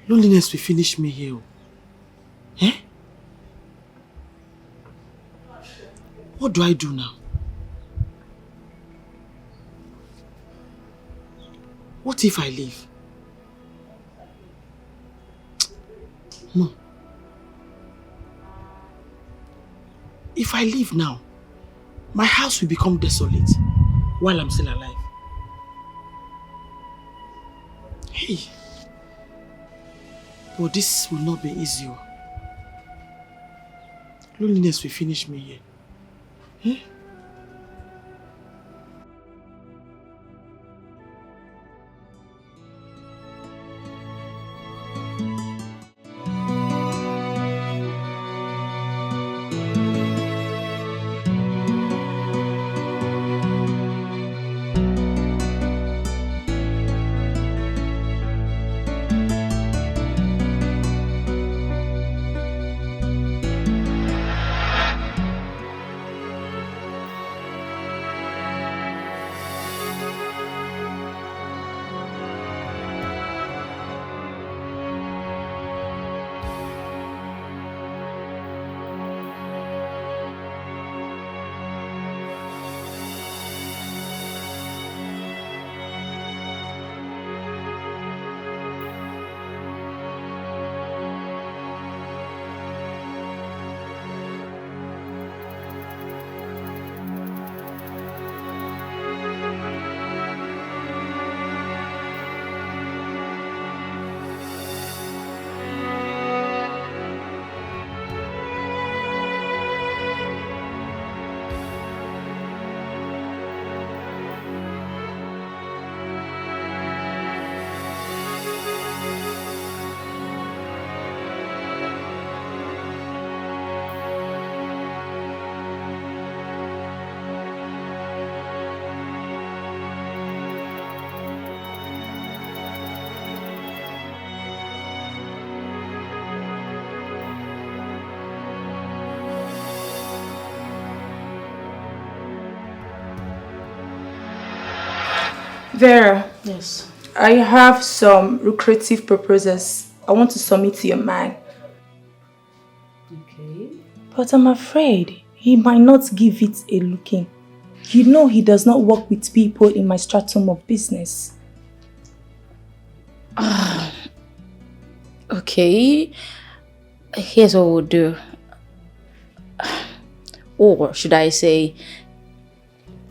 loneliness will finish me here. Eh? What do I do now? What if I leave? No. If I leave now, my house will become desolate while I'm still alive. Hey. But this will not be easy. Loneliness will finish me here. Eh? Vera. Yes. I have some lucrative proposals I want to submit to your man. Okay. But I'm afraid he might not give it a look in. You know he does not work with people in my stratum of business. Okay, here's what we'll do. Or should I say,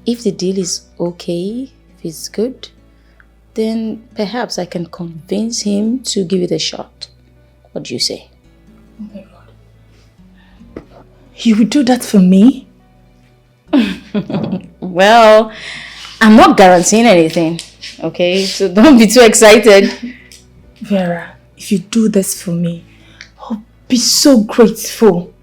if the deal is okay, if it's good, then perhaps I can convince him to give it a shot. What do you say? Oh my God. You would do that for me? Well, I'm not guaranteeing anything, okay? So don't be too excited. Vera, if you do this for me, I'll be so grateful.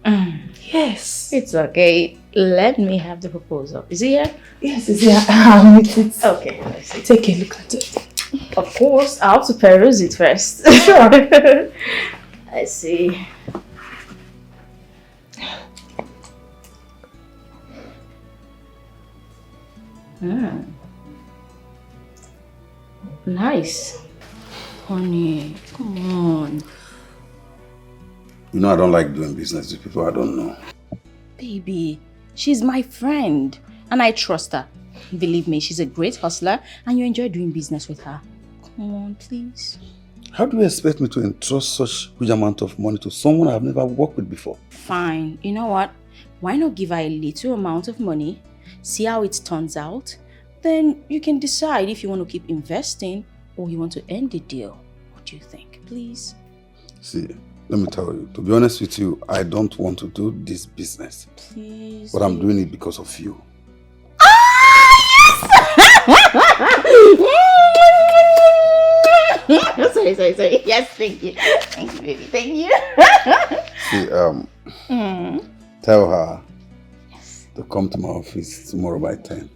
Yes. It's okay. Let me have the proposal. Is it here? Yes, it's here. I'll meet it. Okay, let's see. Take a look at it. Of course, I have to peruse it first. Sure. Let's see. Nice. Honey, come on. You know I don't like doing business with people I don't know. Baby, she's my friend and I trust her. Believe me, she's a great hustler and you enjoy doing business with her. Come on, please. How do you expect me to entrust such huge amount of money to someone I've never worked with before? Fine. You know what? Why not give her a little amount of money, see how it turns out, then you can decide if you want to keep investing or you want to end the deal. What do you think, please? See, let me tell you, to be honest with you, I don't want to do this business. Please. But I'm doing it because of you. Sorry. Yes, thank you. Thank you, baby. Thank you. See, tell her to come to my office tomorrow by 10.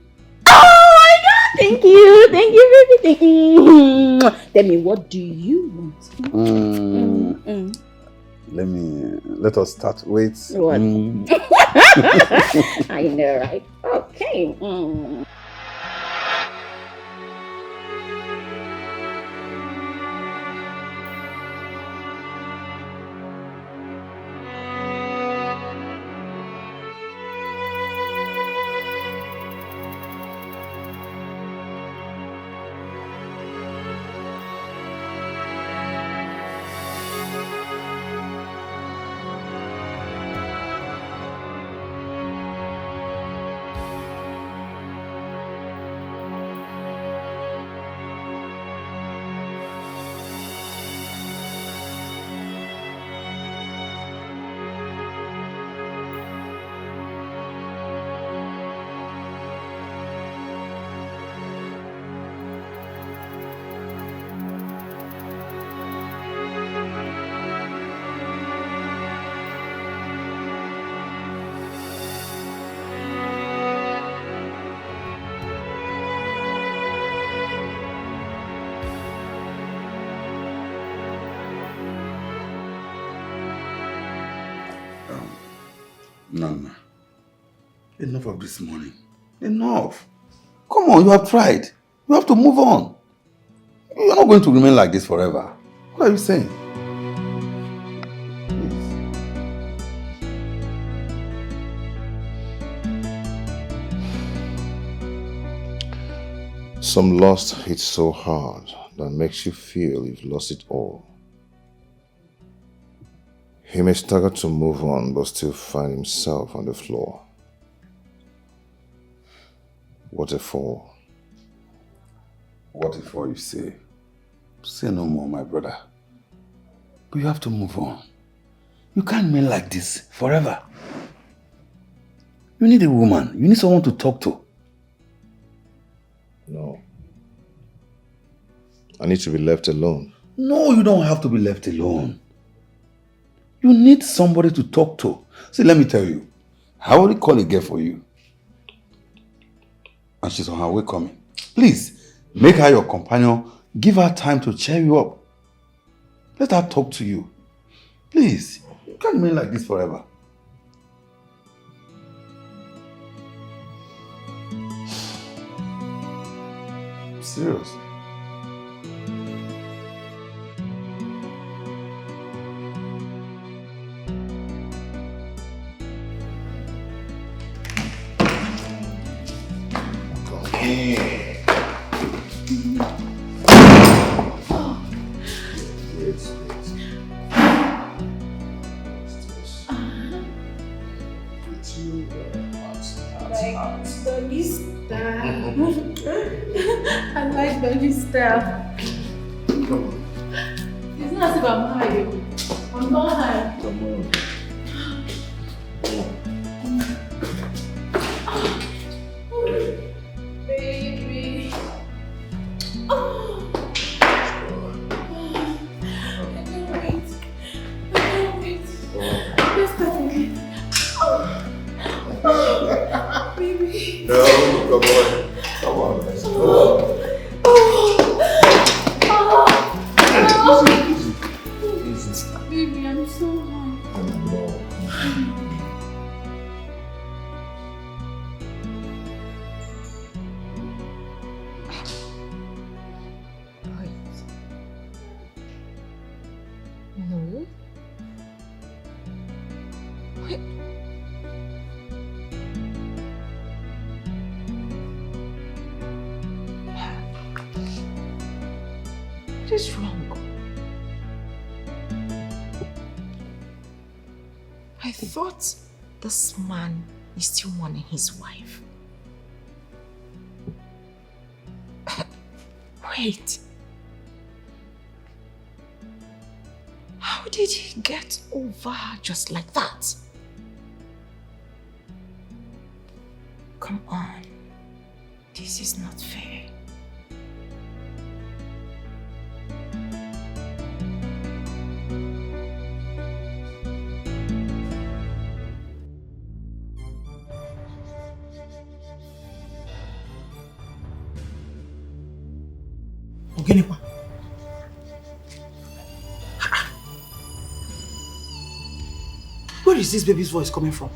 Oh my God! Thank you, baby. Thank you. Tell me, what do you want? Let us start. Wait. What? I know, right? Okay. Nana, enough of this morning. Enough. Come on, you have tried. You have to move on. You're not going to remain like this forever. What are you saying? Some loss hits so hard that makes you feel you've lost it all. He may struggle to move on but still find himself on the floor. What a fall. What a fall, you say? Say no more, my brother. But you have to move on. You can't remain like this forever. You need a woman. You need someone to talk to. No. I need to be left alone. No, you don't have to be left alone. You need somebody to talk to. See, let me tell you. I already called a girl for you. And she's on her way coming. Please, make her your companion. Give her time to cheer you up. Let her talk to you. Please, you can't remain like this forever. Serious. Doggy style. I like doggy style. It's not as if I'm high. I'm not high. Come on. Baby. Oh. I can't wait. I can't wait. Let's start again. Oh. Baby. No, come on. Come on. Let's go. Easy. Baby, I'm so high. No. Wait. What is wrong? I thought this man is still mourning his wife. Wait. How did he get over her just like that? Come on. This is not fair. Ogenekwa. Where is this baby's voice coming from?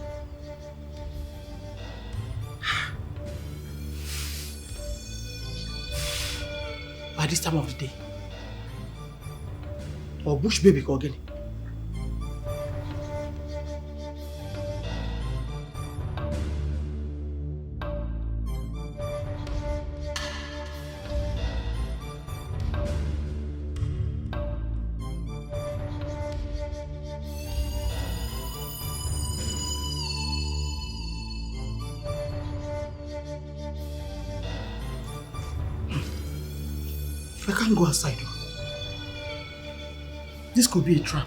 By this time of the day. Or bush baby Ogene. I can't go outside. This could be a trap.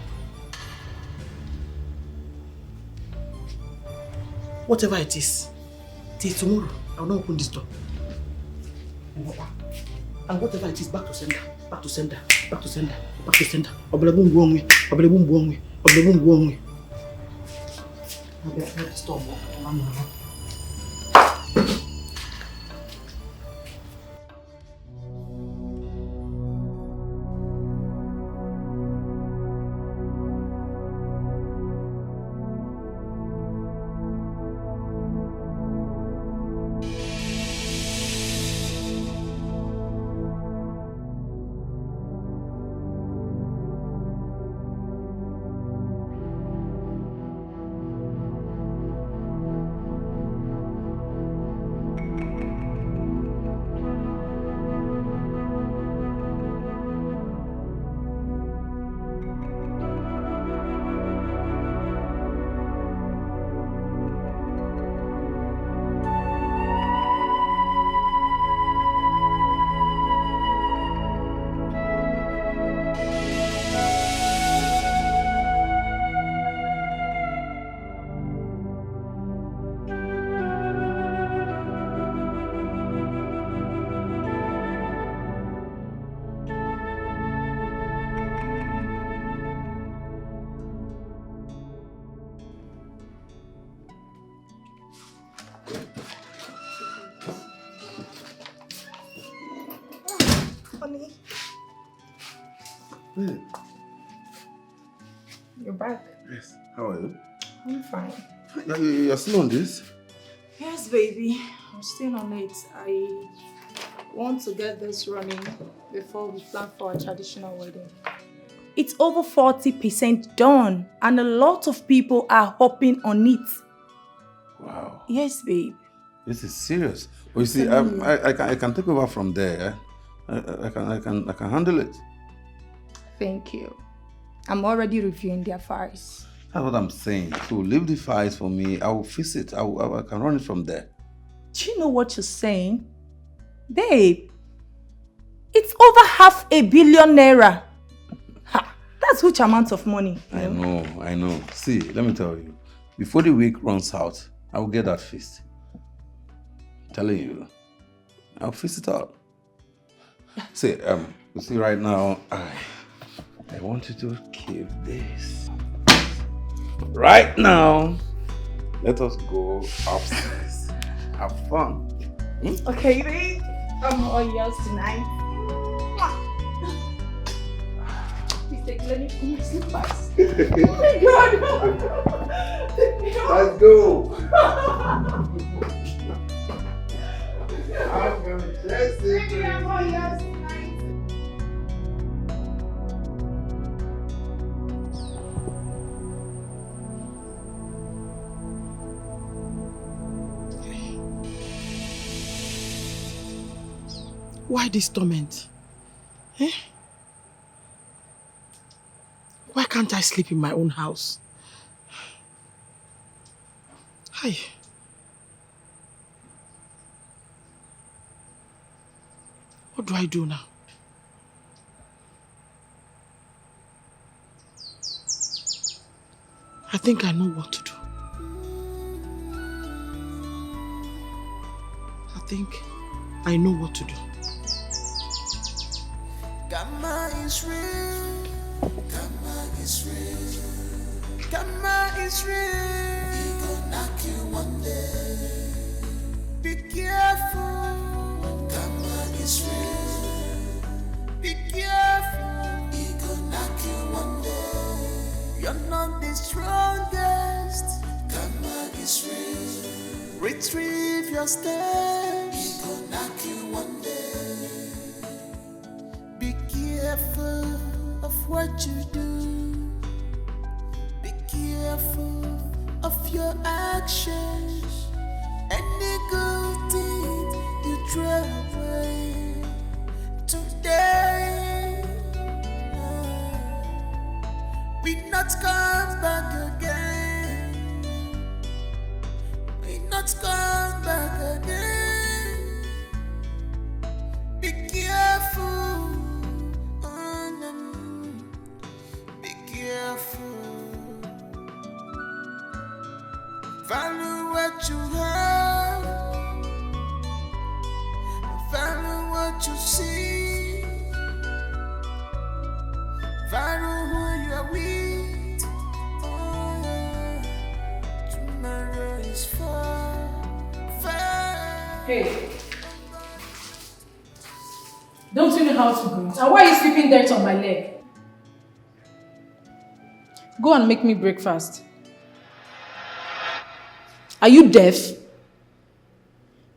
Whatever it is, till tomorrow, I will not open this door. And whatever it is, back to sender, back to sender, back to sender, back to sender. Oblebum buongwe, oblebum buongwe, oblebum buongwe. I better stop. Honey, Hey. you're back. Yes. How are you? I'm fine. You're still on this? Yes, baby. I'm still on it. I want to get this running before we plan for a traditional wedding. It's over 40% done, and a lot of people are hopping on it. Wow. Yes, babe. This is serious. Well, you see, I can take over from there. I can handle it. Thank you. I'm already reviewing their files. That's what I'm saying. So leave the files for me. I will fix it. I can run it from there. Do you know what you're saying? Babe, it's over 500 million naira. Ha, that's huge amount of money. I know. See, let me tell you. Before the week runs out, I will get that feast. I'm telling you. I'll fix it out. See, you see right now, I want you to keep this. Right now, let us go upstairs. Have fun. Okay, babe. I'm all yours tonight. Please take, let me put my slippers. Oh my God. Let's go. I'm gonna test it. I'm all yours tonight. Why this torment? Eh? Why can't I sleep in my own house? Hi. What do I do now? I think I know what to do. I think I know what to do. Karma is real. Karma is real. Karma is real. He gon' knock you one day. Be careful. Karma is real. Be careful. He gon' knock you one day. You're not the strongest. Karma is real. Retrieve your steps. He gon' knock you one day. Be careful of what you do. Be careful of your actions. Any good deed you throw away today we not come back again. We not come back again. Be careful. Be careful. Value what you have. Value what you see. Value who you are with. Oh, yeah. Tomorrow is far, far. Hey. Don't you know how to breathe? And why are you sleeping dirt on my leg? Go and make me breakfast. Are you deaf?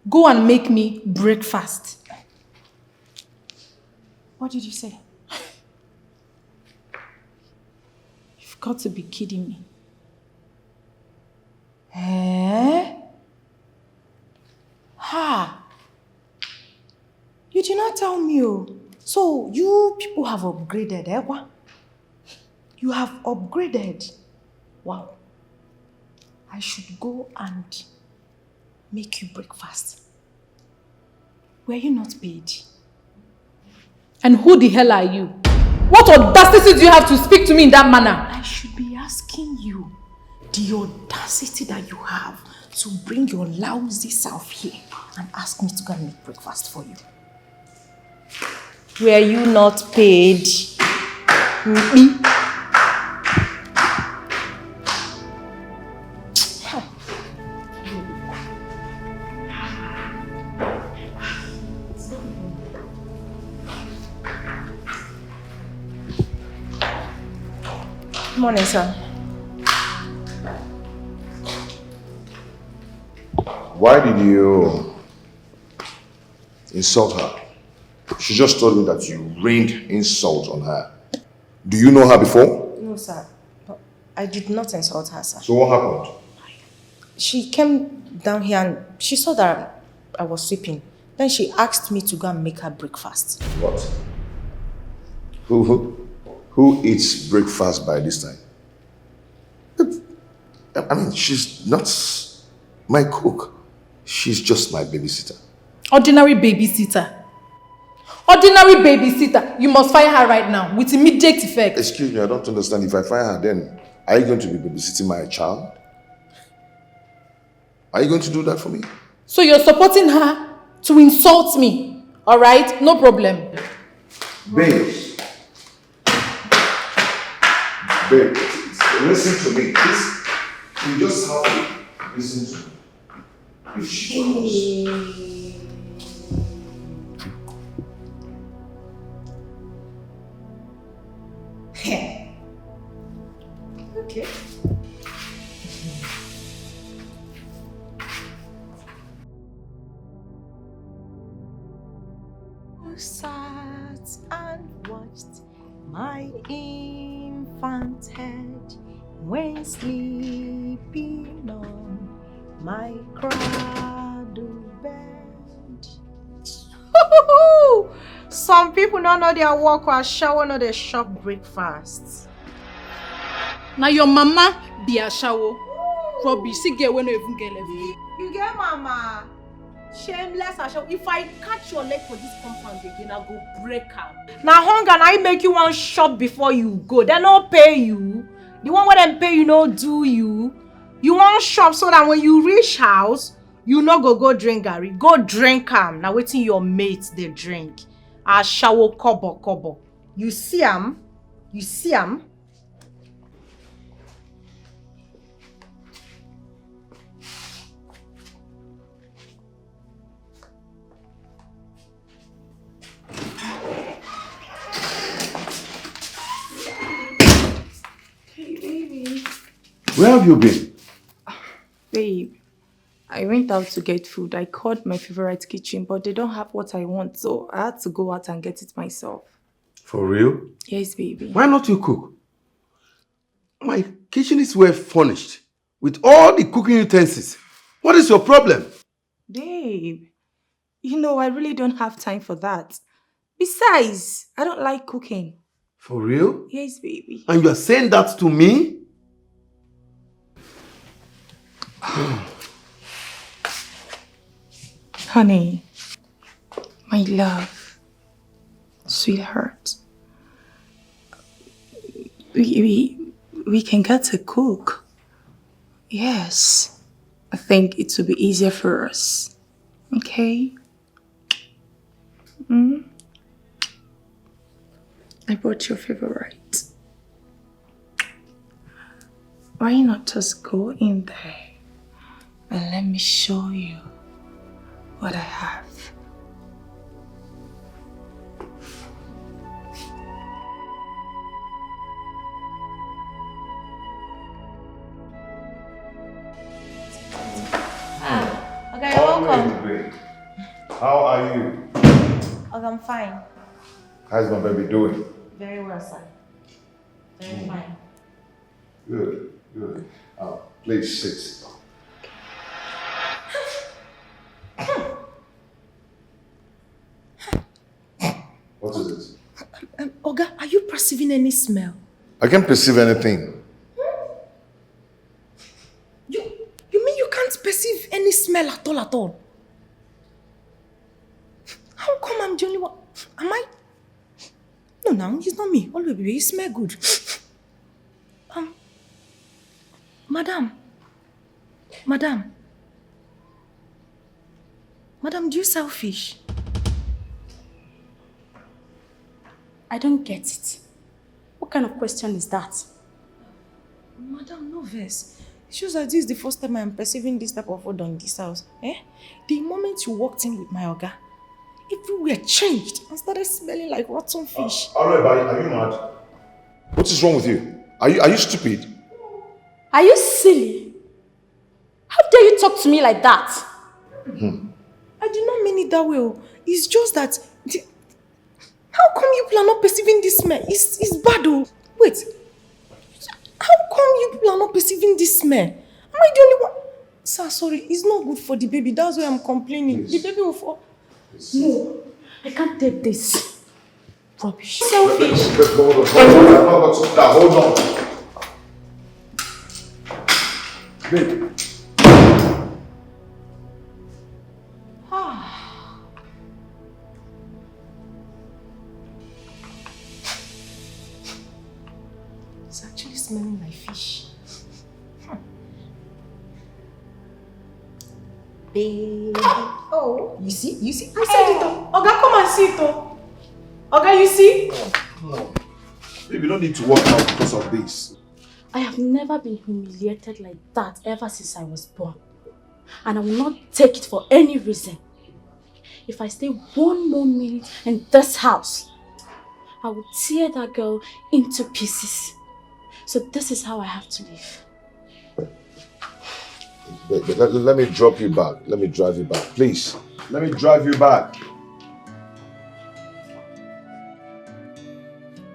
Go and make me breakfast. What did you say? You've got to be kidding me. Eh? Ha! You did not tell me. Oh. So you people have upgraded, eh? What? You have upgraded. Wow. I should go and make you breakfast. Were you not paid? And who the hell are you? What audacity do you have to speak to me in that manner? I should be asking you the audacity that you have to bring your lousy self here and ask me to go and make breakfast for you. Were you not paid? Me? Morning, sir. Why did you insult her? She just told me that you rained insult on her. Do you know her before? No, sir. I did not insult her, sir. So what happened? She came down here and she saw that I was sweeping. Then she asked me to go and make her breakfast. What? Who eats breakfast by this time? I mean, she's not my cook. She's just my babysitter. Ordinary babysitter. Ordinary babysitter. You must fire her right now with immediate effect. Excuse me, I don't understand. If I fire her, then are you going to be babysitting my child? Are you going to do that for me? So you're supporting her to insult me, all right? No problem. Babe. Babe, listen to me. Please, you just have to listen to me. If she comes. Okay. Who sat and watched my infant head when sleeping on my cradle bed? Some people don't know their work or shower, not their shop breakfast. Now your mama be a shower. Rubbish, see get when you even get level. You get mama? Shameless Asha. If I catch your leg for this compound again, I'll go break her. Now hunger, I make you one shop before you go. They don't pay you. The one where them pay you no do you. You want shop so that when you reach house, you no go drink Gary. Go drink Now waiting your mates they drink. A shower kobo. You see am? You see am? Where have you been? Babe, I went out to get food. I called my favorite kitchen, but they don't have what I want, so I had to go out and get it myself. For real? Yes, baby. Why not you cook? My kitchen is well furnished with all the cooking utensils. What is your problem? Babe, you know, I really don't have time for that. Besides, I don't like cooking. For real? Yes, baby. And you are saying that to me? Honey, my love, sweetheart, we can get to cook. Yes, I think it will be easier for us. Okay? I brought your favorite. Why not just go in there and let me show you what I have? Okay, you're welcome. Great. How are you? Okay, I'm fine. How's my baby doing? Very well, sir. Very fine. Good. Please sit. What is it? Oga, are you perceiving any smell? I can't perceive anything. You mean you can't perceive any smell at all? How come I'm the only one? Am I? No, it's not me. Always, baby, you smell good. Madam, do you sell fish? I don't get it. What kind of question is that? Madam, no verse. It shows that this is the first time I'm perceiving this type of odor in this house. The moment you walked in with my oga, everywhere changed and started smelling like rotten fish. Alright, are you mad? What is wrong with you? Are you stupid? Are you silly? How dare you talk to me like that? I did not mean it that way. It's just that... How come you people are not perceiving this smell? It's bad though. Wait. How come you people are not perceiving this smell? Am I the only one? Sir, sorry. It's not good for the baby. That's why I'm complaining. Please. The baby will fall. No, I can't take this. Rubbish. Selfish. Hold on. Babe. baby. Oh, you see? I said it. Oga, come and see it. Oga, you see? No. Baby, you don't need to walk out because of this. I have never been humiliated like that ever since I was born. And I will not take it for any reason. If I stay one more minute in this house, I will tear that girl into pieces. So this is how I have to live. Let me drop you back. Let me drive you back. Please. Let me drive you back.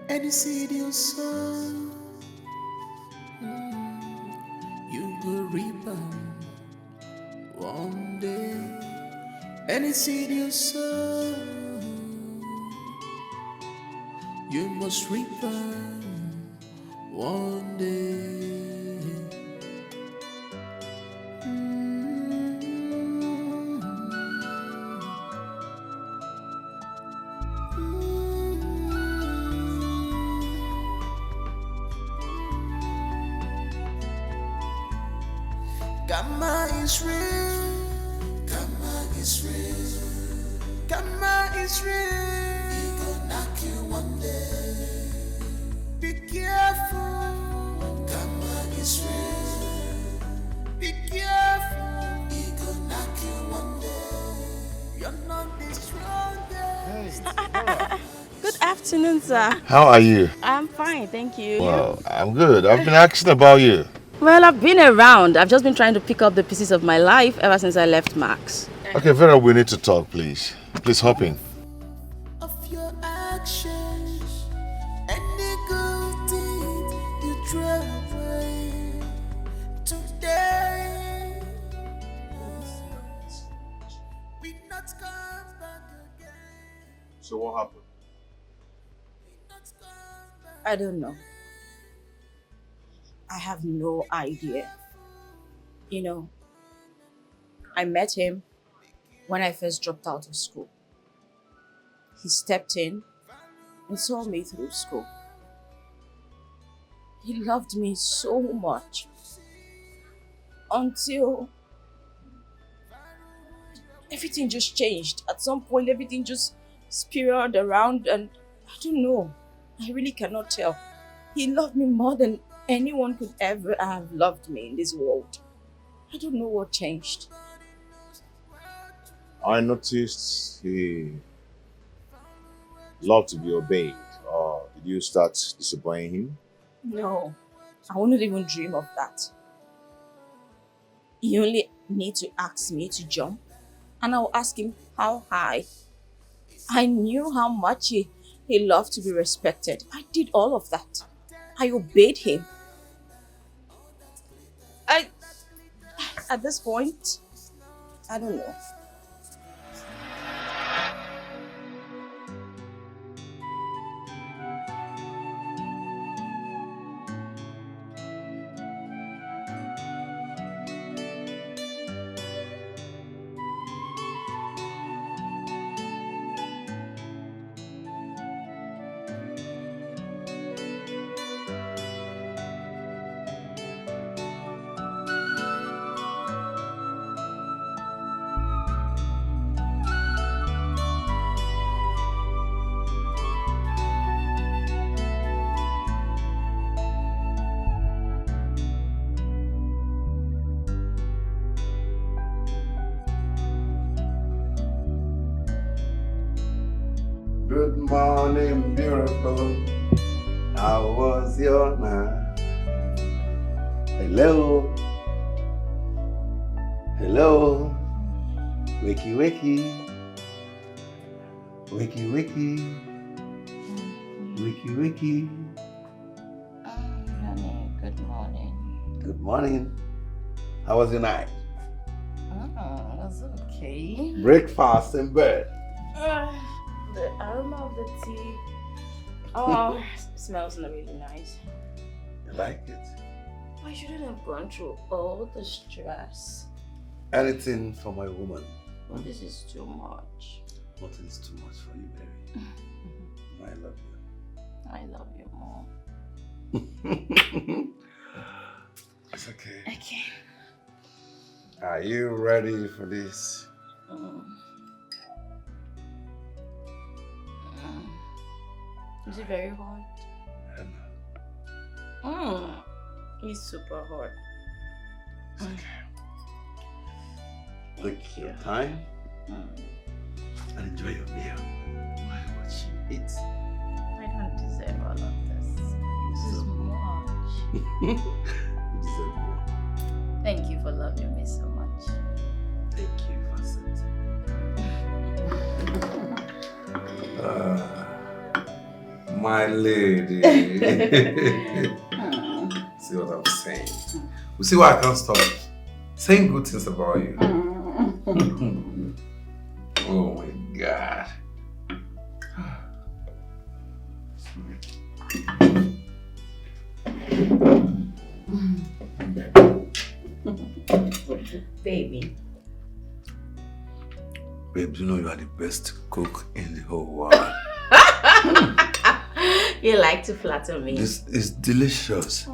Any seed you sow, you will reap one day. Any seed you sow, you must reap one day. Karma is real. Karma is real. Karma is real. It gon' knock you one day. Be careful. Karma is real. Be careful. It gon' knock you one day. You're not the strongest. Good afternoon, sir. How are you? I'm fine, thank you. Wow, I'm good. I've been asking about you. Well, I've been around. I've just been trying to pick up the pieces of my life ever since I left Max. Okay, Vera, we need to talk, please. Please hop in. Of your actions, any good deed you throw away today. We not come back again. So what happened? I don't know. I have no idea. You know, I met him when I first dropped out of school. He stepped in and saw me through school. He loved me so much until everything just changed. At some point, everything just spiraled around and I don't know. I really cannot tell. He loved me more than anyone could ever have loved me in this world. I don't know what changed. I noticed he loved to be obeyed. Did you start disobeying him? No, I wouldn't even dream of that. You only need to ask me to jump and I'll ask him how high. I knew how much he loved to be respected. I did all of that. I obeyed him. At this point, I don't know. Good morning, beautiful. How was your night? Hello. Hello. Wakey, wakey. Wakey, wakey. Wakey, wakey. Honey, good morning. Good morning. How was your night? Oh, that's okay. Breakfast in bed. The aroma of the tea. Oh, smells really nice. You like it? I shouldn't have gone through all the stress. Anything for my woman. Well, this is too much. Nothing is too much for you, baby. I love you. I love you more. It's okay. Okay. Are you ready for this? Is it very hot? It's super hot. Take your time and enjoy your meal. Why watch you eat? I don't deserve all of this. This is much. You deserve more. Thank you for loving me so much. Thank you, Vincent. My lady. See what I'm saying? You see why I can't stop saying good things about you? Oh my God. Baby. Babe, you know you are the best cook in the whole world. You like to flatter me. This is delicious.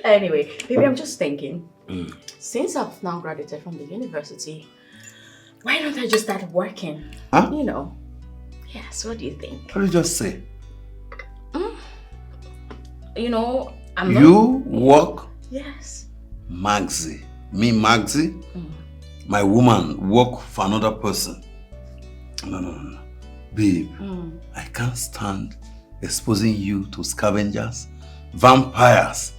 Anyway, baby, I'm just thinking. Since I've now graduated from the university, why don't I just start working? Huh? You know. Yes, what do you think? What did you just say? You know, I'm not... You work? Yes. Maxi. Me, Maxi? My woman work for another person. No. Babe, I can't stand exposing you to scavengers, vampires,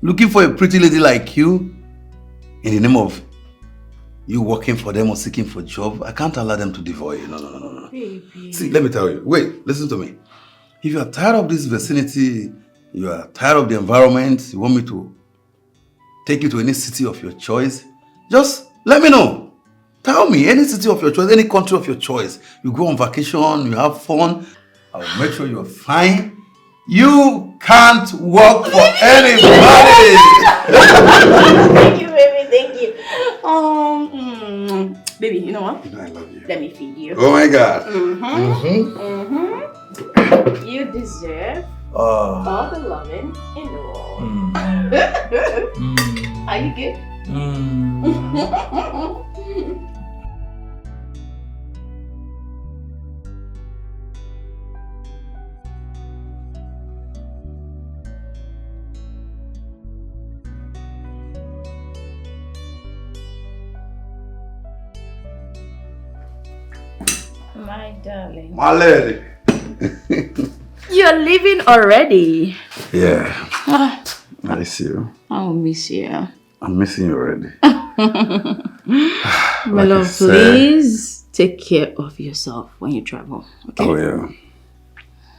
looking for a pretty lady like you in the name of you working for them or seeking for a job. I can't allow them to devour you. No. Baby. See, let me tell you. Wait, listen to me. If you are tired of this vicinity, you are tired of the environment, you want me to take you to any city of your choice, just let me know. Tell me, any city of your choice, any country of your choice. You go on vacation, you have fun. I'll make sure you're fine. You can't work for anybody. Thank you, baby. Thank you. Baby, you know what? You know I love you. Let me feed you. Oh my God. You deserve all the loving in the world. Are you good? My darling. My lady. You're leaving already. Yeah. I miss you. I'll miss you. I'm missing you already. My love, please take care of yourself when you travel. Okay? Oh yeah.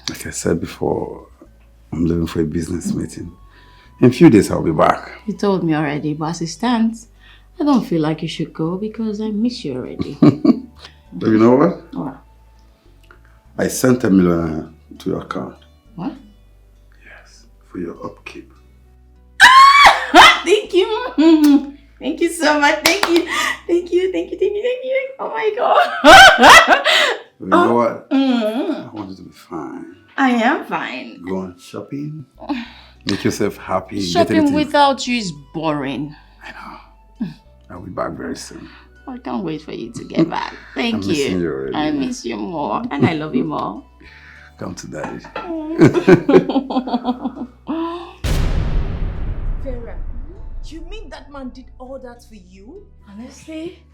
Like I said before, I'm leaving for a business meeting. In a few days I'll be back. You told me already, but as it stands, I don't feel like you should go because I miss you already. But you know what? What? I sent $1 million to your account. What? Yes, for your upkeep. Thank you. Thank you so much. Thank you. Oh my God. You know what? I want you to be fine. I am fine. Go on shopping. Make yourself happy. Shopping without you is boring. I know. I'll be back very soon. I can't wait for you to get back. Thank I'm missing you already. I miss you more and I love you more. Come to daddy. Vera, you mean that man did all that for you? Honestly,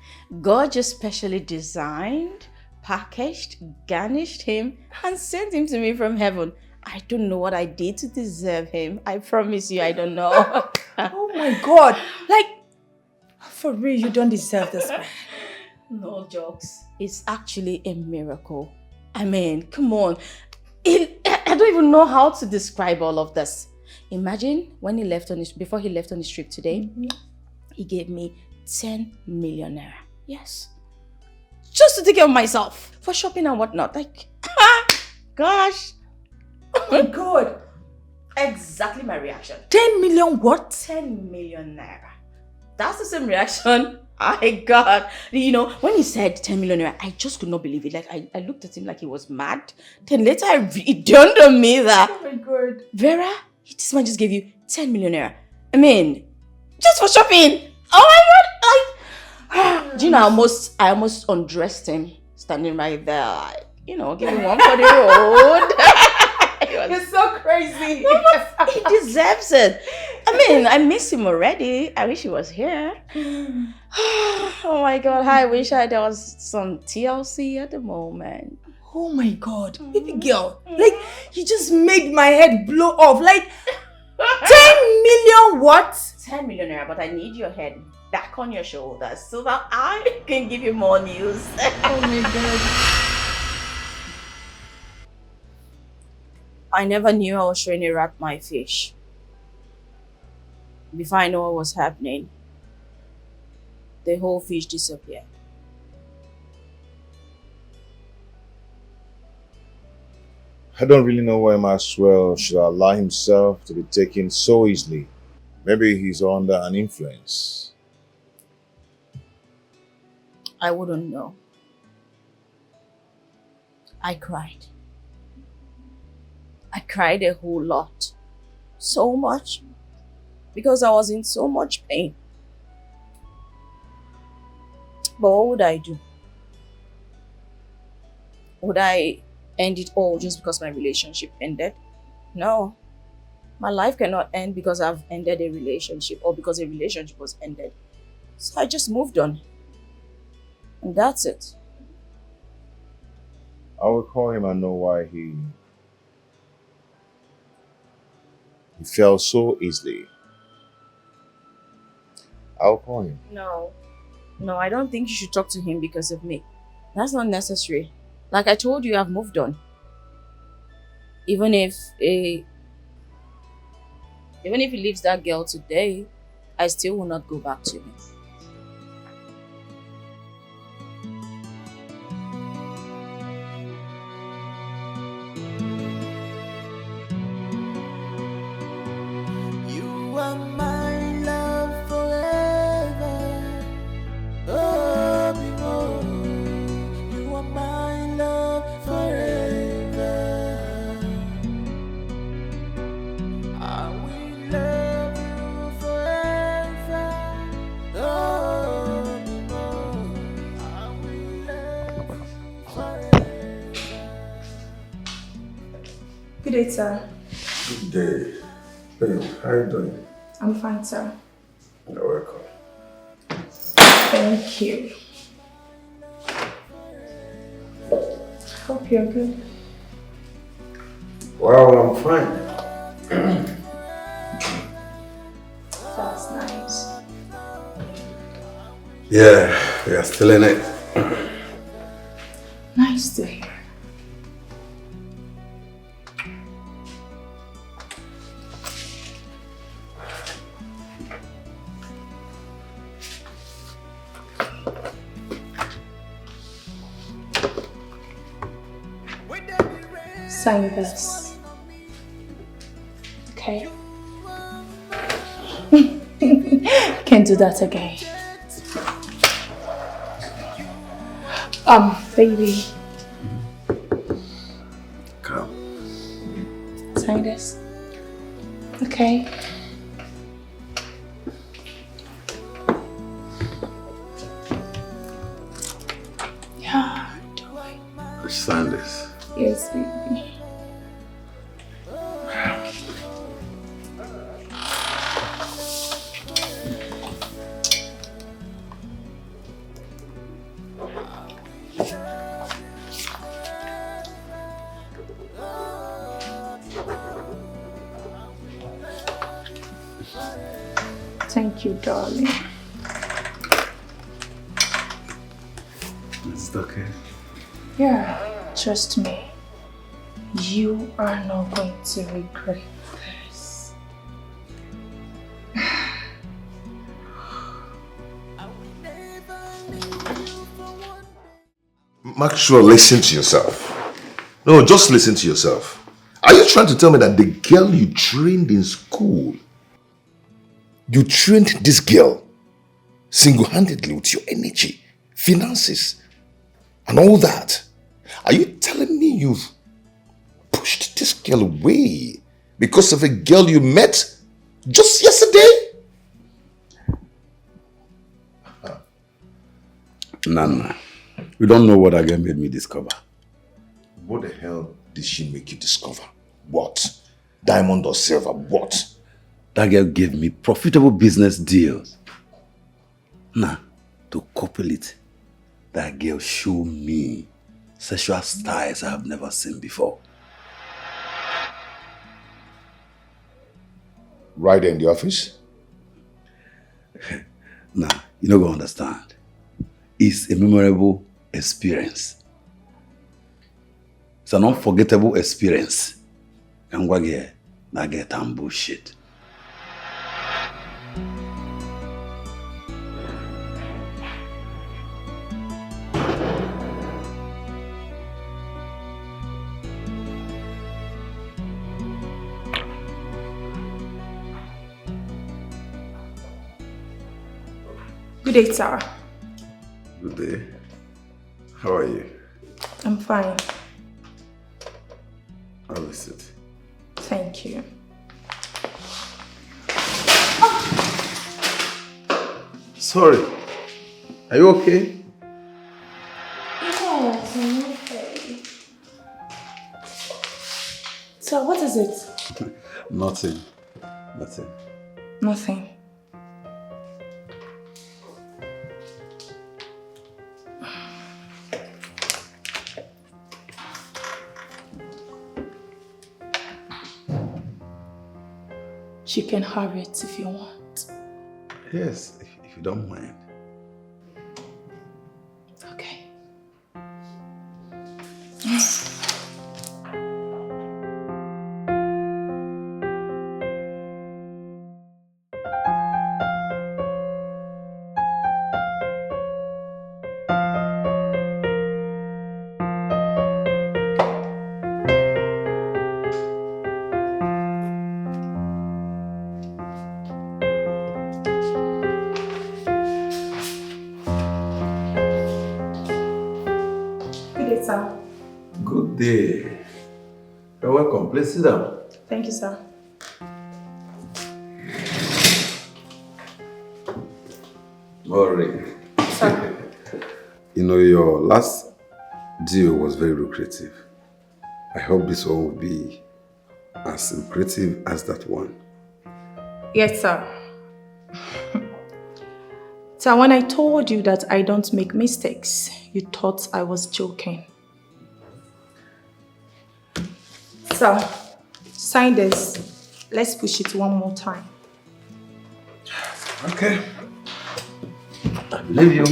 God just specially designed, packaged, garnished him and sent him to me from heaven. I don't know what I did to deserve him. I promise you, I don't know. Oh my God. Like, for real, you don't deserve this man. No jokes. It's actually a miracle. I mean, come on. I don't even know how to describe all of this. Imagine when he left before he left on his trip today, he gave me 10 million naira. Yes. Just to take care of myself. For shopping and whatnot. Like, gosh. Oh my God. Exactly my reaction. 10 million what? 10 million naira. That's the same reaction I got. You know, when he said 10 million naira, I just could not believe it. Like, I looked at him like he was mad. Then later, it dawned on me that, oh my God. Vera, this man just gave you 10 million naira. I mean, Just for shopping. Oh my god! Do you know, I almost undressed him, standing right there, like, you know, giving one for the road. You're so crazy. No, but he deserves it. I mean, I miss him already. I wish he was here. Oh my god, I wish there was some TLC at the moment. Oh my god, baby girl. Like, you just made my head blow off. Like, 10 million what? 10 million naira, but I need your head back on your shoulders so that I can give you more news. Oh my god. I never knew I was trying to rat my fish. Before I know what was happening, the whole fish disappeared. I don't really know why Maxwell should allow himself to be taken so easily. Maybe he's under an influence. I wouldn't know. I cried. I cried a whole lot. So much. Because I was in so much pain. But what would I do? Would I end it all just because my relationship ended? No. My life cannot end because I've ended a relationship or because a relationship was ended. So I just moved on. And that's it. I will call him and know why he fell so easily. I'll call him. No, I don't think you should talk to him because of me. That's not necessary. Like I told you, I've moved on. Even if he leaves that girl today, I still will not go back to him. You are my love forever. Oh, behold, you are my love forever. I will love you forever. Oh, behold, I will love you forever. Good day, sir. Good day. Hey, how you doing? I'm fine, sir. You're welcome. Thank you. Hope you're good. Well, I'm fine. That's nice. Yeah, we are still in it. Nice to hear. Sign this. Okay. Can't do that again. Baby. Come. Sign this. Okay. Yeah, do it. Sign this. Yes, baby. Thank you, darling. It's okay. Yeah, trust me. You are not going to regret this. Maxwell, listen to yourself. No, just listen to yourself. Are you trying to tell me that the girl you trained in school, you trained this girl single-handedly with your energy, finances, and all that? Are you telling me you've pushed this girl away because of a girl you met just yesterday? Nana, you don't know what that girl made me discover. What the hell did she make you discover? What? Diamond or silver? What? That girl gave me profitable business deals. Now, to couple it, that girl showed me sexual styles I have never seen before. Right in the office? Nah, you don't go understand. It's a memorable experience. It's an unforgettable experience. And what get that get and bullshit. Good day, Sarah. Good day. How are you? I'm fine. Have a seat. Thank you. Sorry. Are you okay? Yes, I'm okay. So, what is it? Nothing. Nothing. You can have it if you want. Yes, if you don't mind. Okay. Good day. You're welcome. Please sit down. Thank you, sir. Maureen. Sir. You know, your last deal was very lucrative. I hope this one will be as lucrative as that one. Yes, sir. So when I told you that I don't make mistakes, you thought I was joking. So, sign this. Let's push it one more time. Okay. I believe you.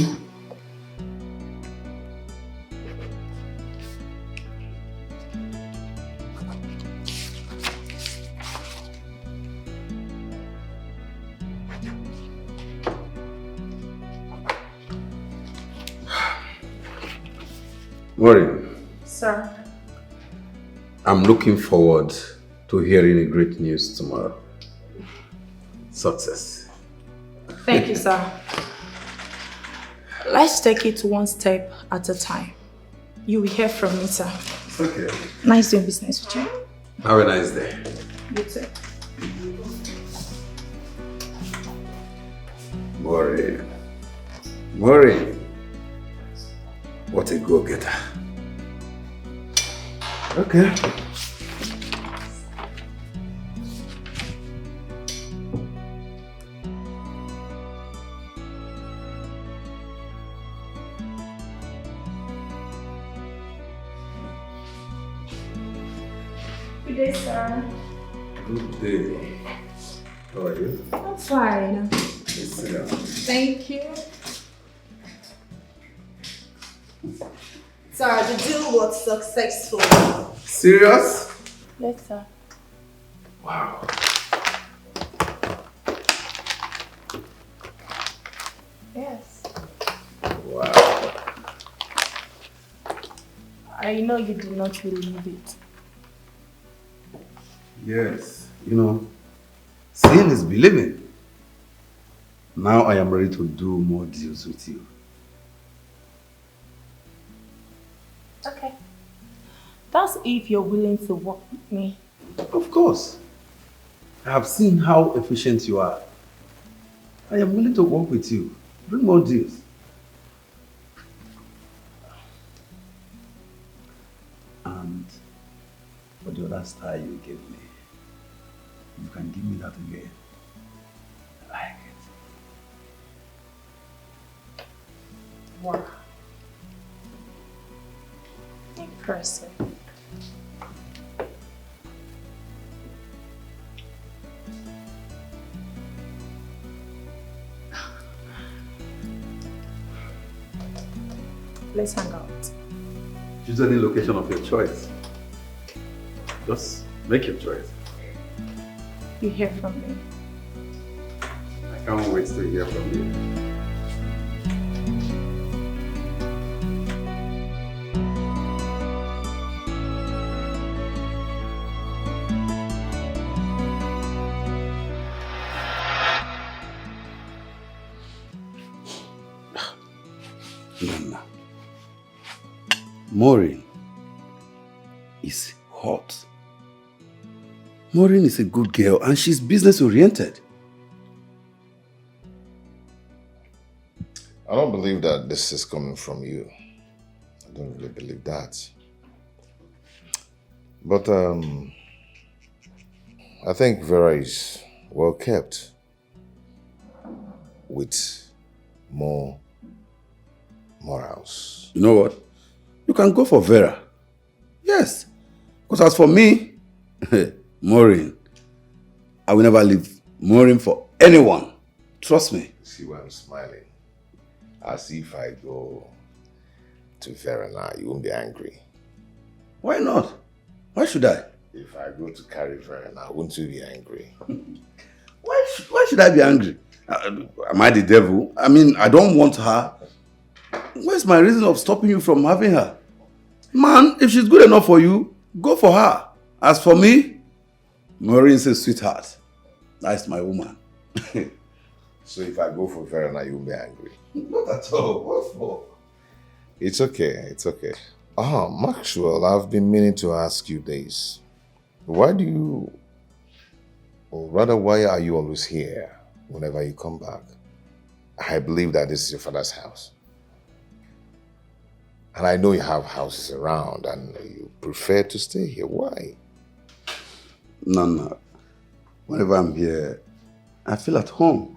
Maureen. Sir. I'm looking forward to hearing the great news tomorrow. Success. Thank you, sir. Let's take it one step at a time. You will hear from me, sir. It's okay. Nice doing business with you. Have a nice day. You too. Maureen. Maureen. What a go-getter. Okay. Good day, sir. Good day. How are you? I'm fine. Please sit down. Thank you. Sir, the deal was successful. Serious? Yes, sir. Wow. Yes. Wow. I know you do not believe it. Yes. You know, seeing is believing. Now I am ready to do more deals with you. Okay. That's if you're willing to work with me. Of course. I have seen how efficient you are. I am willing to work with you. Bring more deals. But the other style you gave me, you can give me that again. I like it. Wow. Impressive. Let's hang out. Choose any location of your choice. Just make your choice. You hear from me. I can't wait to hear from you. Nana. Maureen is hot. Maureen is a good girl and she's business oriented. I don't believe that this is coming from you. I don't really believe that. But I think Vera is well kept with more morals. You know what? You can go for Vera. Yes. Because as for me, Maureen, I will never leave Maureen for anyone. Trust me. See why I'm smiling? As if I go to Vera now, you won't be angry. Why not? Why should I? If I go to carry Vera now, won't you be angry? Why should I be angry? Am I the devil? I mean, I don't want her. Where's my reason of stopping you from having her? Man, if she's good enough for you, go for her. As for me, Maureen's a sweetheart. That's my woman. So if I go for Vera now, you won't be angry? Not at all. What for? It's okay, it's okay. Maxwell, I've been meaning to ask you this. Why do you, or rather, why are you always here whenever you come back? I believe that this is your father's house. And I know you have houses around and you prefer to stay here. Why? No. Whenever I'm here, I feel at home.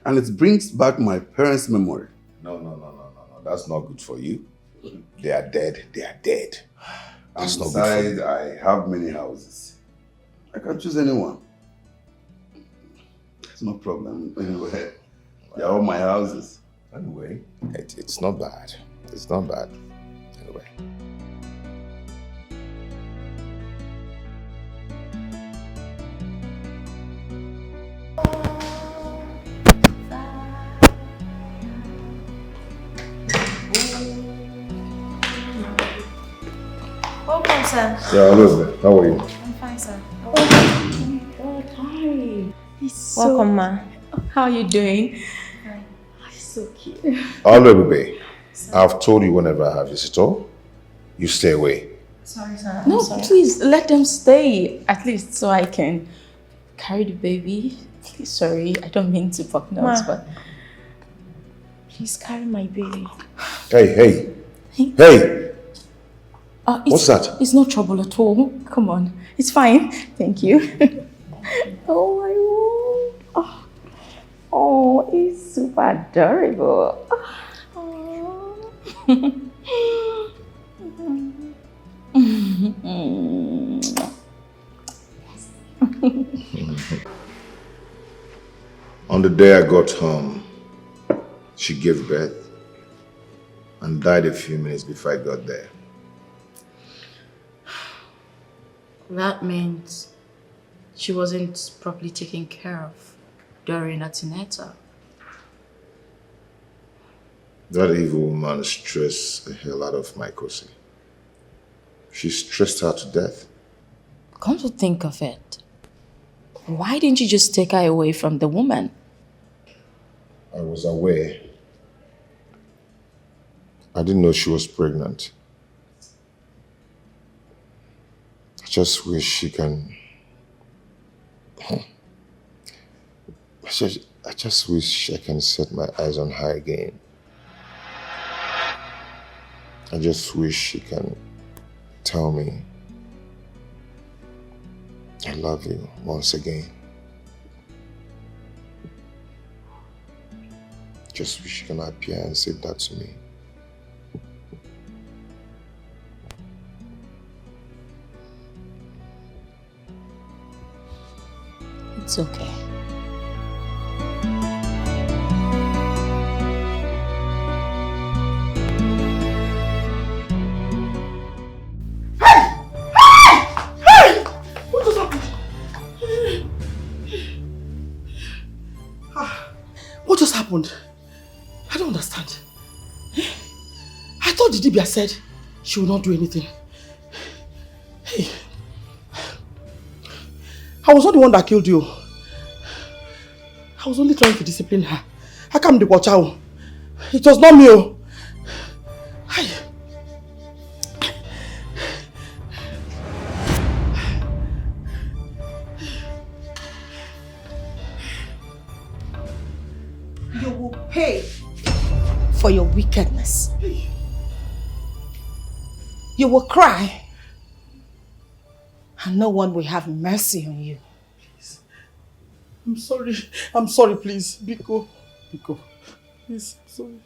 And it brings back my parents' memory. No. That's not good for you. They are dead. They are dead. That's not good for Besides, you. I have many houses. I can choose anyone. It's no problem. Anyway, they're all my houses. Anyway, it's not bad. It's not bad. Anyway. Welcome, sir. Yeah, hello. How are you? I'm fine, sir. Oh my God, hi. He's Welcome, ma. How are you doing? So cute. Hello, baby. I've told you whenever I have visitor, you stay away. Sorry, sir. No, I'm sorry. please let them stay. At least so I can carry the baby. Please, sorry, I don't mean to fuck nuts, Ma. but Please carry my baby. Hey! What's that? It's no trouble at all. Come on, it's fine. Thank you. Oh my God. Oh, it's super adorable. On the day I got home, she gave birth and died a few minutes before I got there. That means she wasn't properly taken care of during antenatal. That evil woman stressed the hell out of my cousin. She stressed her to death. Come to think of it, why didn't you just take her away from the woman? I was aware. I didn't know she was pregnant. I just wish she can... I just wish I can set my eyes on her again. I just wish she can tell me I love you once again. Just wish you can appear and say that to me. It's okay. What just happened? What just happened? I don't understand. I thought Didibia said she would not do anything. Hey, I was not the one that killed you. I was only trying to discipline her. How come the watch out? It was not me. Oh. Hi. You will pay for your wickedness. You will cry, and no one will have mercy on you. Please. I'm sorry. I'm sorry, please. Biko. Biko. Please, I'm sorry.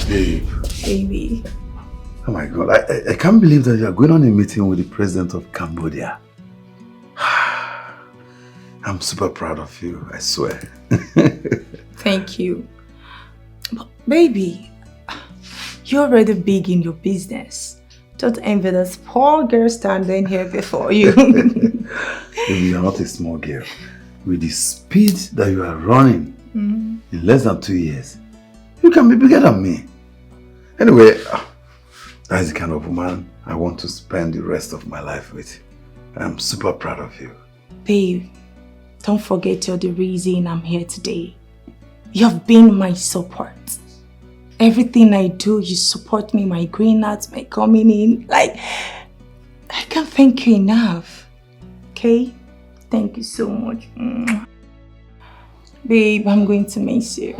Babe. Baby. Oh my God, I can't believe that you are going on a meeting with the president of Cambodia. I'm super proud of you, I swear. Thank you. But baby, you're already big in your business. Don't envy this poor girl standing here before you. Baby, you're not a small girl. With the speed that you are running in less than 2 years, you can be bigger than me. Anyway, that's the kind of woman I want to spend the rest of my life with. I'm super proud of you. Babe, don't forget you're the reason I'm here today. You've been my support. Everything I do, you support me, my green arts, my coming in. Like, I can't thank you enough. Okay? Thank you so much. Babe, I'm going to miss you.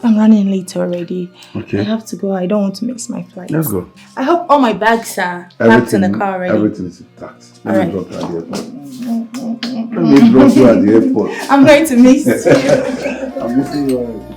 I'm running late already. Okay. I have to go. I don't want to miss my flight. Let's go. I hope all my bags are packed in the car already. Everything is intact. Let me drop you at the airport. Let me drop you at the airport. I'm going to miss you. I'm missing you already.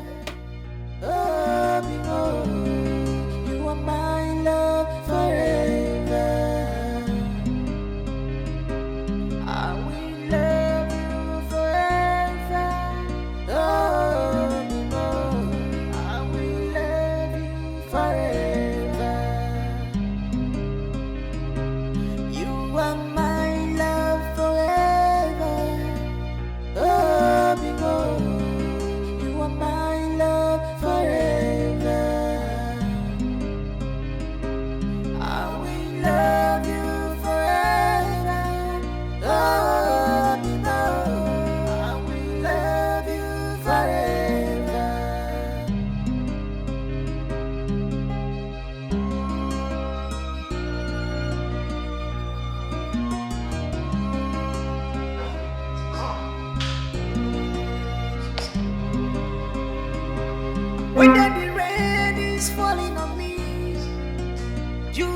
When the rain is falling on me, you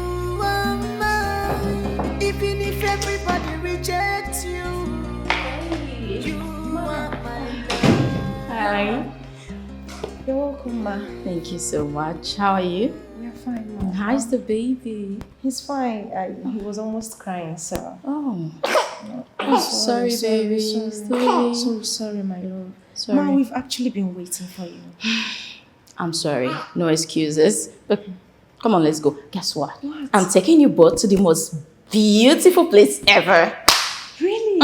are mine. Even if everybody rejects you, you are mine. Hi. You're welcome, Ma. Thank you so much. How are you? You're fine, Ma. How's the baby? He's fine. He was almost crying, so. Oh. I'm sorry, baby. So sorry, my love. Sorry. Ma, we've actually been waiting for you. I'm sorry. No excuses. But come on, let's go. Guess what? I'm taking you both to the most beautiful place ever. Really?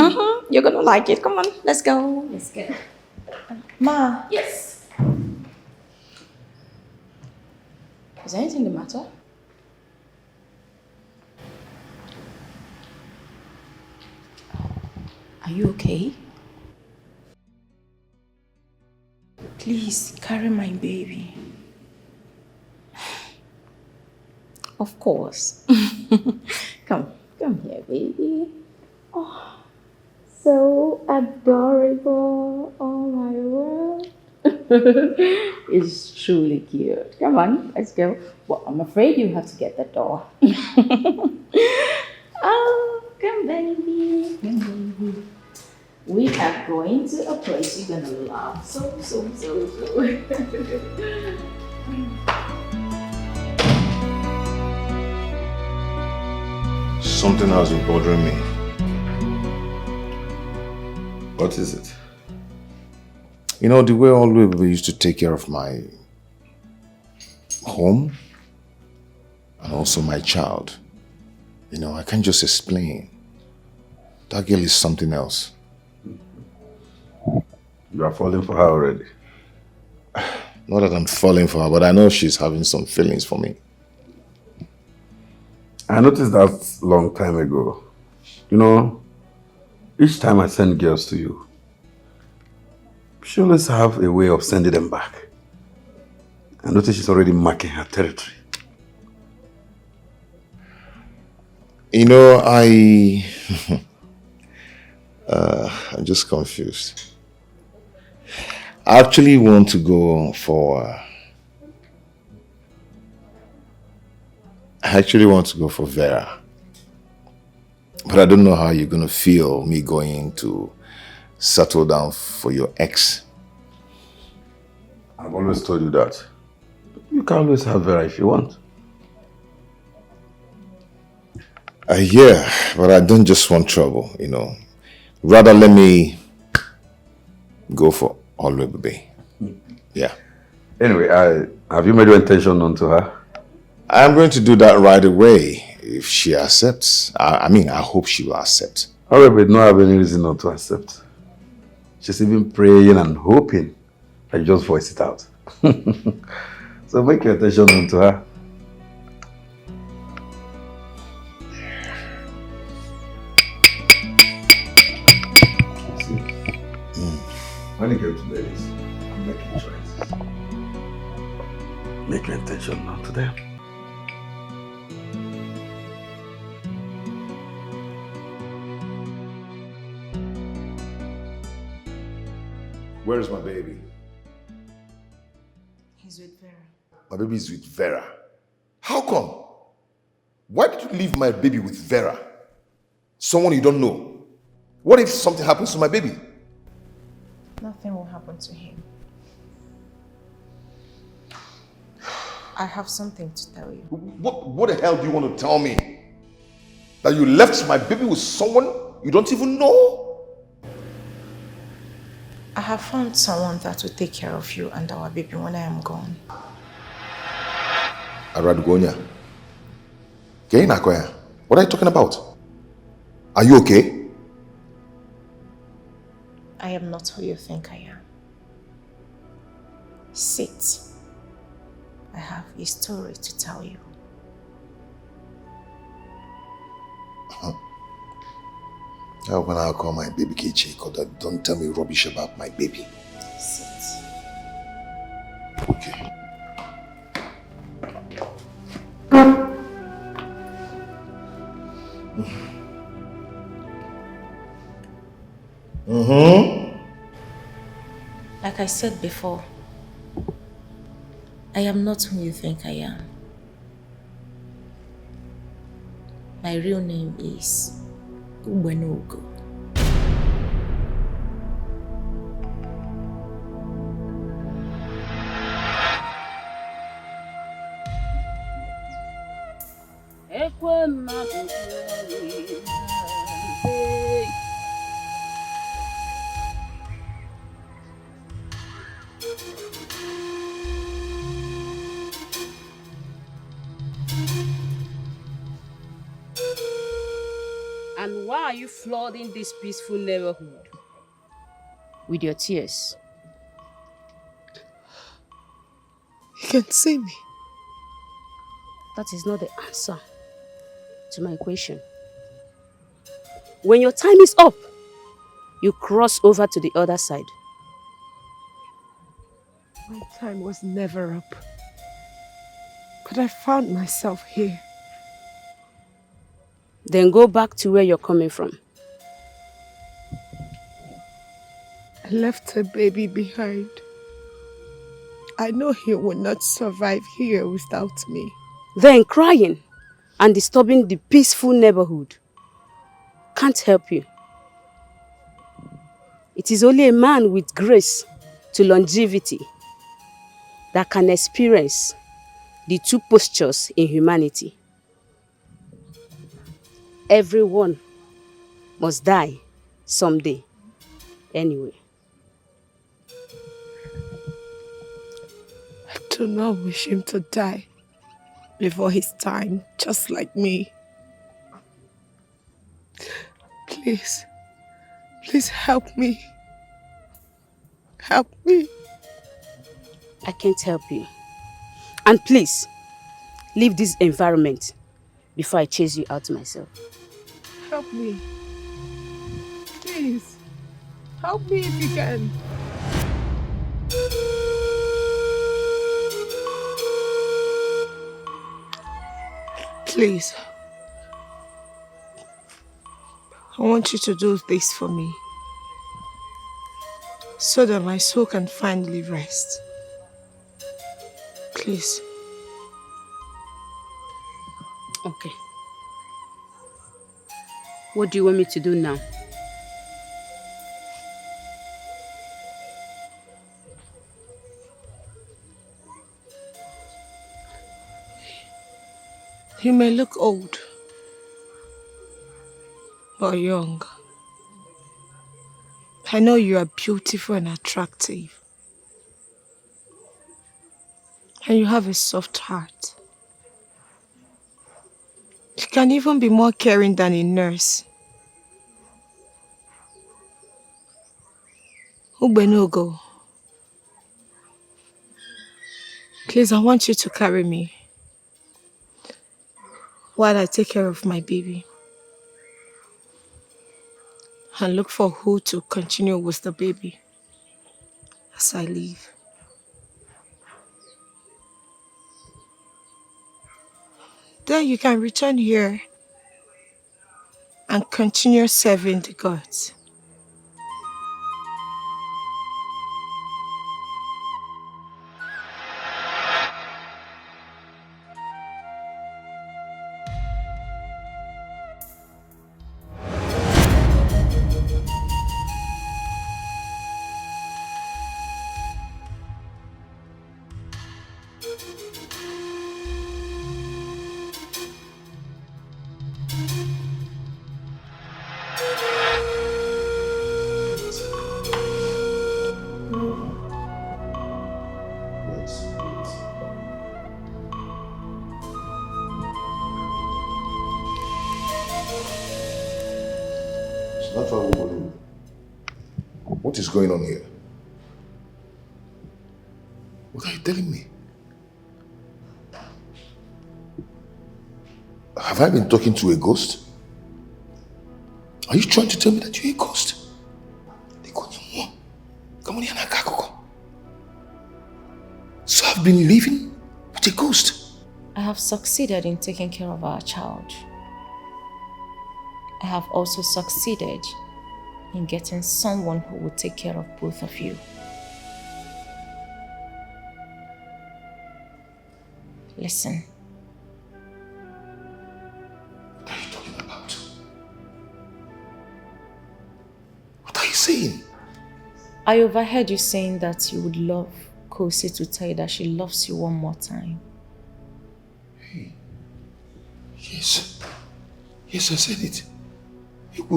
You're gonna like it. Come on, let's go. Let's go. Ma. Yes. Is anything the matter? Are you okay? Please carry my baby. Of course. Come here, baby. Oh, so so adorable. Oh my word. It's truly cute. Come on, let's go. Well, I'm afraid you have to get the door. Oh, come baby. Come baby. We are going to a place you're gonna love. So. Something has been bothering me. What is it? You know, the way all we used to take care of my home and also my child. You know, I can't just explain. That girl is something else. You are falling for her already. Not that I'm falling for her, but I know she's having some feelings for me. I noticed that long time ago. You know, each time I send girls to you, she always have a way of sending them back. I notice she's already marking her territory. You know, I'm just confused. I actually want to go for Vera. But I don't know how you're going to feel me going to settle down for your ex. I've always told you that. You can always have Vera if you want. Yeah, but I don't just want trouble, you know. Rather, let me go for Olwebube. Yeah. Anyway, have you made your intention known to her? I'm going to do that right away if she accepts. I mean, I hope she will accept. However, don't have any reason not to accept. She's even praying and hoping that you just voice it out. So make your intention known to her. When you get to ladies, make your choice. Make your intention known to them. Where is my baby? He's with Vera. My baby is with Vera. How come? Why did you leave my baby with Vera? Someone you don't know. What if something happens to my baby? Nothing will happen to him. I have something to tell you. What the hell do you want to tell me? That you left my baby with someone you don't even know? I have found someone that will take care of you and our baby when I am gone. Aradugonia. Nakoya. What are you talking about? Are you okay? I am not who you think I am. Sit. I have a story to tell you. When I call my baby Kichi, don't tell me rubbish about my baby. Sit. Okay. Like I said before, I am not who you think I am. My real name is Ubenogo. And why are you flooding this peaceful neighborhood with your tears? You can see me. That is not the answer to my question. When your time is up, you cross over to the other side. My time was never up. But I found myself here. Then go back to where you're coming from. I left a baby behind. I know he will not survive here without me. Then crying and disturbing the peaceful neighborhood can't help you. It is only a man with grace to longevity that can experience the two postures in humanity. Everyone must die someday, anyway. I do not wish him to die before his time, just like me. Please, please help me. Help me. I can't help you. And please, leave this environment before I chase you out myself. Help me. Please, help me if you can. Please. I want you to do this for me, so that my soul can finally rest. Please. Okay. What do you want me to do now? You may look old or young. I know you are beautiful and attractive. And you have a soft heart. You can even be more caring than a nurse. Ubenogo. Please, I want you to carry me while I take care of my baby. And look for who to continue with the baby as I leave. Then you can return here and continue serving the gods. What is going on here? What are you telling me? Have I been talking to a ghost? Are you trying to tell me that you're a ghost? So I've been living with a ghost. I have succeeded in taking care of our child. I have also succeeded in getting someone who will take care of both of you. Listen. What are you talking about? What are you saying? I overheard you saying that you would love Kosi to tell you that she loves you one more time. Hey. Yes. Yes, I said it. Don't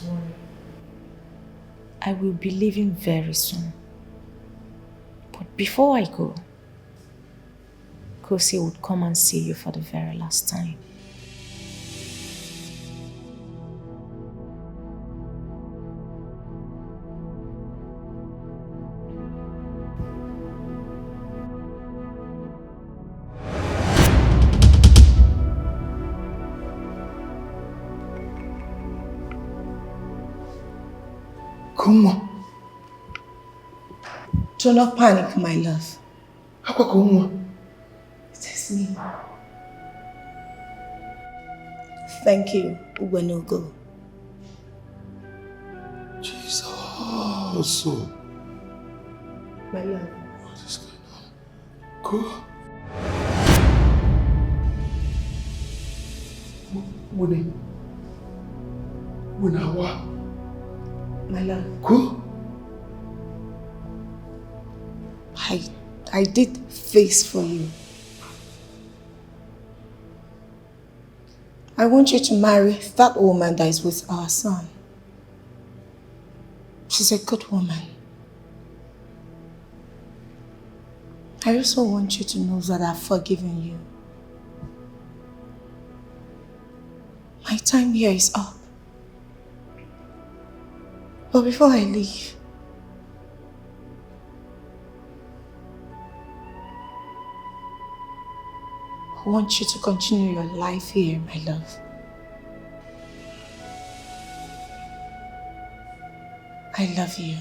worry. I will be leaving very soon. But before I go, Kosi would come and see you for the very last time. Come on. Do not panic, my love. It is me. Thank you, Uwenogo. Jesus. My love. What is going on? Go. What? My love. Go. I did face for you. I want you to marry that woman that is with our son. She's a good woman. I also want you to know that I've forgiven you. My time here is up. But before I leave, I want you to continue your life here, my love. I love you.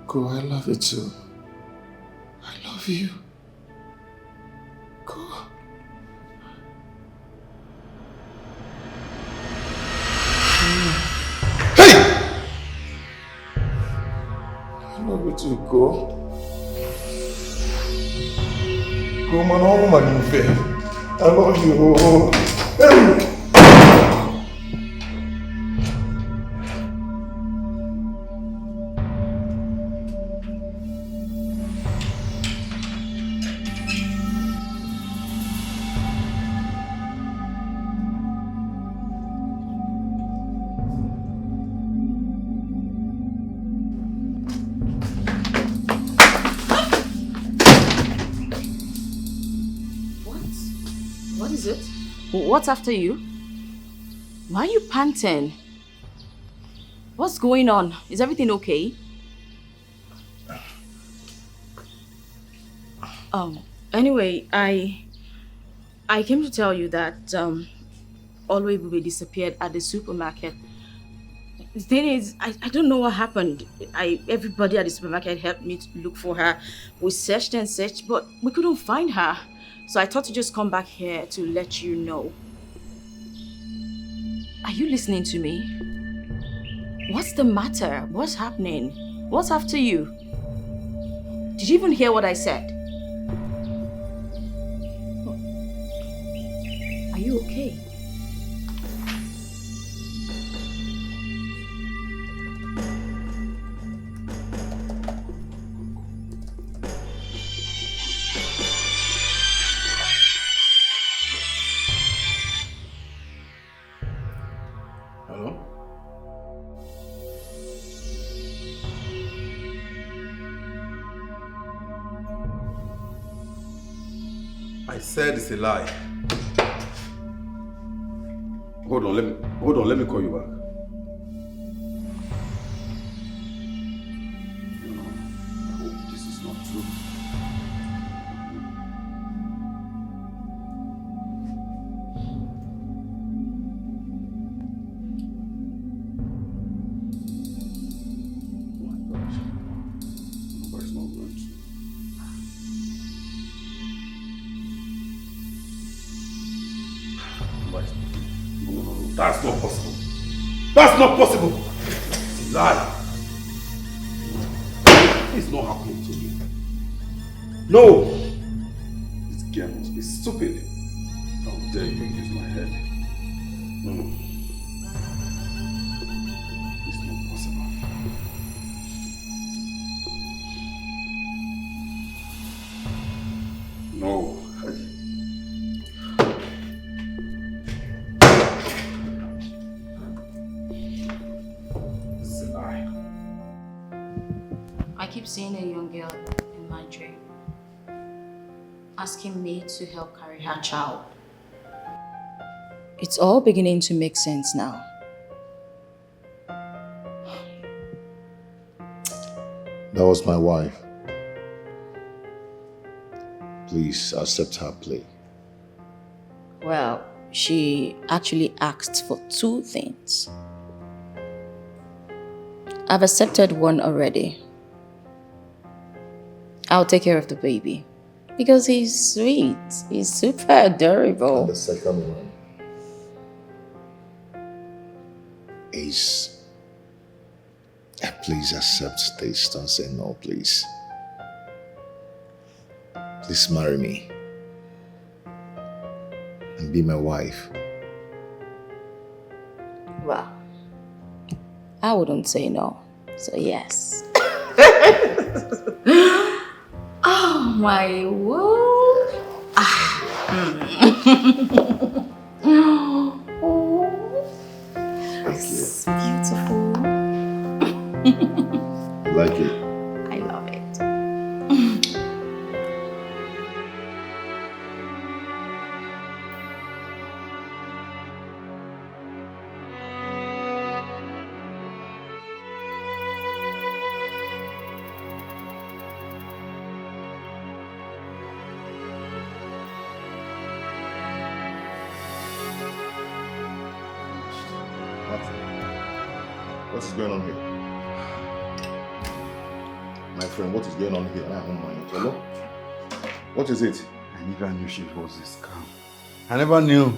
Go, I love you too. I love you. Go. Hey! I love you too, go. Go, man, oh, man, you fair. I love you. Hey! What is it? What's after you? Why are you panting? What's going on? Is everything okay? Anyway, I came to tell you that Always disappeared at the supermarket. The thing is, I don't know what happened. Everybody at the supermarket helped me to look for her. We searched and searched, but we couldn't find her. So I thought to just come back here to let you know. Are you listening to me? What's the matter? What's happening? What's after you? Did you even hear what I said? Are you okay? I said it's a lie. Hold on, let me call you back. I hope this is not true. Oh my gosh. Nobody's not going to. No, that's not possible. That's not possible. It's a lie. It's not happening to me. No. This girl must be stupid. How dare you use my head? No. It's not possible. No. I keep seeing a young girl in my dream, asking me to help carry her child. It's all beginning to make sense now. That was my wife. Please accept her plea. Well, she actually asked for 2 things. I've accepted one already. I'll take care of the baby. Because he's sweet. He's super adorable. And the second one? Ace, please accept this. Don't say no, please. Please marry me and be my wife. Well, I wouldn't say no. So yes. Oh my word. It's beautiful. You like it? I love it. What is going on here? My friend, what is going on here? Hello? What is it? I never knew she was a scam. I never knew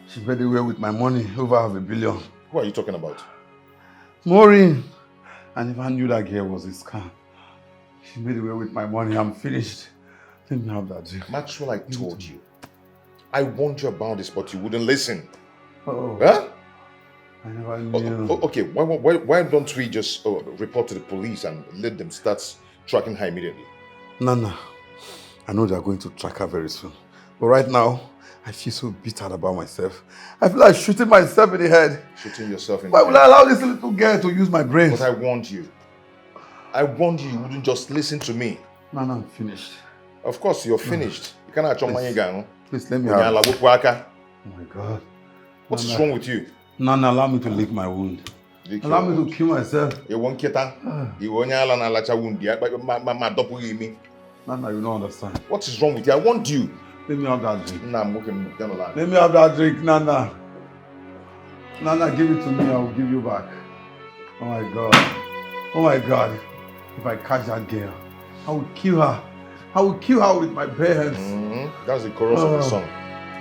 she made away with my money, over $500 million. Who are you talking about? Maureen. I never knew that girl was a scam. She made away with my money. I'm finished. Let me have that drink. Maxwell, I told you. I warned you about this, but you wouldn't listen. Oh. Huh? I never knew. Okay, why don't we just report to the police and let them start tracking her immediately? Nana, I know they're going to track her very soon. But right now, I feel so bitter about myself. I feel like shooting myself in the head. Shooting yourself in Why the would head? I allow this little girl to use my brain? But I warned you. I warned you wouldn't just listen to me. Nana, I'm finished. Of course, you're finished. You cannot Please let me have it. Oh my God. What is wrong with you? Nana, allow me to lick my wound. Allow me to kill myself. You won't get that. You won't wound. Nana, you don't understand. What is wrong with you? I want you. Let me have that drink. Nah, I'm okay. Let me have that drink, Nana. Nana, give it to me. I will give you back. Oh my God. Oh my God. If I catch that girl, I will kill her. I will kill her with my bare hands. That's the chorus of the song.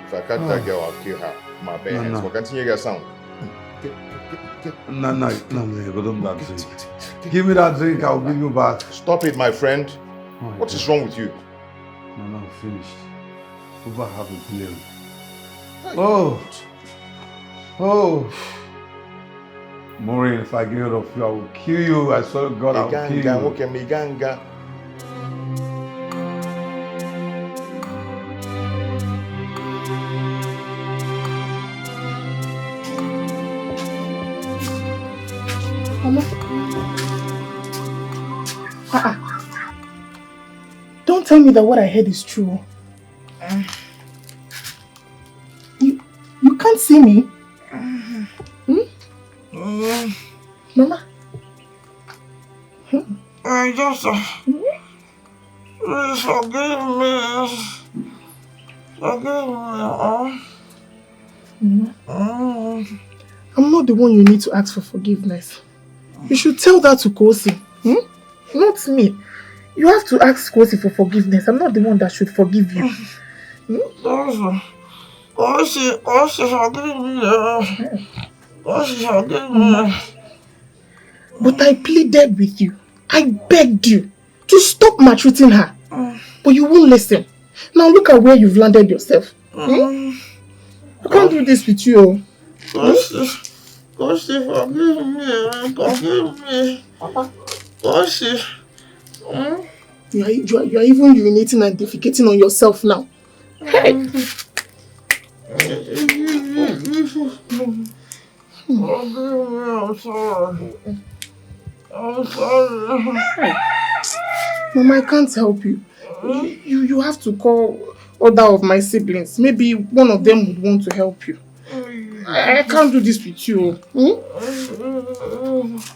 If I catch that girl, I'll kill her. My bare hands. But continue your sound. Nana, give me that drink. Give me that drink, I will give you back. Stop it, my friend. What is wrong with you? Nana, I'm finished. Over $500 million. Oh. Maureen, if I get rid of you, I will kill you. I swear to God, I will kill you. Mama. Don't tell me that what I heard is true. You can't see me. Mama. I just please forgive me. Forgive me. I'm not the one you need to ask for forgiveness. You should tell that to Kosi. Not me. You have to ask Kosi for forgiveness. I'm not the one that should forgive you. Kosi, forgive me. Kosi, forgive me. But I pleaded with you. I begged you to stop maltreating her. But you won't listen. Now look at where you've landed yourself. I can't do this with you. Kosi, forgive me. Forgive me. Kosi. You are even urinating and defecating on yourself now. Hey. I'm sorry. I'm sorry. Mama, I can't help you. You have to call other of my siblings. Maybe one of them would want to help you. I can't do this with you.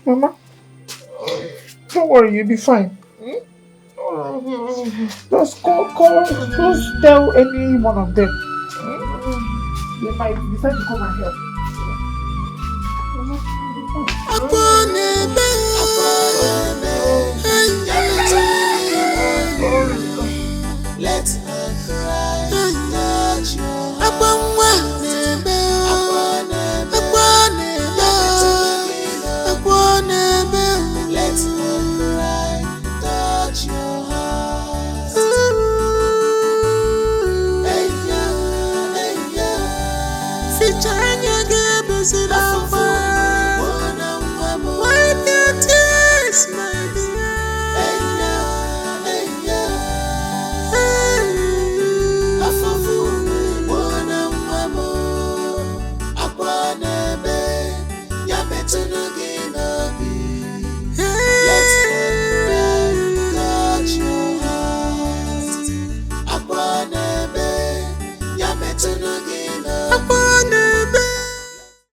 Mama, don't worry, you'll be fine. Just just tell any one of them. They might decide to come and help.